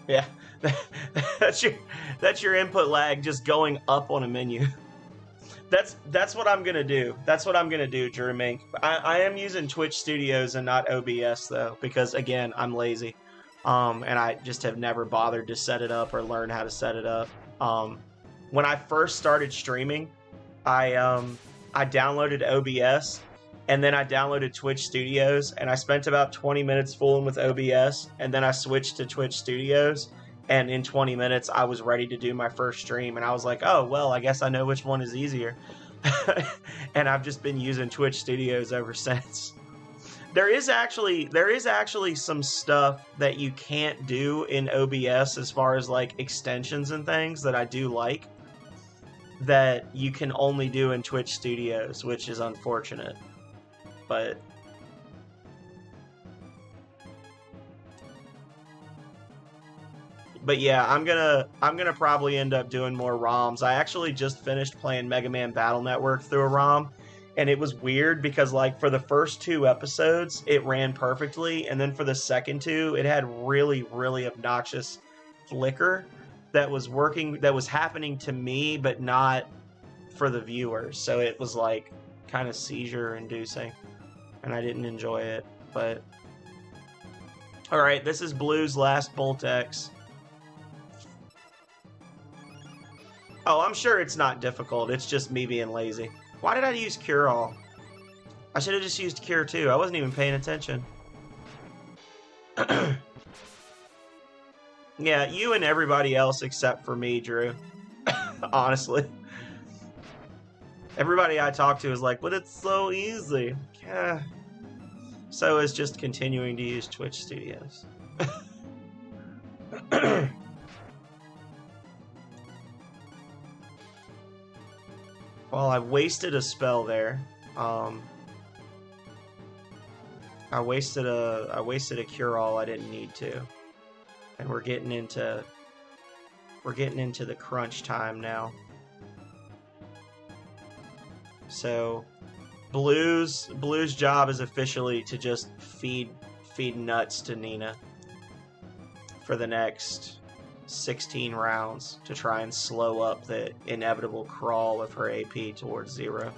Yeah, that's your input lag just going up on a menu. That's what I'm gonna do. That's what I'm gonna do, Drew Mink. I am using Twitch Studios and not OBS though, because again, I'm lazy. And I just have never bothered to set it up or learn how to set it up. When I first started streaming, I downloaded OBS, and then I downloaded Twitch Studios, and I spent about 20 minutes fooling with OBS, and then I switched to Twitch Studios, and in 20 minutes, I was ready to do my first stream, and I was like, oh, well, I guess I know which one is easier. And I've just been using Twitch Studios ever since. There is actually some stuff that you can't do in OBS as far as like extensions and things that I do like that you can only do in Twitch Studios, which is unfortunate. But yeah, I'm gonna probably end up doing more ROMs. I actually just finished playing Mega Man Battle Network through a ROM, and it was weird because like for the first 2 episodes it ran perfectly, and then for the second 2 it had really obnoxious flicker that was happening to me but not for the viewers. So it was like kind of seizure inducing, and I didn't enjoy it. But all right, this is Blue's last Bolt X. Oh, I'm sure it's not difficult. It's just me being lazy. Why did I use Cure All? I should have just used Cure 2. I wasn't even paying attention. Yeah, you and everybody else except for me, Drew. Honestly. Everybody I talk to is like, but it's so easy. Yeah. So is just continuing to use Twitch Studios. Well, I wasted a spell there. I wasted a cure all I didn't need to. And we're getting into the crunch time now. So Blue's job is officially to just feed nuts to Nina for the next 16 rounds to try and slow up the inevitable crawl of her AP towards 0.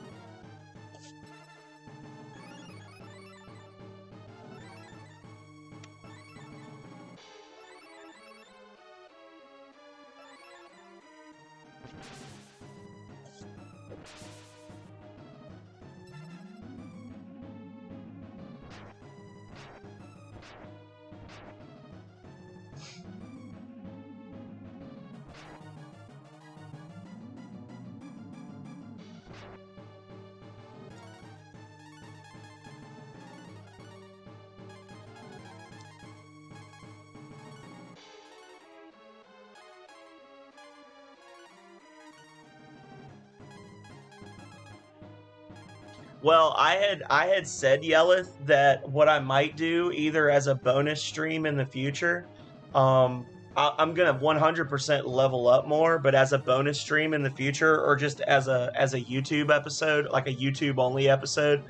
Well, I had said, Yelleth, that what I might do either as a bonus stream in the future, I'm gonna 100% level up more, but as a bonus stream in the future, or just as a YouTube episode, like a YouTube only episode,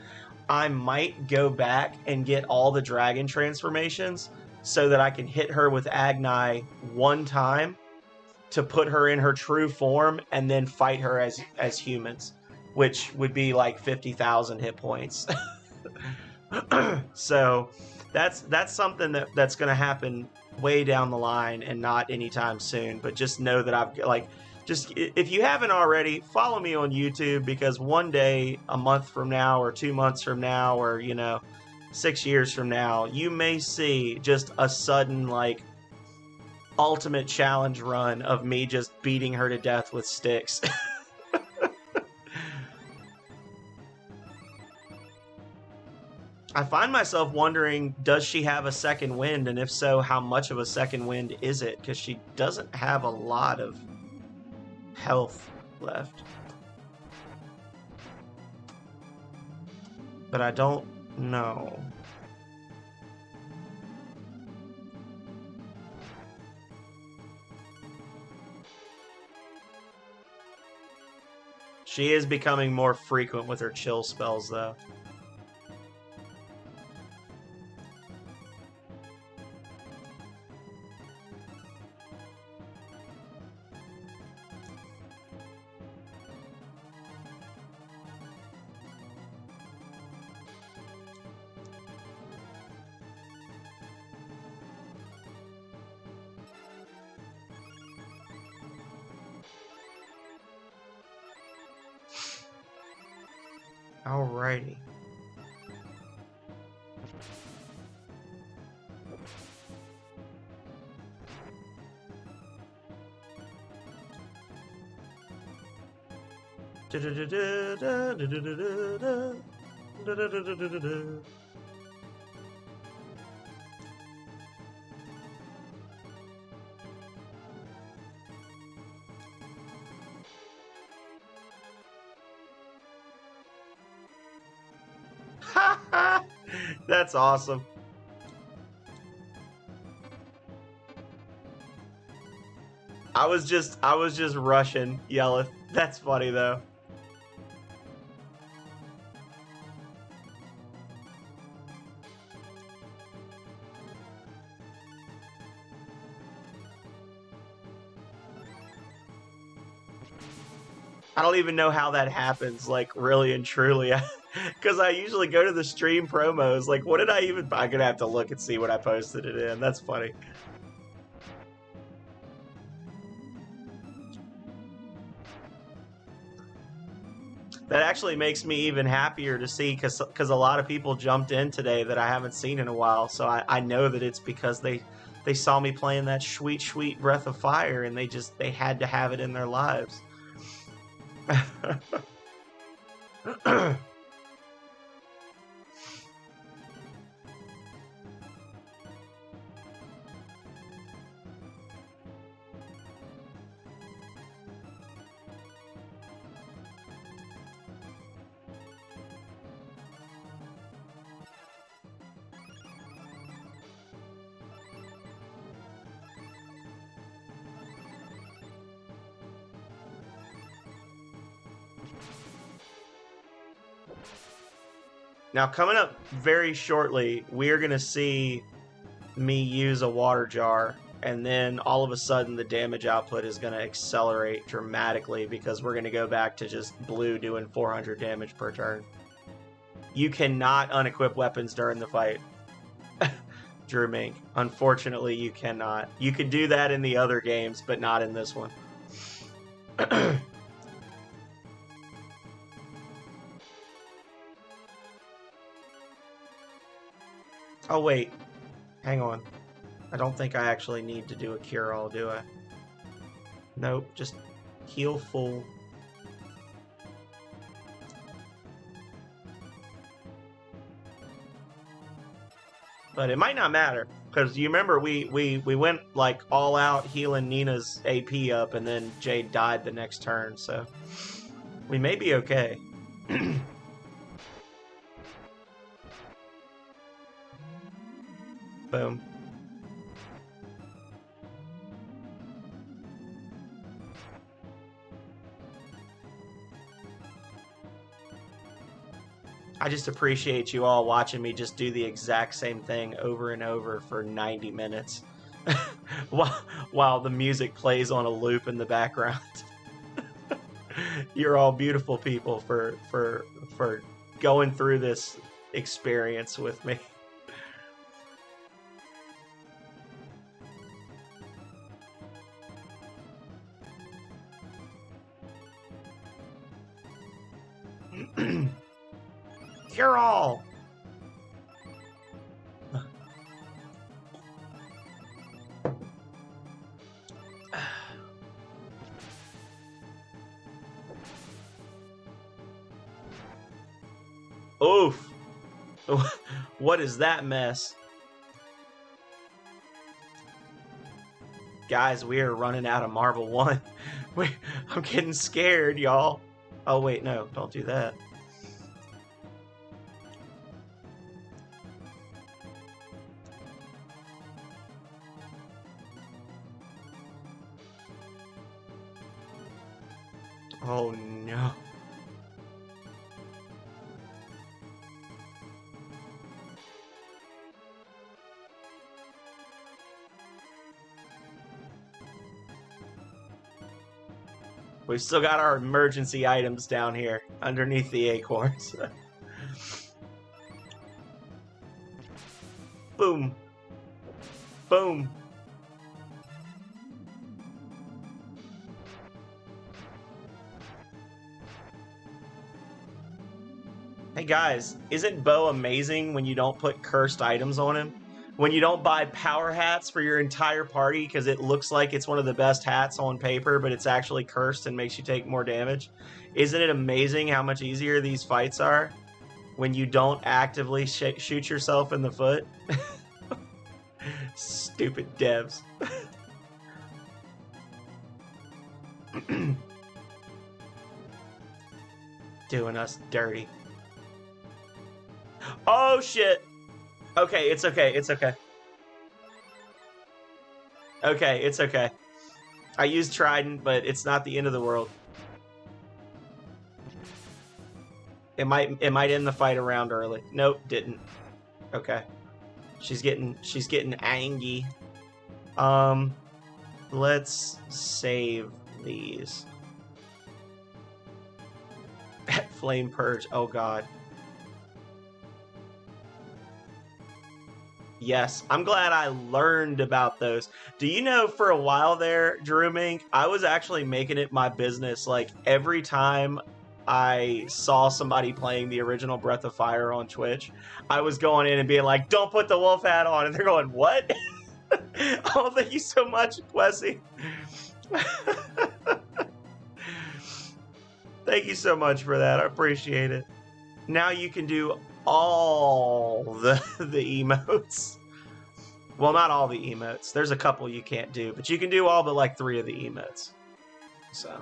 I might go back and get all the dragon transformations so that I can hit her with Agni one time to put her in her true form and then fight her as humans, which would be like 50,000 hit points. So that's something that's going to happen way down the line and not anytime soon. But just know that I've like, just if you haven't already, follow me on YouTube, because one day, a month from now, or 2 months from now, or 6 years from now, you may see just a sudden like ultimate challenge run of me just beating her to death with sticks. I find myself wondering, does she have a second wind? And if so, how much of a second wind is it? Because she doesn't have a lot of health left. But I don't know. She is becoming more frequent with her chill spells, though. Alrighty. That's awesome. I was just rushing Yelleth. That's funny though. I don't even know how that happens, like really and truly, because I usually go to the stream promos. Like, what did I even? I'm gonna have to look and see what I posted it in. That's funny. That actually makes me even happier to see because a lot of people jumped in today that I haven't seen in a while. So I know that it's because they saw me playing that sweet Breath of Fire and they had to have it in their lives. Now, coming up very shortly, we're going to see me use a water jar, and then all of a sudden the damage output is going to accelerate dramatically because we're going to go back to just blue doing 400 damage per turn. You cannot unequip weapons during the fight. Drew Mink. Unfortunately, you cannot. You could do that in the other games, but not in this one. Oh, wait. Hang on. I don't think I actually need to do a cure-all, do I? Nope, just heal full. But it might not matter, because you remember we went like all out healing Nina's AP up, and then Jade died the next turn, so we may be okay. Boom. I just appreciate you all watching me just do the exact same thing over and over for 90 minutes while the music plays on a loop in the background. You're all beautiful people for going through this experience with me. Cure all. Oof. What is that mess? Guys, we are running out of Marble 1. I'm getting scared, y'all. Oh, wait, no. Don't do that. Oh, no. We've still got our emergency items down here underneath the acorns. Boom. Boom. Hey guys, isn't Bo amazing when you don't put cursed items on him? When you don't buy power hats for your entire party because it looks like it's one of the best hats on paper, but it's actually cursed and makes you take more damage? Isn't it amazing how much easier these fights are when you don't actively shoot yourself in the foot? Stupid devs. Doing us dirty. Oh shit. Okay, it's okay. It's okay. Okay, it's okay. I used Trident, but it's not the end of the world. It might end the fight around early. Nope, didn't. Okay. She's getting angry. Um let's save these. Flame Purge. Oh god. Yes, I'm glad I learned about those. Do you know for a while there, Drew Mink, I was actually making it my business. Like every time I saw somebody playing the original Breath of Fire on Twitch, I was going in and being like, "Don't put the wolf hat on," and they're going, "What?" Oh, thank you so much, Quessy. Thank you so much for that. I appreciate it. Now you can do all the emotes. Well, not all the emotes. There's a couple you can't do, but you can do all but like 3 of the emotes. So.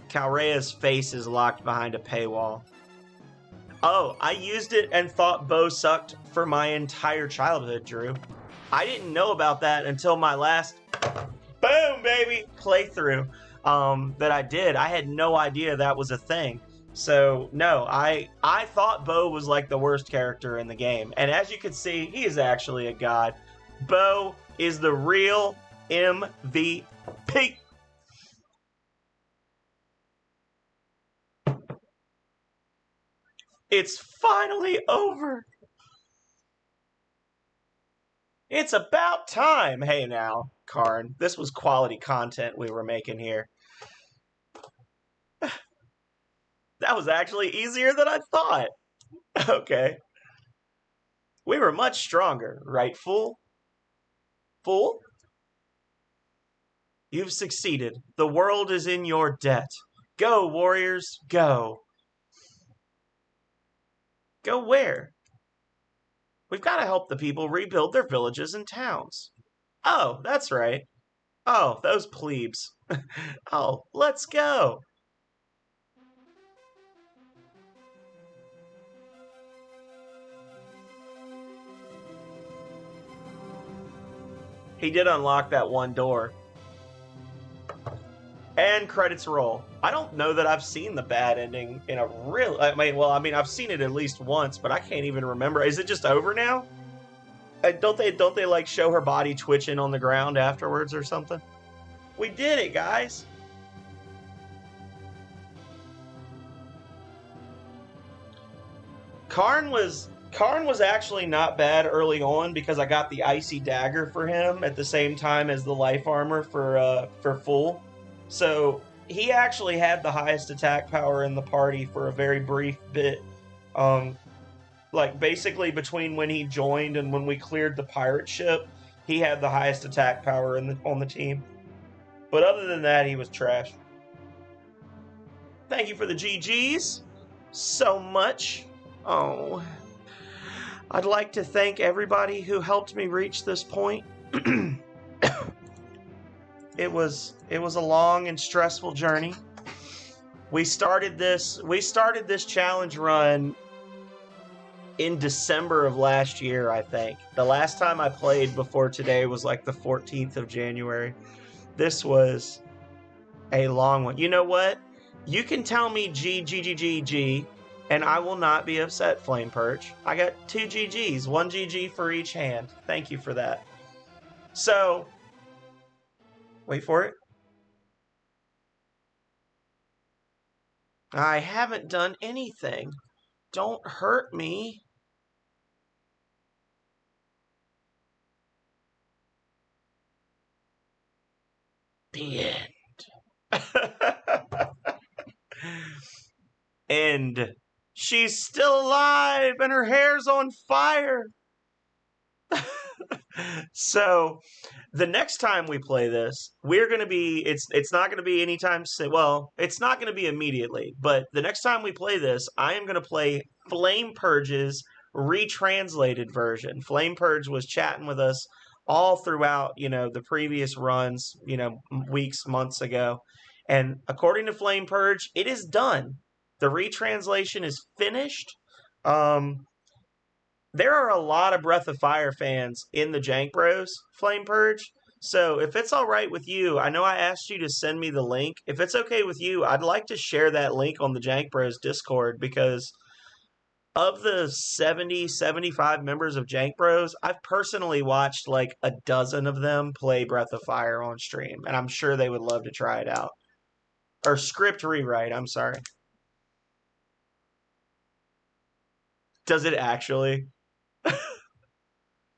Calrea's face is locked behind a paywall. Oh, I used it and thought Bo sucked for my entire childhood, Drew. I didn't know about that until my last boom, baby, playthrough that I did. I had no idea that was a thing. So, no, I thought Bo was like the worst character in the game. And as you can see, he is actually a god. Bo is the real MVP. It's finally over. It's about time. Hey now, Karn. This was quality content we were making here. That was actually easier than I thought. Okay. We were much stronger, right, fool? Fool? You've succeeded. The world is in your debt. Go, warriors, go. Go where? We've got to help the people rebuild their villages and towns. Oh, that's right. Oh, those plebes. Oh, let's go. He did unlock that one door. And credits roll. I don't know that I've seen the bad ending in a real. I've seen it at least once, but I can't even remember. Is it just over now? Don't they like show her body twitching on the ground afterwards or something? We did it, guys. Karn was actually not bad early on because I got the icy dagger for him at the same time as the life armor for full. So he actually had the highest attack power in the party for a very brief bit. Like basically between when he joined and when we cleared the pirate ship, he had the highest attack power on the team. But other than that, he was trash. Thank you for the GGs so much. Oh, I'd like to thank everybody who helped me reach this point. It was a long and stressful journey. We started this challenge run in December of last year, I think. The last time I played before today was like the 14th of January. This was a long one. You know what? You can tell me G, and I will not be upset, Flame Perch. I got 2 GGs, 1 GG for each hand. Thank you for that. So, wait for it. I haven't done anything. Don't hurt me. The end. And she's still alive and her hair's on fire. So the next time we play this, we're going to be it's not going to be anytime soon. Well, it's not going to be immediately, but the next time we play this, I am going to play Flame Purge's retranslated version. Flame Purge was chatting with us all throughout, the previous runs, weeks, months ago. And according to Flame Purge, it is done. The retranslation is finished. Um, there are a lot of Breath of Fire fans in the Jank Bros Flame Purge. So if it's all right with you, I know I asked you to send me the link. If it's okay with you, I'd like to share that link on the Jank Bros Discord because of the 70, 75 members of Jank Bros, I've personally watched like a dozen of them play Breath of Fire on stream, and I'm sure they would love to try it out. Or script rewrite, I'm sorry. Does it actually?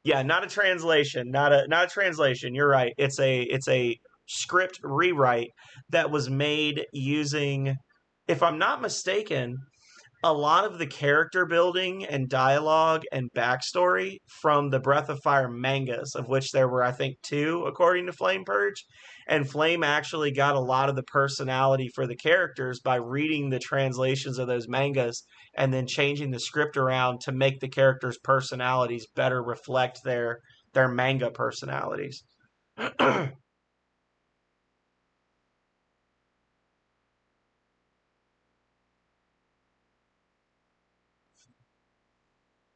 Yeah, not a translation, not a translation. You're right. It's a script rewrite that was made using, if I'm not mistaken, a lot of the character building and dialogue and backstory from the Breath of Fire mangas, of which there were, I think, two, according to Flame Purge. And Flame actually got a lot of the personality for the characters by reading the translations of those mangas and then changing the script around to make the characters' personalities better reflect their manga personalities.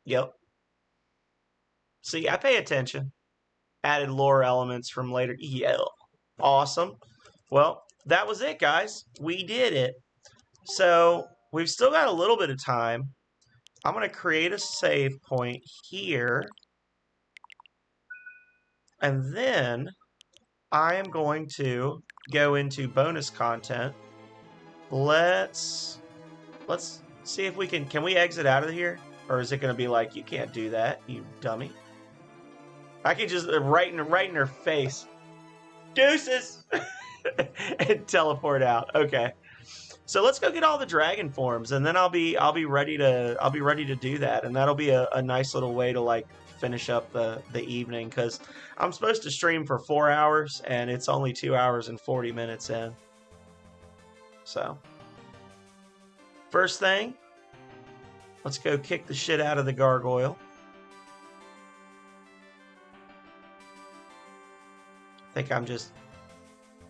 Yep. See, I pay attention. Added lore elements from later. Yeah. Awesome. Well, that was it, guys. We did it. So we've still got a little bit of time. I'm going to create a save point here. And then I am going to go into bonus content. Let's see if we can we exit out of here? Or is it going to be like, you can't do that, you dummy? I can just right in her face. Deuces! And teleport out. Okay. So let's go get all the dragon forms, and then I'll be ready to do that, and that'll be a nice little way to like finish up the evening because I'm supposed to stream for 4 hours, and it's only 2 hours and 40 minutes in. So first thing, let's go kick the shit out of the gargoyle. I think I'm just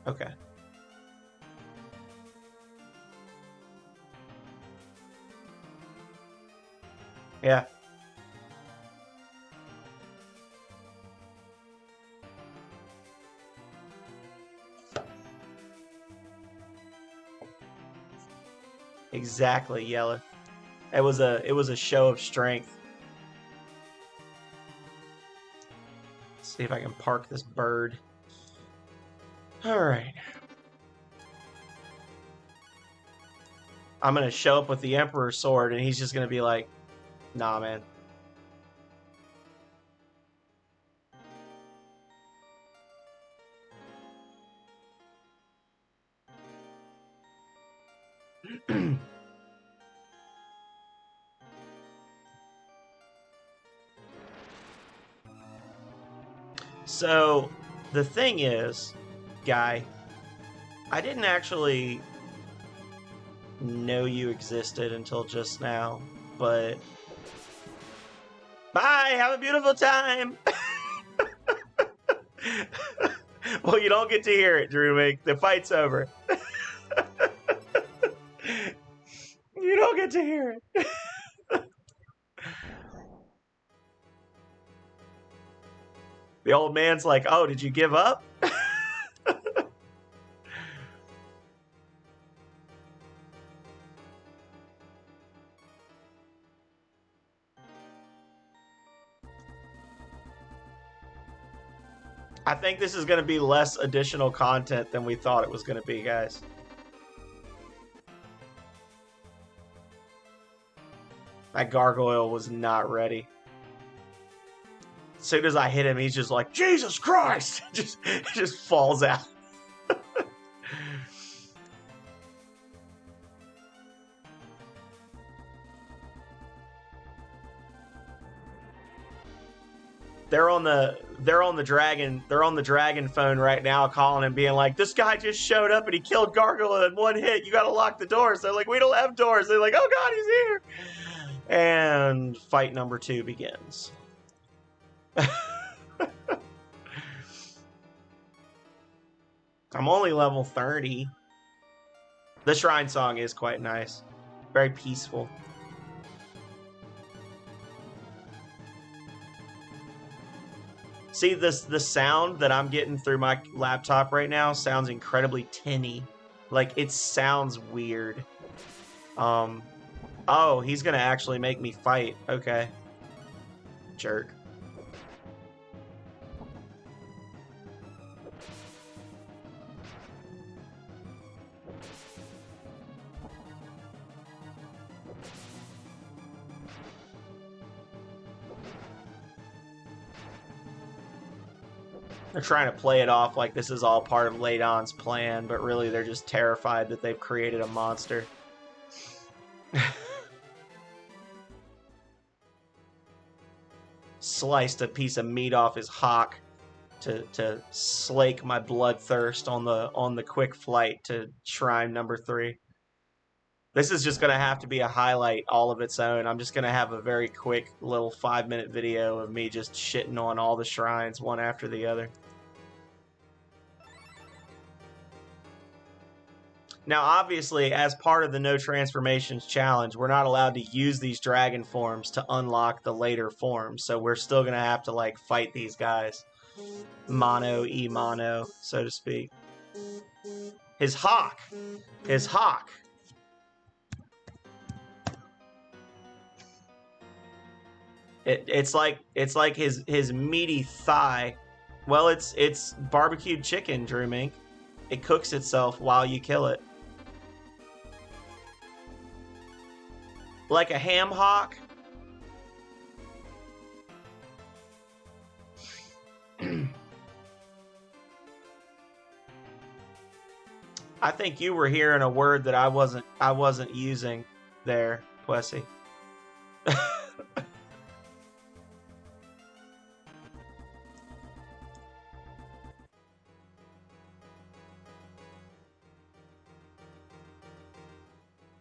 okay. Yeah. Exactly, Yella. It was a show of strength. Let's see if I can park this bird. All right. I'm gonna show up with the Emperor's sword, and he's just gonna be like, "Nah, man." So, the thing is, guy, I didn't actually know you existed until just now, but bye, have a beautiful time. Well, you don't get to hear it, Drewmig. The fight's over. You don't get to hear it. The old man's like, "Oh, did you give up?" I think this is going to be less additional content than we thought it was going to be, guys. That gargoyle was not ready. As soon as I hit him, he's just like, "Jesus Christ!" just falls out. They're on the dragon phone right now, calling and being like, "This guy just showed up and he killed Gargoyle in one hit. You got to lock the doors." They're like, "We don't have doors." They're like, "Oh God, he's here!" And fight number 2 begins. I'm only level 30. The shrine song is quite nice. Very peaceful. See, the sound that I'm getting through my laptop right now sounds incredibly tinny. Like, it sounds weird. Oh, he's gonna actually make me fight. Okay. Jerk. They're trying to play it off like this is all part of Ladon's plan, but really they're just terrified that they've created a monster. Sliced a piece of meat off his hock to slake my bloodthirst on the quick flight to shrine number 3. This is just gonna have to be a highlight all of its own. I'm just gonna have a very quick little 5-minute video of me just shitting on all the shrines one after the other. Now, obviously, as part of the No Transformations Challenge, we're not allowed to use these dragon forms to unlock the later forms, so we're still going to have to, like, fight these guys. Mono, so to speak. His hawk! His hawk! It's like his meaty thigh. Well, it's barbecued chicken, Drew Mink. It cooks itself while you kill it. Like a ham hock. I think you were hearing a word that I wasn't using there, Plessy.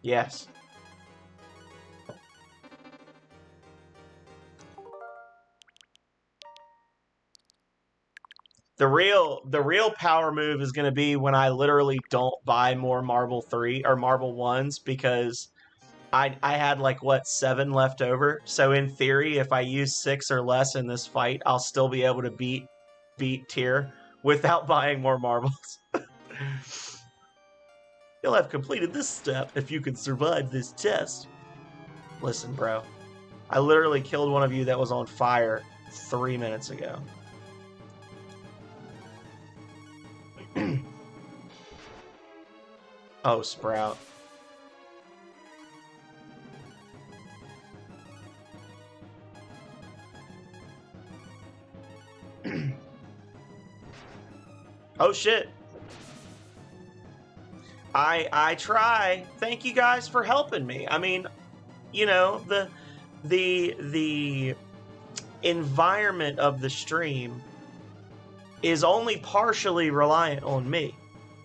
Yes. The real power move is going to be when I literally don't buy more Marble 3 or Marble 1s because I had like what 7 left over. So in theory, if I use 6 or less in this fight, I'll still be able to beat Tyr without buying more marbles. You'll have completed this step if you can survive this test. Listen, bro. I literally killed one of you that was on fire 3 minutes ago. Oh, Sprout. Oh, shit. I try. Thank you guys for helping me. I mean, you know, the environment of the stream is only partially reliant on me.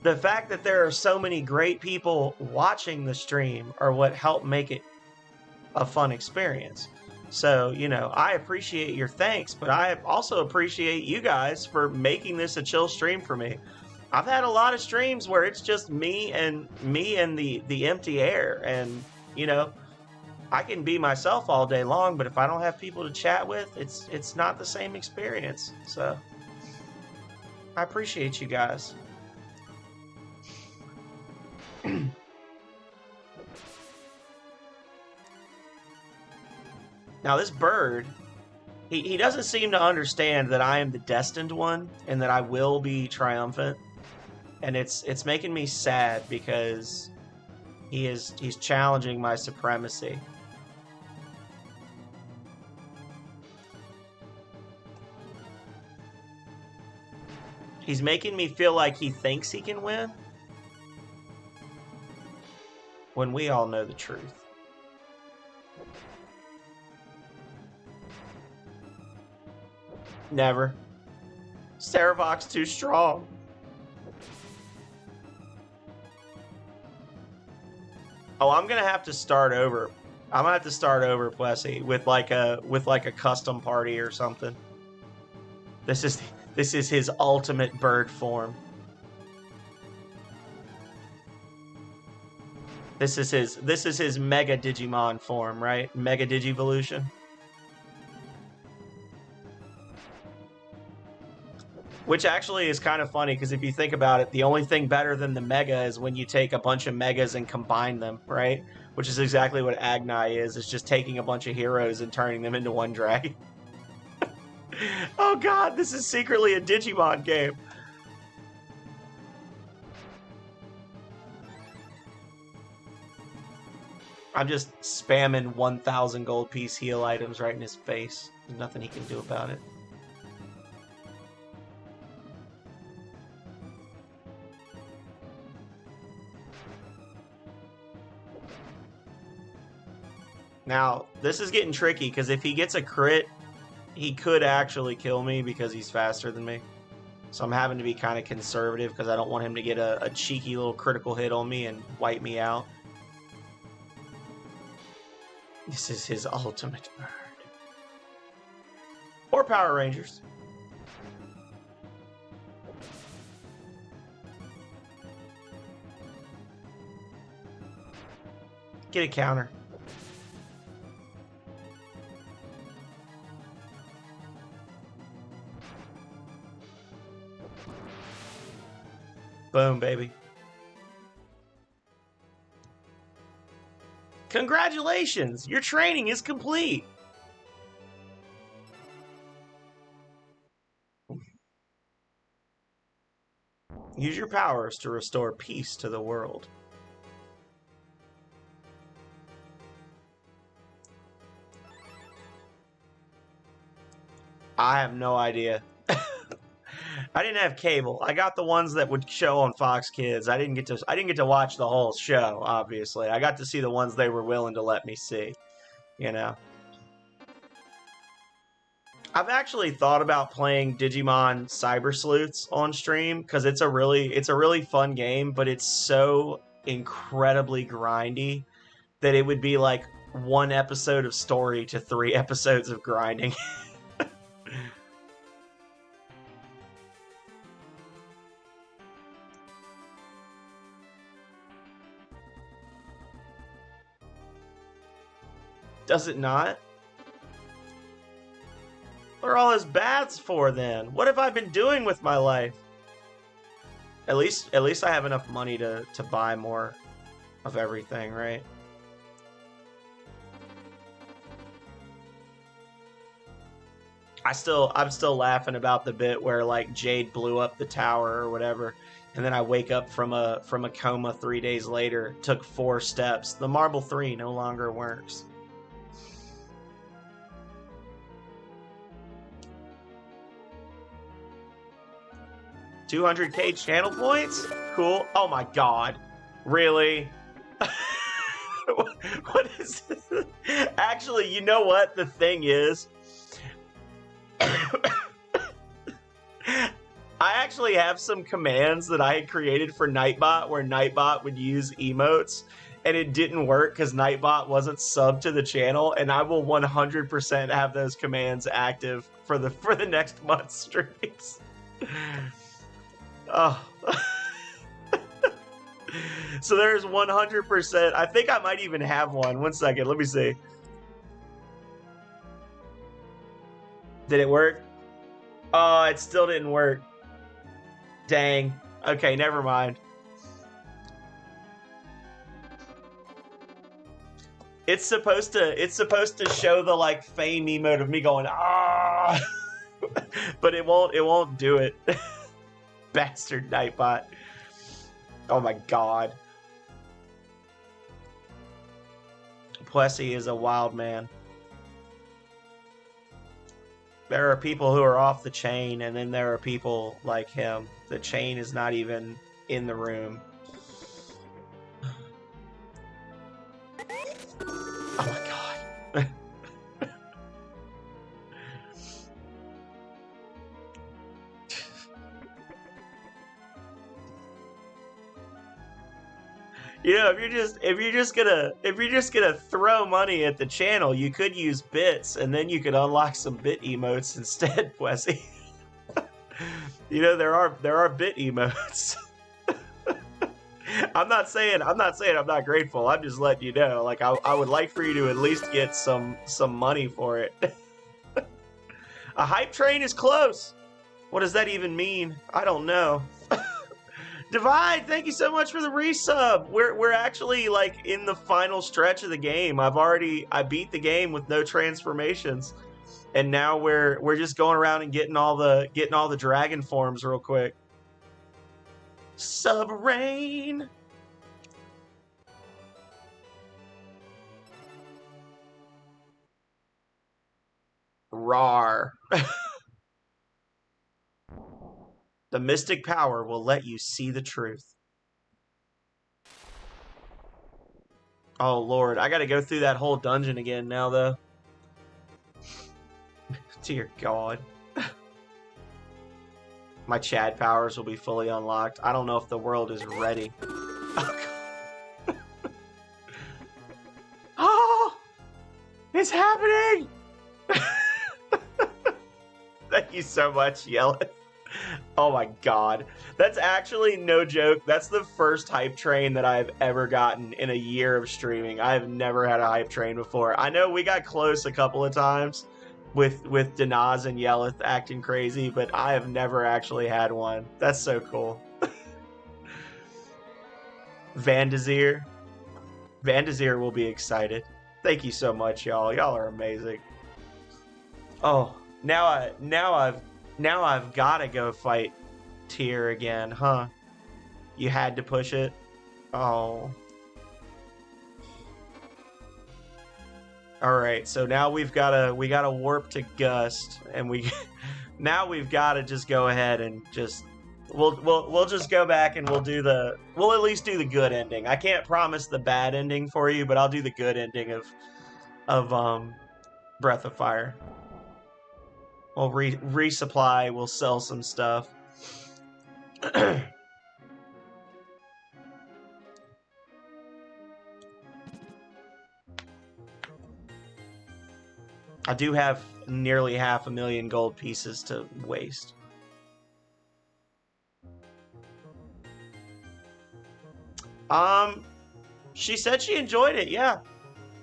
The fact that there are so many great people watching the stream are what help make it a fun experience. So, you know, I appreciate your thanks, but I also appreciate you guys for making this a chill stream for me. I've had a lot of streams where it's just me and the empty air, and you know, I can be myself all day long, but if I don't have people to chat with, it's not the same experience. So I appreciate you guys. Now this bird, he doesn't seem to understand that I am the destined one and that I will be triumphant. And it's making me sad because he's challenging my supremacy. He's making me feel like he thinks he can win when we all know the truth. Never. Starbuck's too strong. Oh, I'm gonna have to start over. I'm gonna have to start over, Plessy, with like a custom party or something. This is his ultimate bird form. This is his Mega Digimon form, right? Mega Digivolution. Which actually is kind of funny because if you think about it, the only thing better than the Mega is when you take a bunch of Megas and combine them, right? Which is exactly what Agni is. It's just taking a bunch of heroes and turning them into one dragon. Oh god, this is secretly a Digimon game. I'm just spamming 1,000 gold piece heal items right in his face. There's nothing he can do about it. Now, this is getting tricky because if he gets a crit, he could actually kill me because he's faster than me. So I'm having to be kind of conservative because I don't want him to get a cheeky little critical hit on me and wipe me out. This is his ultimate bird. Or Power Rangers. Get a counter. Boom, baby. Congratulations! Your training is complete! Use your powers to restore peace to the world. I have no idea. I didn't have cable. I got the ones that would show on Fox Kids. I didn't get to watch the whole show, obviously. I got to see the ones they were willing to let me see, you know. I've actually thought about playing Digimon Cyber Sleuths on stream because it's a really fun game, but it's so incredibly grindy that it would be like one episode of story to 3 episodes of grinding. Does it not? What are all those baths for then? What have I been doing with my life? At least I have enough money to buy more of everything, right? I'm still laughing about the bit where like Jade blew up the tower or whatever, and then I wake up from a coma 3 days later. Took 4 steps. The Marble 3 no longer works. $200K channel points? Cool. Oh my god. Really? What is this? Actually, you know what the thing is? I actually have some commands that I had created for Nightbot where Nightbot would use emotes, and it didn't work because Nightbot wasn't subbed to the channel, and I will 100% have those commands active for the next month's streams. Oh. So there's 100%. I think I might even have one. 1 second, let me see. Did it work? Oh, it still didn't work. Dang. Okay, never mind. It's supposed to show the like fame emote of me going ah, but it won't do it. Bastard Nightbot. Oh my god. Plessy is a wild man. There are people who are off the chain, and then there are people like him. The chain is not even in the room. Oh my god. You know, if you're just gonna throw money at the channel, you could use bits, and then you could unlock some bit emotes instead, Plessy. You know, there are bit emotes. I'm not grateful. I'm just letting you know. Like I would like for you to at least get some money for it. A hype train is close. What does that even mean? I don't know. Divide, thank you so much for the resub. We're actually like in the final stretch of the game. I beat the game with no transformations, and now we're just going around and getting all the dragon forms real quick. Subrain. Rar. The mystic power will let you see the truth. Oh lord, I gotta go through that whole dungeon again now though. Dear god. My Chad powers will be fully unlocked. I don't know if the world is ready. Oh! It's happening! Thank you so much, Yellow. Oh my god. That's actually no joke. That's the first hype train that I've ever gotten in a year of streaming. I have never had a hype train before. I know we got close a couple of times with Danaz and Yelleth acting crazy, but I have never actually had one. That's so cool. Vandazir. Vandazir will be excited. Thank you so much, y'all. Y'all are amazing. Oh, now I've gotta go fight Tyr again, huh? You had to push it? Oh. Alright, so now we gotta warp to Gust, and now we've gotta just go ahead and just we'll just go back and we'll at least do the good ending. I can't promise the bad ending for you, but I'll do the good ending of Breath of Fire. We'll resupply, we'll sell some stuff. I do have nearly 500,000 gold pieces to waste. She said she enjoyed it, yeah.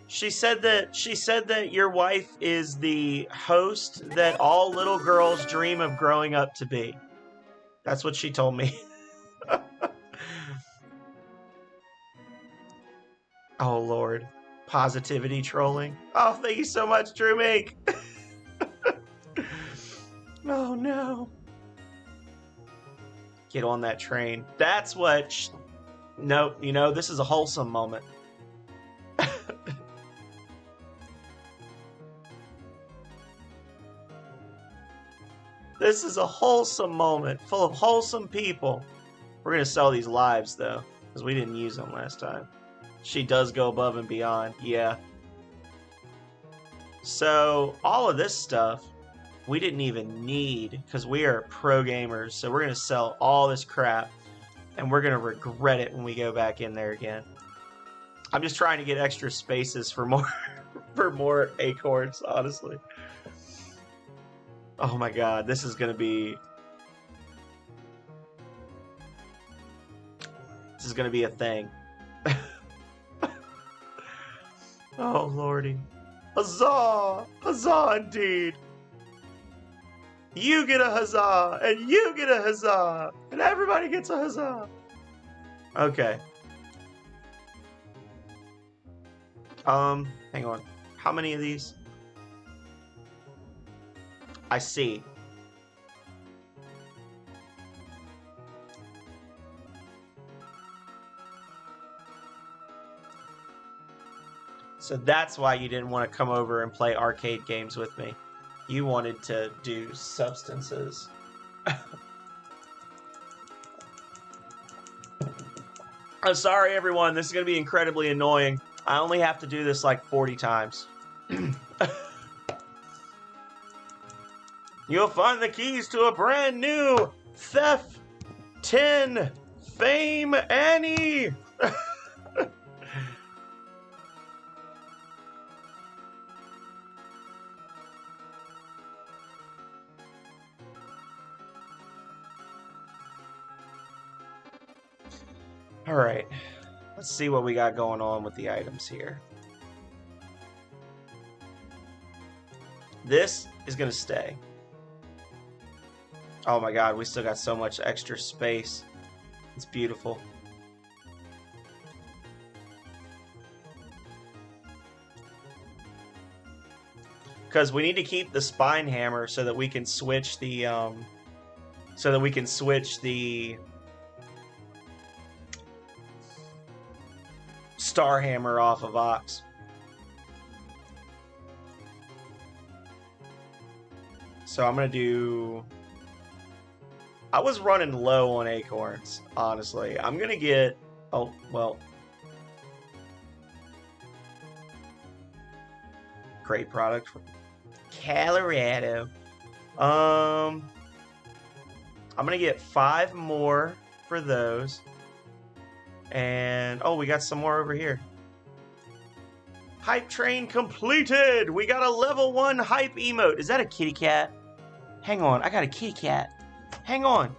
She said that your wife is the host that all little girls dream of growing up to be. That's what she told me. Oh lord. Positivity trolling. Oh, thank you so much, Drew Make. Oh no. Get on that train. That's what... Nope, you know, this is a wholesome moment. This is a wholesome moment, full of wholesome people. We're going to sell these lives, though, because we didn't use them last time. She does go above and beyond, yeah. So, all of this stuff, we didn't even need, because we are pro gamers, so we're going to sell all this crap, and we're going to regret it when we go back in there again. I'm just trying to get extra spaces for more, for more acorns, honestly. Oh my god, this is going to be... This is going to be a thing. Oh lordy. Huzzah! Huzzah indeed! You get a huzzah! And you get a huzzah! And everybody gets a huzzah! Okay. Hang on. How many of these? I see. So that's why you didn't want to come over and play arcade games with me. You wanted to do substances. I'm sorry, everyone. This is going to be incredibly annoying. I only have to do this like 40 times. You'll find the keys to a brand new Theft 10 Fame Annie. All right. Let's see what we got going on with the items here. This is going to stay. Oh my god, we still got so much extra space. It's beautiful. Because we need to keep the spine hammer so that we can switch the star hammer off of Ox. So I'm gonna do. I was running low on acorns, honestly. I'm gonna get. Oh well. Great product from Colorado. I'm gonna get 5 more for those. And oh, we got some more over here. Hype train completed! We got a level 1 hype emote. Is that a kitty cat? Hang on, I got a kitty cat. Hang on.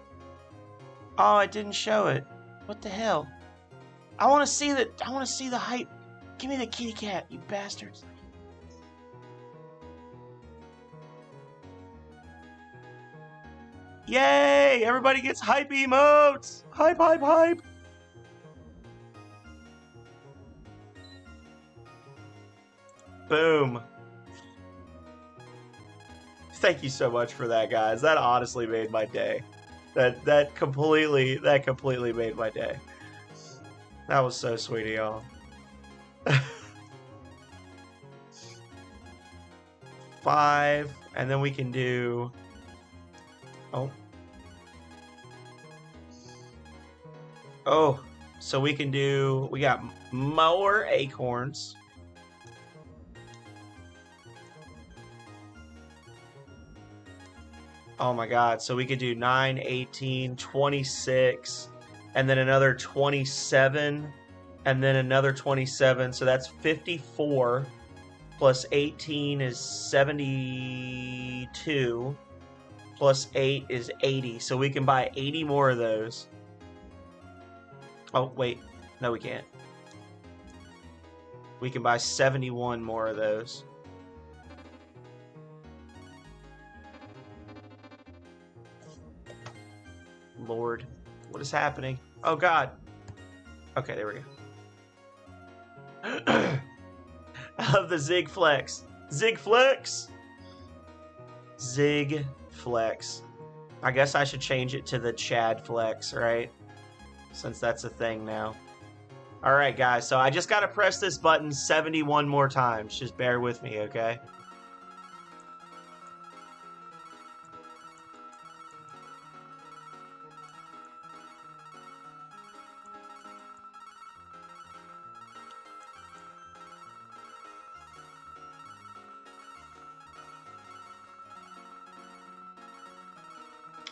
Oh, it didn't show it. What the hell? I want to see the hype. Give me the kitty cat, you bastards. Yay! Everybody gets hype emotes! Hype, hype, hype! Boom. Thank you so much for that, guys. That honestly made my day. That completely made my day. That was so sweet of y'all. 5, and then we can do. Oh. Oh, so we can do. We got more acorns. Oh my god, so we could do 9, 18, 26, and then another 27, and then another 27, so that's 54, plus 18 is 72, plus 8 is 80, so we can buy 80 more of those. Oh, wait, no we can't. We can buy 71 more of those. Lord, what is happening? Oh god. Okay, there we go. I love the Zig Flex. Zig Flex! Zig Flex. I guess I should change it to the Chad Flex, right? Since that's a thing now. Alright, guys, so I just gotta press this button 71 more times. Just bear with me, okay?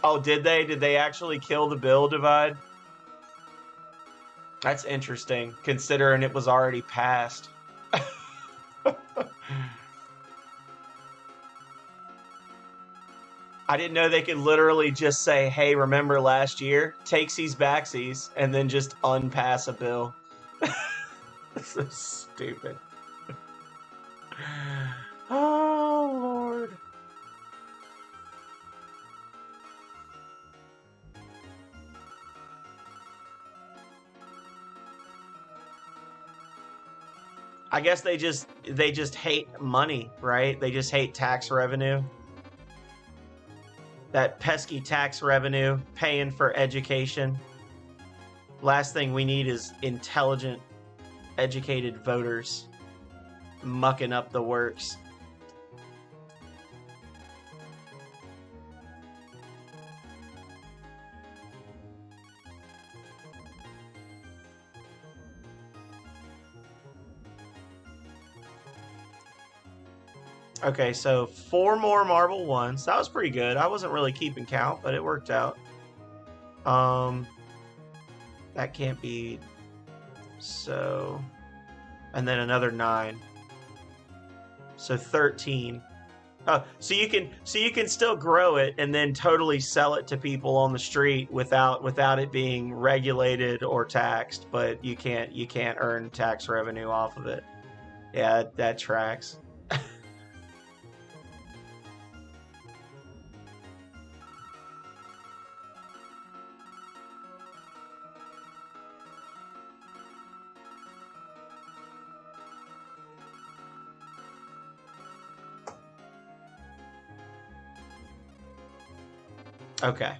Oh, did they? Did they actually kill the bill divide? That's interesting, considering it was already passed. I didn't know they could literally just say, hey, remember last year? Takesies, backsies, and then just unpass a bill. That's so stupid. Oh, Lord. I guess they just hate money, right? They just hate tax revenue. That pesky tax revenue paying for education. Last thing we need is intelligent, educated voters mucking up the works. Okay, so 4 more Marble 1s. That was pretty good. I wasn't really keeping count, but it worked out. That can't be... So... And then another 9. So 13. So you can still grow it and then totally sell it to people on the street without it being regulated or taxed, but you can't earn tax revenue off of it. Yeah, that tracks. Okay.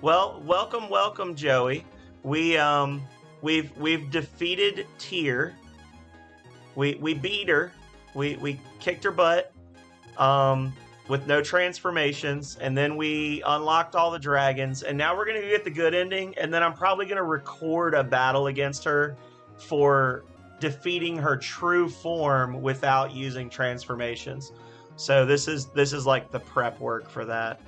Well, welcome, Joey. We've defeated Tyr. We beat her. We kicked her butt. With no transformations, and then we unlocked all the dragons, and now we're gonna get the good ending, and then I'm probably gonna record a battle against her for defeating her true form without using transformations. So this is like the prep work for that.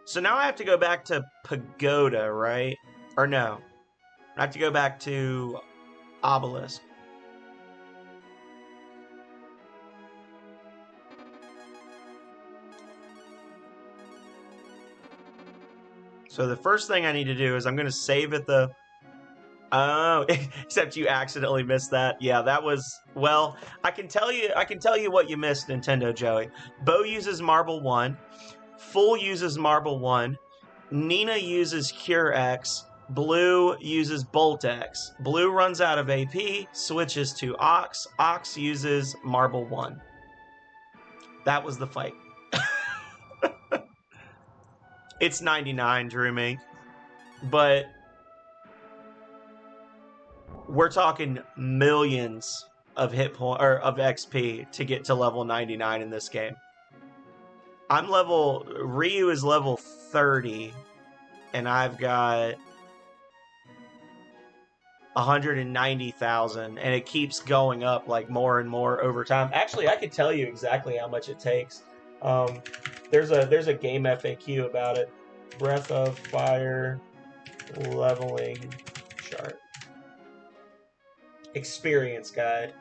So now I have to go back to Pagoda, right? Or no, I have to go back to Obelisk. So the first thing I need to do is I'm going to save at the. Oh, except you accidentally missed that. Yeah, that was well. I can tell you. I can tell you what you missed, Nintendo Joey. Bo uses Marble One. Full uses Marble One. Nina uses Cure X. Blue uses Bolt X. Blue runs out of AP, switches to Ox. Ox uses Marble One. That was the fight. It's 99, Drew Mink, but we're talking millions of hit point or of XP to get to level 99 in this game. Ryu is level 30, and I've got 190,000, and it keeps going up like more and more over time. Actually, I could tell you exactly how much it takes. There's a game FAQ about it. Breath of Fire leveling chart. Experience guide.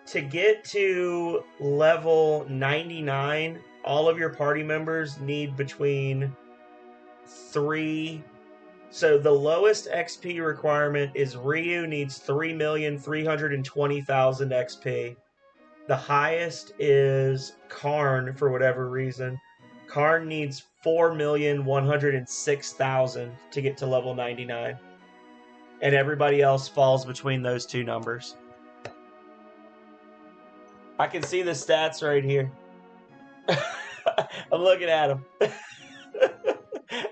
To get to level 99, all of your party members need between 3. So the lowest XP requirement is Ryu needs 3,320,000 XP. The highest is Karn for whatever reason. Karn needs 4,106,000 to get to level 99. And everybody else falls between those two numbers. I can see the stats right here. I'm looking at them. I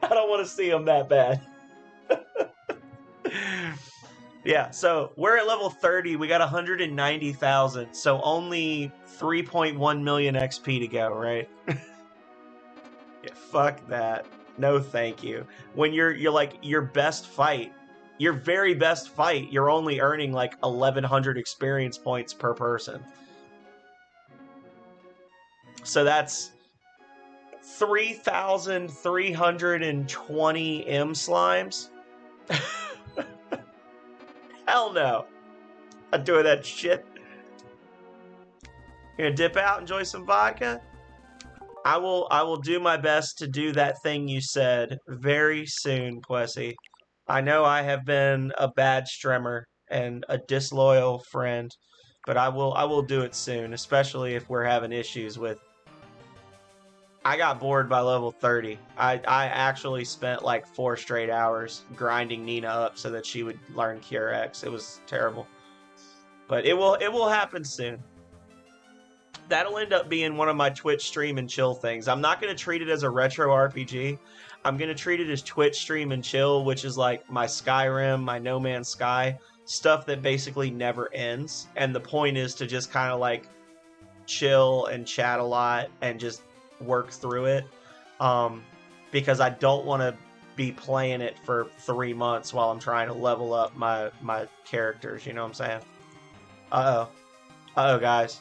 don't want to see them that bad. Yeah, so we're at level 30. We got 190,000. So only 3.1 million XP to go, right? Yeah, fuck that. No, thank you. When you're like your best fight, your very best fight, you're only earning like 1,100 experience points per person. So that's 3,320 M slimes. Hell no. I'm doing that shit. You're gonna dip out, enjoy some vodka? I will do my best to do that thing you said very soon, Plessy. I know I have been a bad stremmer and a disloyal friend, but I will do it soon, especially if we're having issues with. I got bored by level 30. I actually spent like 4 straight hours grinding Nina up so that she would learn Cure X. It was terrible. But it will happen soon. That'll end up being one of my Twitch stream and chill things. I'm not going to treat it as a retro RPG. I'm going to treat it as Twitch stream and chill, which is like my Skyrim, my No Man's Sky, stuff that basically never ends. And the point is to just kind of like chill and chat a lot and just work through it. Because I don't want to be playing it for 3 months while I'm trying to level up my characters. You know what I'm saying? Uh oh, guys.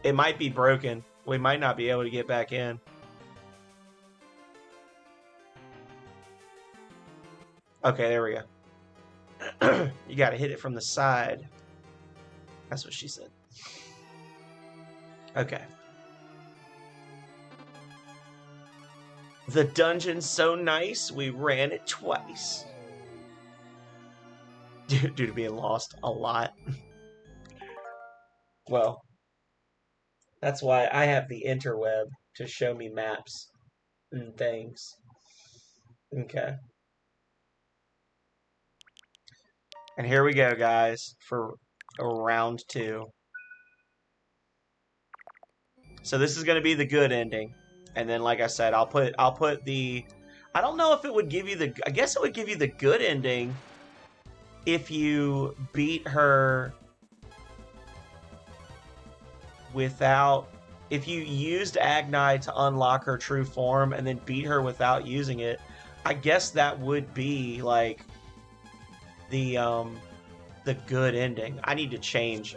It might be broken. We might not be able to get back in. Okay, there we go. You gotta hit it from the side. That's what she said. Okay. The dungeon's so nice, we ran it twice. Due to being lost a lot. Well, that's why I have the interweb to show me maps and things. Okay. And here we go, guys, for round 2. So this is going to be the good ending. And then, like I said, I'll put the... I don't know if it would give you the... I guess it would give you the good ending if you beat her without... If you used Agnai to unlock her true form and then beat her without using it, I guess that would be, like, the good ending. I need to change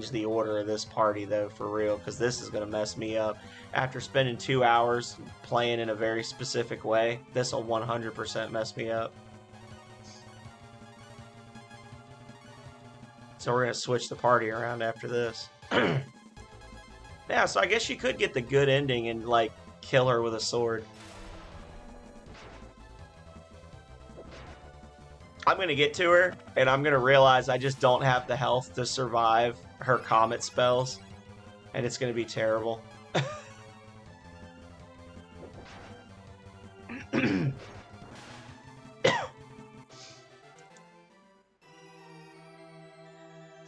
the order of this party, though, for real, because this is going to mess me up. After spending 2 hours playing in a very specific way, this will 100% mess me up. So we're going to switch the party around after this. Yeah, so I guess you could get the good ending and, like, kill her with a sword. I'm going to get to her, and I'm going to realize I just don't have the health to survive her comet spells, and it's going to be terrible.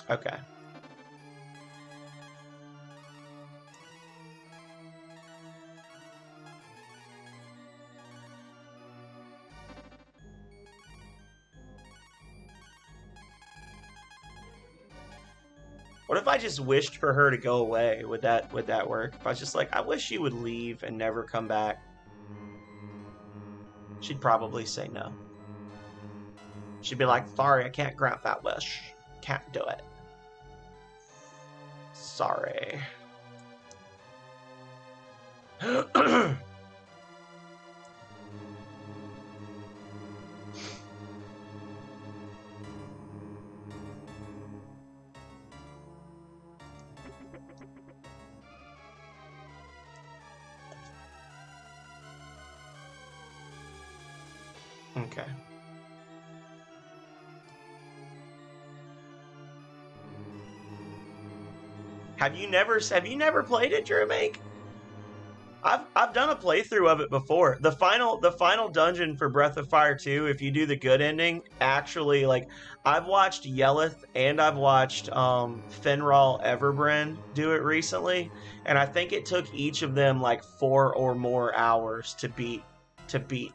Okay. What if I just wished for her to go away? Would that work? If I was just like, I wish you would leave and never come back. She'd probably say no. She'd be like, sorry, I can't grant that wish. Can't do it. Sorry. Okay. Have you never played it, Drewmake? I've done a playthrough of it before. The final dungeon for Breath of Fire 2, if you do the good ending, actually, like, I've watched Yelleth and I've watched Finral Everbren do it recently, and I think it took each of them like 4 or more hours to beat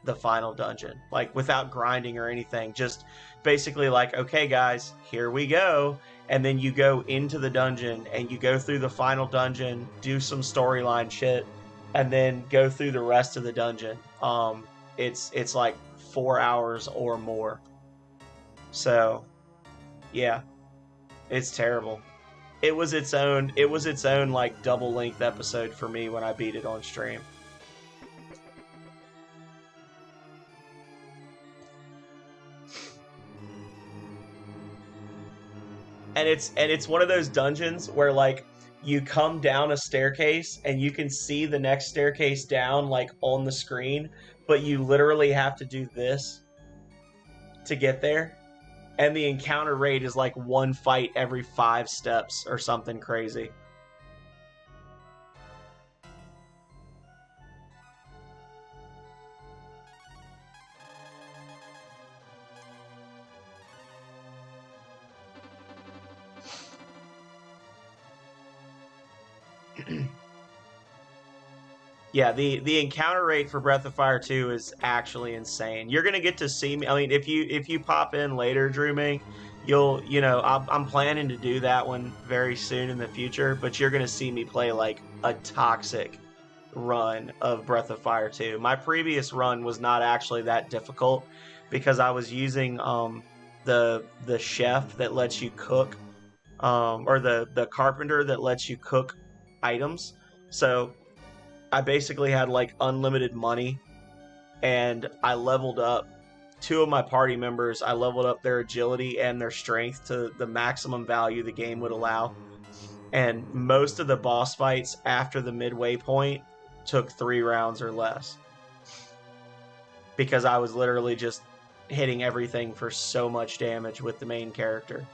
the final dungeon, like without grinding or anything. Just basically like, okay guys, here we go. And then you go into the dungeon and you go through the final dungeon, do some storyline shit, and then go through the rest of the dungeon. It's like 4 hours or more. So yeah, it's terrible. It was its own like double length episode for me when I beat it on stream. And it's one of those dungeons where, like, you come down a staircase and you can see the next staircase down, like, on the screen, but you literally have to do this to get there. And the encounter rate is like 1 fight every 5 steps or something crazy. Yeah, the encounter rate for Breath of Fire 2 is actually insane. You're gonna get to see me. I mean, if you pop in later, Drewmake, I'm planning to do that one very soon in the future, but you're gonna see me play like a toxic run of Breath of Fire 2. My previous run was not actually that difficult because I was using the chef that lets you cook, or the carpenter that lets you cook items. So I basically had like unlimited money, and I leveled up two of my party members. I leveled up their agility and their strength to the maximum value the game would allow. And most of the boss fights after the midway point took 3 rounds or less because I was literally just hitting everything for so much damage with the main character.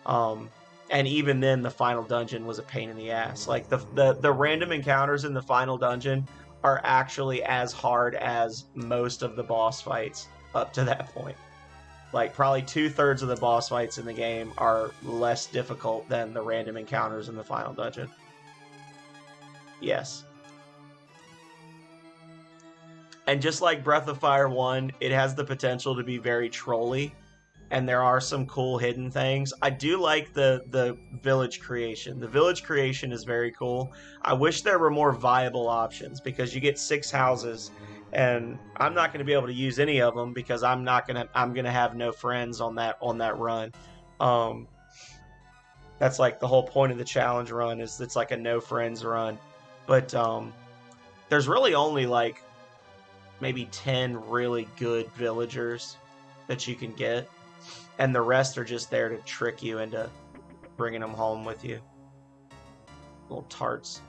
Um, and even then, the final dungeon was a pain in the ass. Like the random encounters in the final dungeon are actually as hard as most of the boss fights up to that point. Like probably 2/3 of the boss fights in the game are less difficult than the random encounters in the final dungeon. Yes. And just like Breath of Fire 1, it has the potential to be very trolly, and there are some cool hidden things. I do like the village creation. The village creation is very cool. I wish there were more viable options because you get 6 houses, and I'm not going to be able to use any of them because I'm gonna have no friends on that run. Um, that's like the whole point of the challenge run is it's like a no friends run, but there's really only like maybe 10 really good villagers that you can get, and the rest are just there to trick you into bringing them home with you. Little tarts.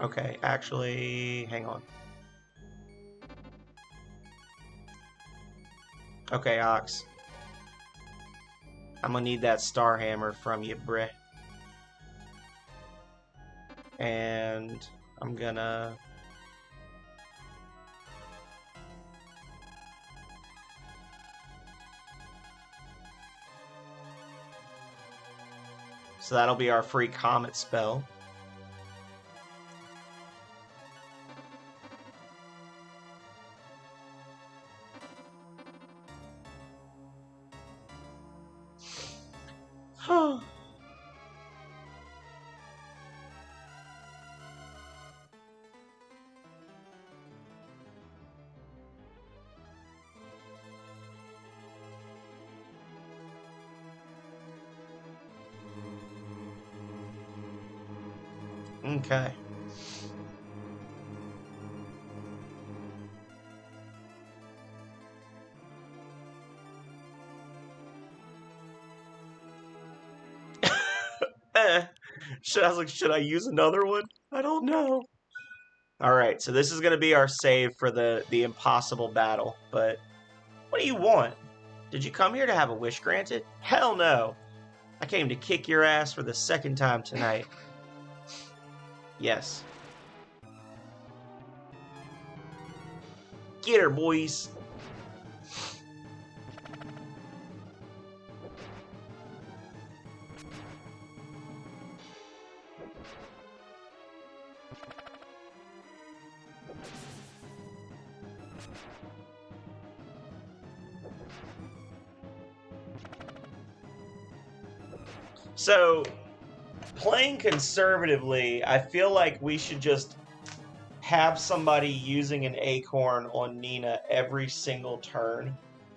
Okay, actually, hang on. Okay, Ox. I'm gonna need that star hammer from you, bruh. And I'm gonna... So that'll be our free comet spell. Okay. Should I use another one? I don't know. All right, so this is gonna be our save for the impossible battle. But what do you want? Did you come here to have a wish granted? Hell no! I came to kick your ass for the second time tonight. Yes. Get her, boys. So, playing conservatively, I feel like we should just have somebody using an acorn on Nina every single turn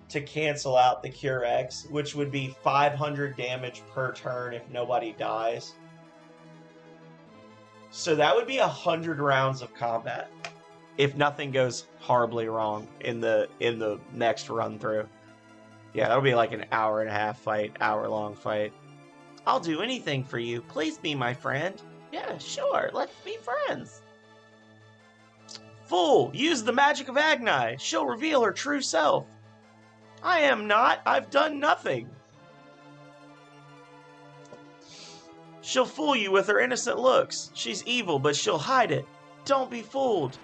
to cancel out the Cure X, which would be 500 damage per turn if nobody dies. So that would be 100 rounds of combat if nothing goes horribly wrong in the next run through. Yeah, that'll be like an hour and a half fight, hour-long fight. I'll do anything for you. Please be my friend. Yeah, sure. Let's be friends. Fool! Use the magic of Agni. She'll reveal her true self. I am not. I've done nothing. She'll fool you with her innocent looks. She's evil, but she'll hide it. Don't be fooled.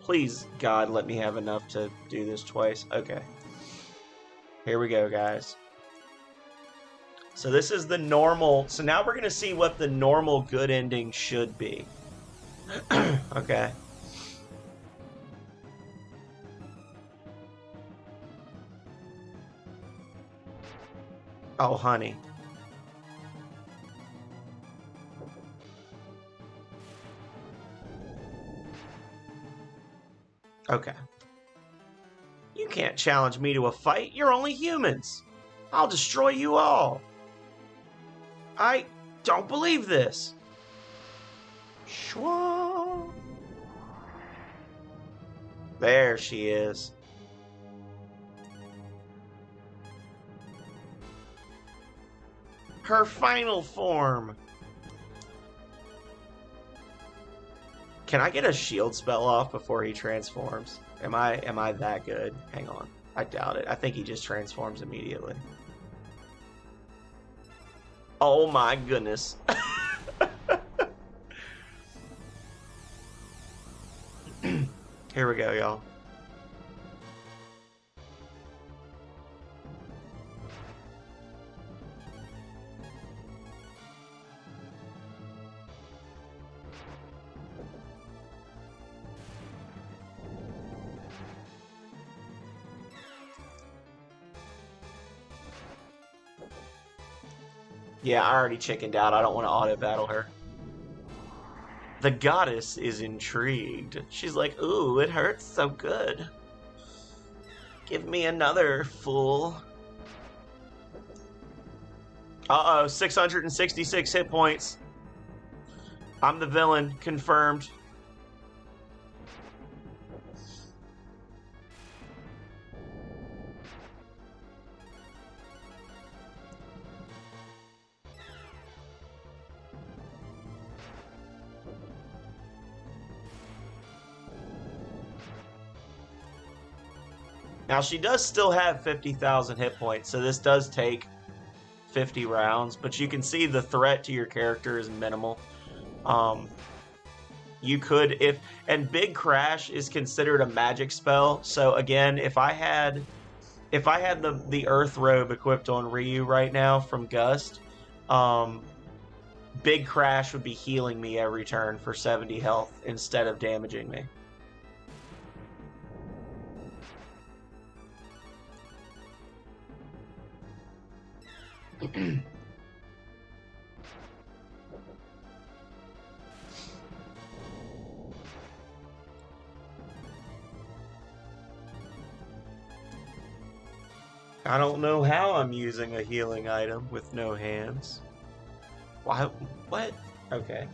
Please, God, let me have enough to do this twice. Okay. Here we go, guys. So this is the normal. So now we're going to see what the normal good ending should be. Okay. Oh, honey. Okay. You can't challenge me to a fight. You're only humans. I'll destroy you all. I don't believe this. Shwa. There she is. Her final form. Can I get a shield spell off before he transforms? Am I that good? Hang on. I doubt it. I think he just transforms immediately. Oh my goodness. Here we go, y'all. Yeah, I already chickened out. I don't want to auto battle her. The goddess is intrigued. She's like, ooh, it hurts so good. Give me another, fool. Uh-oh, 666 hit points. I'm the villain, confirmed. Now, she does still have 50,000 hit points, so this does take 50 rounds, but you can see the threat to your character is minimal. You could, and Big Crash is considered a magic spell, so again, if I had the Earth Robe equipped on Ryu right now from Gust, Big Crash would be healing me every turn for 70 health instead of damaging me. I don't know how I'm using a healing item with no hands. Why? What? Okay.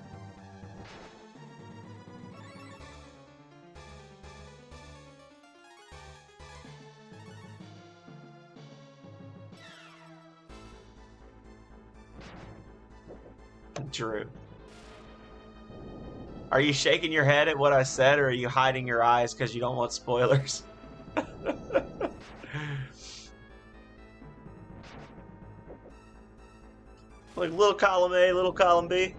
Drew. Are you shaking your head at what I said, or are you hiding your eyes because you don't want spoilers? Like little column A, little column B.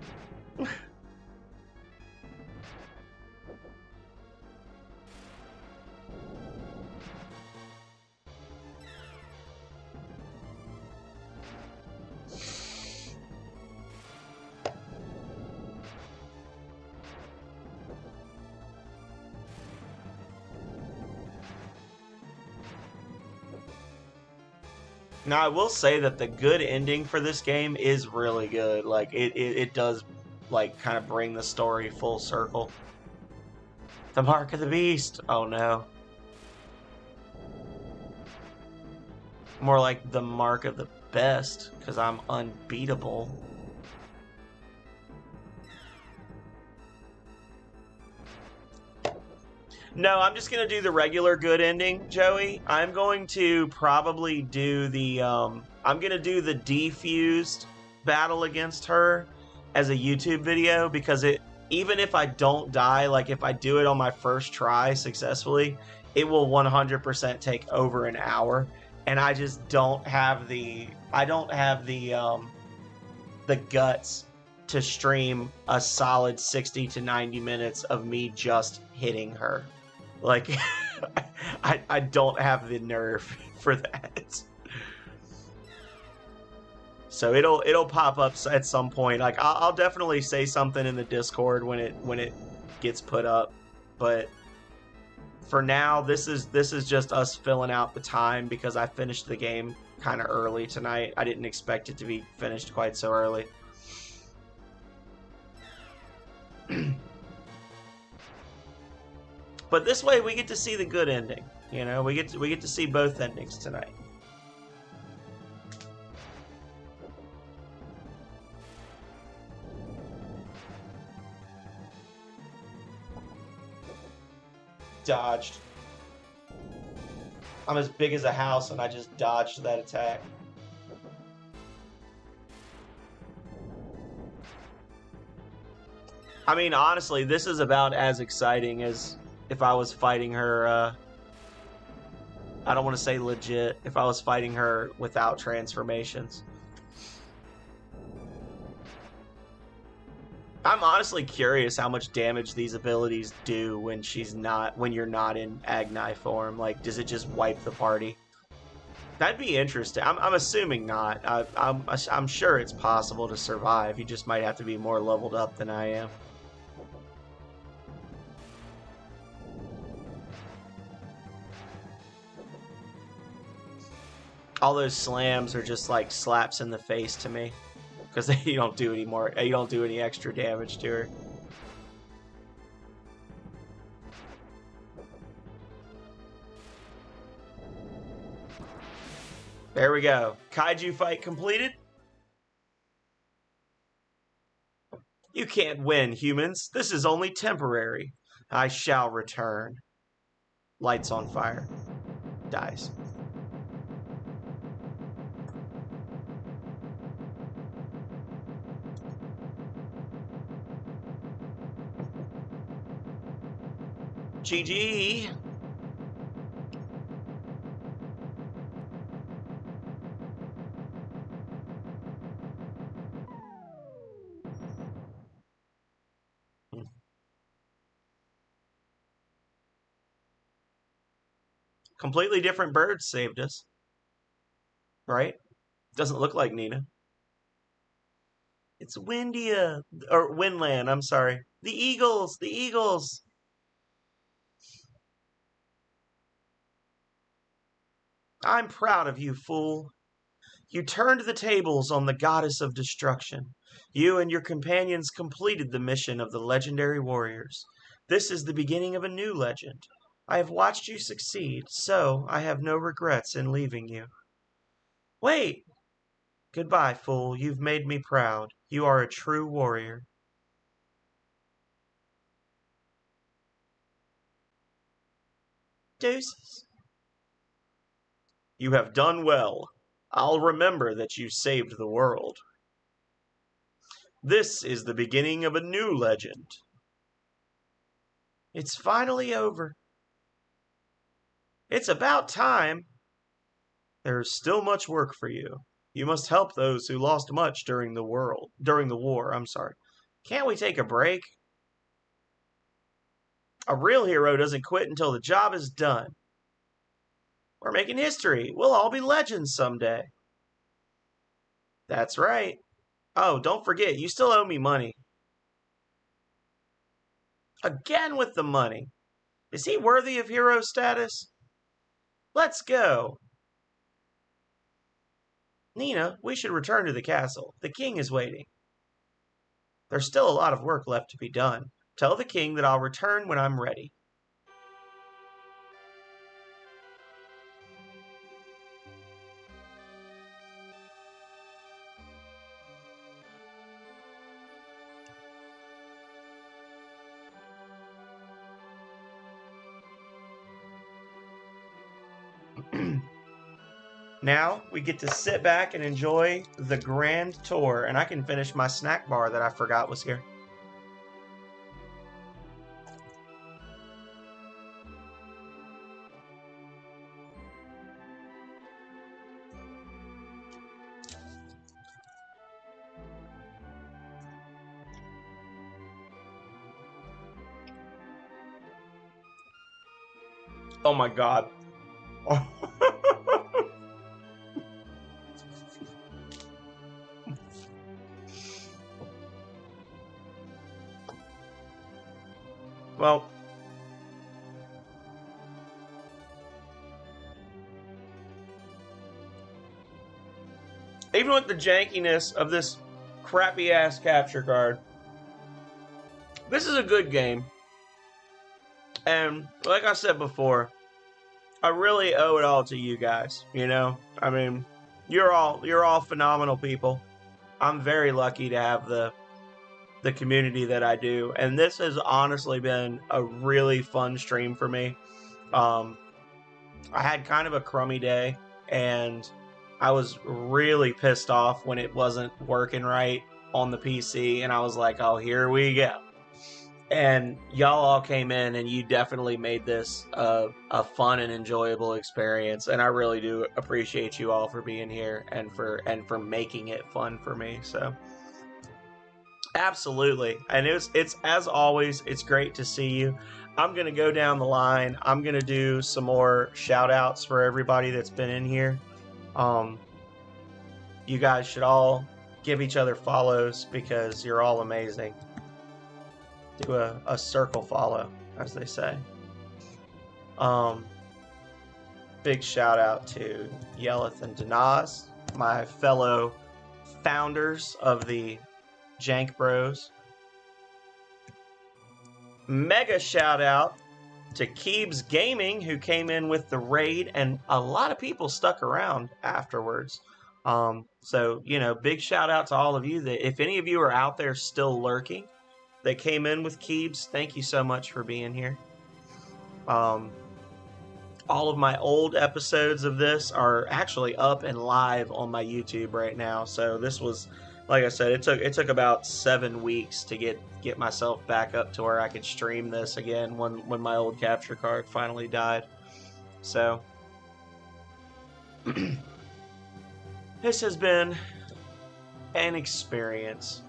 Now, I will say that the good ending for this game is really good. Like, it does, like, kind of bring the story full circle. The Mark of the Beast! Oh, no. More like the Mark of the Best, because I'm unbeatable. No, I'm just going to do the regular good ending, Joey. I'm going to probably do the, I'm going to do the defused battle against her as a YouTube video, because even if I don't die, like if I do it on my first try successfully, it will 100% take over an hour. And I just don't have the guts to stream a solid 60 to 90 minutes of me just hitting her. Like, I don't have the nerve for that. So it'll pop up at some point. Like I'll definitely say something in the Discord when it gets put up, but for now this is just us filling out the time because I finished the game kind of early tonight. I didn't expect it to be finished quite so early. But this way we get to see the good ending. You know, we get to see both endings tonight. Dodged. I'm as big as a house and I just dodged that attack. I mean, honestly, this is about as exciting as if I was fighting her, I don't want to say legit, if I was fighting her without transformations. I'm honestly curious how much damage these abilities do when you're not in Agni form. Like, does it just wipe the party? That'd be interesting. I'm assuming not. I'm sure it's possible to survive. You just might have to be more leveled up than I am. All those slams are just like slaps in the face to me because you don't do any extra damage to her. There we go. Kaiju fight completed. You can't win, humans. This is only temporary. I shall return. Lights on fire. Dies. GG. Completely different birds saved us. Right? Doesn't look like Nina. It's Windia. Or Windland, I'm sorry. The Eagles! The Eagles! I'm proud of you, fool. You turned the tables on the goddess of destruction. You and your companions completed the mission of the legendary warriors. This is the beginning of a new legend. I have watched you succeed, so I have no regrets in leaving you. Wait! Goodbye, fool. You've made me proud. You are a true warrior. Deuces. You have done well. I'll remember that you saved the world. This is the beginning of a new legend. It's finally over. It's about time. There is still much work for you. You must help those who lost much during the war. I'm sorry. Can't we take a break? A real hero doesn't quit until the job is done. We're making history. We'll all be legends someday. That's right. Oh, don't forget, you still owe me money. Again with the money. Is he worthy of hero status? Let's go. Nina, we should return to the castle. The king is waiting. There's still a lot of work left to be done. Tell the king that I'll return when I'm ready. Now we get to sit back and enjoy the grand tour, and I can finish my snack bar that I forgot was here. Oh my god. Well, even with the jankiness of this crappy ass capture card, this is a good game. And like I said before, I really owe it all to you guys, you know? I mean, you're all phenomenal people. I'm very lucky to have the community that I do, and this has honestly been a really fun stream for me. I had kind of a crummy day, and I was really pissed off when it wasn't working right on the PC, and I was like, oh, here we go. And y'all all came in, and you definitely made this a fun and enjoyable experience. And I really do appreciate you all for being here and for making it fun for me. So, absolutely. And it's as always, it's great to see you. I'm gonna go down the line. I'm gonna do some more shout outs for everybody that's been in here. You guys should all give each other follows because you're all amazing. Do a circle follow, as they say. Big shout out to Yeleth and Danaz, my fellow founders of the Jank Bros. Mega shout out to Keebs Gaming, who came in with the raid, and a lot of people stuck around afterwards. So, you know, big shout out to all of you. That if any of you are out there still lurking, that came in with Keebs, thank you so much for being here. All of my old episodes of this are actually up and live on my YouTube right now. So this was, like I said, it took about 7 weeks to get myself back up to where I could stream this again when my old capture card finally died. So this has been an experience.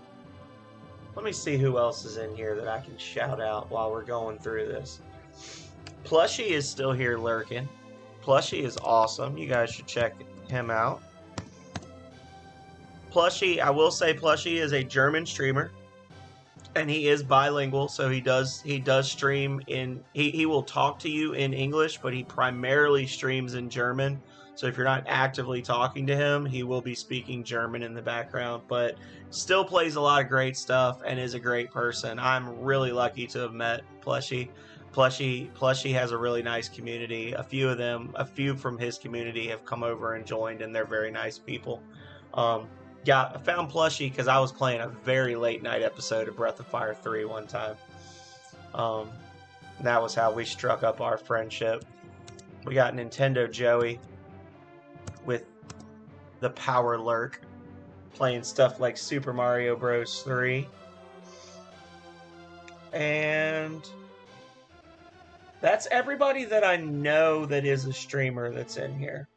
Let me see who else is in here that I can shout out while we're going through this. Plushie is still here lurking. Plushie is awesome. You guys should check him out. Plushie, I will say Plushie is a German streamer. And he is bilingual, so he does stream in... He will talk to you in English, but he primarily streams in German. So if you're not actively talking to him, he will be speaking German in the background. But still plays a lot of great stuff and is a great person. I'm really lucky to have met Plushie. Plushie has a really nice community. A few from his community have come over and joined, and they're very nice people. I found Plushie because I was playing a very late night episode of Breath of Fire 3 one time. That was how we struck up our friendship. We got Nintendo Joey with the Power Lurk, playing stuff like Super Mario Bros. 3. And that's everybody that I know that is a streamer that's in here.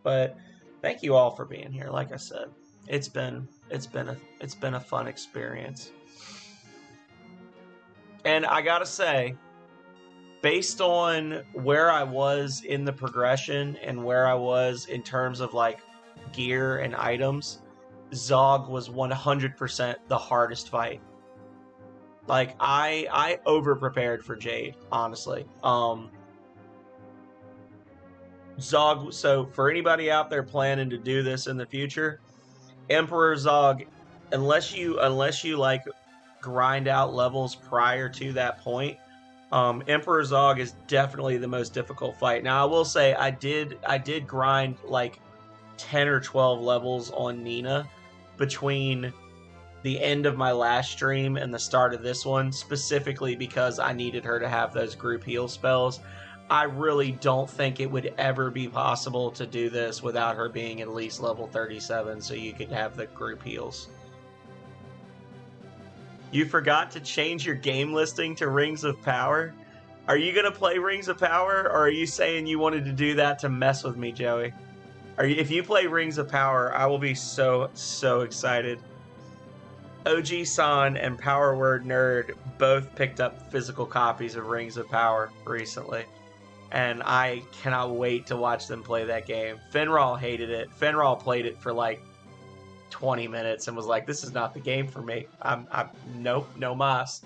But thank you all for being here. Like I said, it's been a fun experience. And I gotta say, based on where I was in the progression and where I was in terms of like gear and items, Zog was 100% the hardest fight. Like, I over-prepared for Jade, honestly. Zog, so for anybody out there planning to do this in the future, Emperor Zog, unless you like grind out levels prior to that point, Emperor Zog is definitely the most difficult fight. Now, I will say I did grind like 10 or 12 levels on Nina between the end of my last stream and the start of this one, specifically because I needed her to have those group heal spells. I really don't think it would ever be possible to do this without her being at least level 37 so you could have the group heals. You forgot to change your game listing to Rings of Power? Are you going to play Rings of Power, or are you saying you wanted to do that to mess with me, Joey? If you play Rings of Power, I will be so excited. OG San and Power Word Nerd both picked up physical copies of Rings of Power recently. and I cannot wait to watch them play that game. Finral hated it. Finral played it for like 20 minutes and was like, "This is not the game for me. I'm nope, no mas."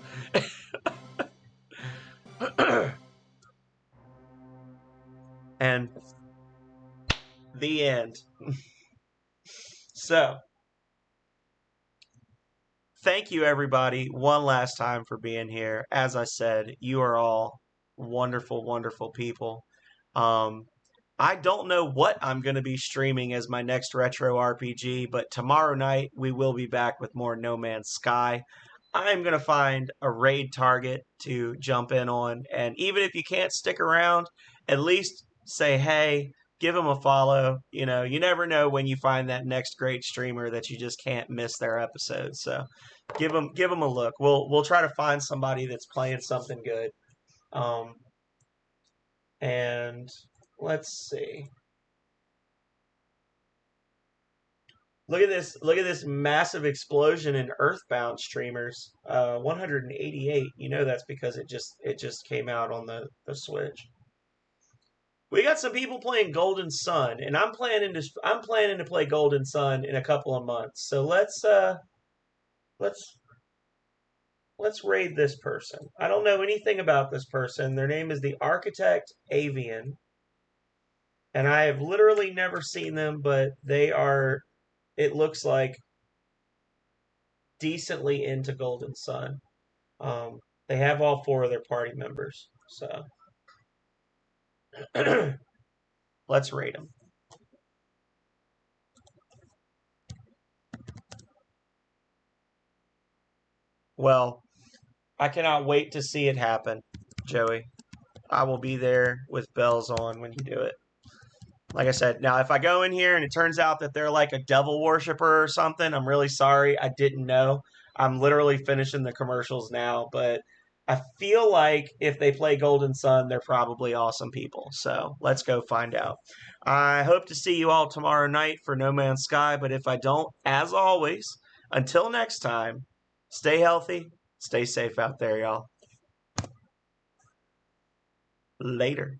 And the end. So, thank you everybody one last time for being here. As I said, you are all wonderful, wonderful people. Um, I don't know what I'm going to be streaming as my next retro RPG, but tomorrow night we will be back with more No Man's Sky. I'm going to find a raid target to jump in on, and even if you can't stick around, at least say hey, give them a follow. You know, you never know when you find that next great streamer that you just can't miss their episode. So give them a look. We'll try to find somebody that's playing something good. Um, and let's see. Look at this! Look at this massive explosion in Earthbound streamers. 188. You know that's because it just came out on the Switch. We got some people playing Golden Sun, and I'm planning to play Golden Sun in a couple of months. So let's let's raid this person. I don't know anything about this person. Their name is the Architect Avian, and I have literally never seen them, but they are. It looks like decently into Golden Sun. Um, they have all four of their party members, so let's rate them. Well, I cannot wait to see it happen, Joey. I will be there with bells on when you do it. Like I said, now if I go in here and it turns out that they're like a devil worshiper or something, I'm really sorry. I didn't know. I'm literally finishing the commercials now, but I feel like if they play Golden Sun, they're probably awesome people. So let's go find out. I hope to see you all tomorrow night for No Man's Sky, but if I don't, as always, until next time, stay healthy, stay safe out there, y'all. Later.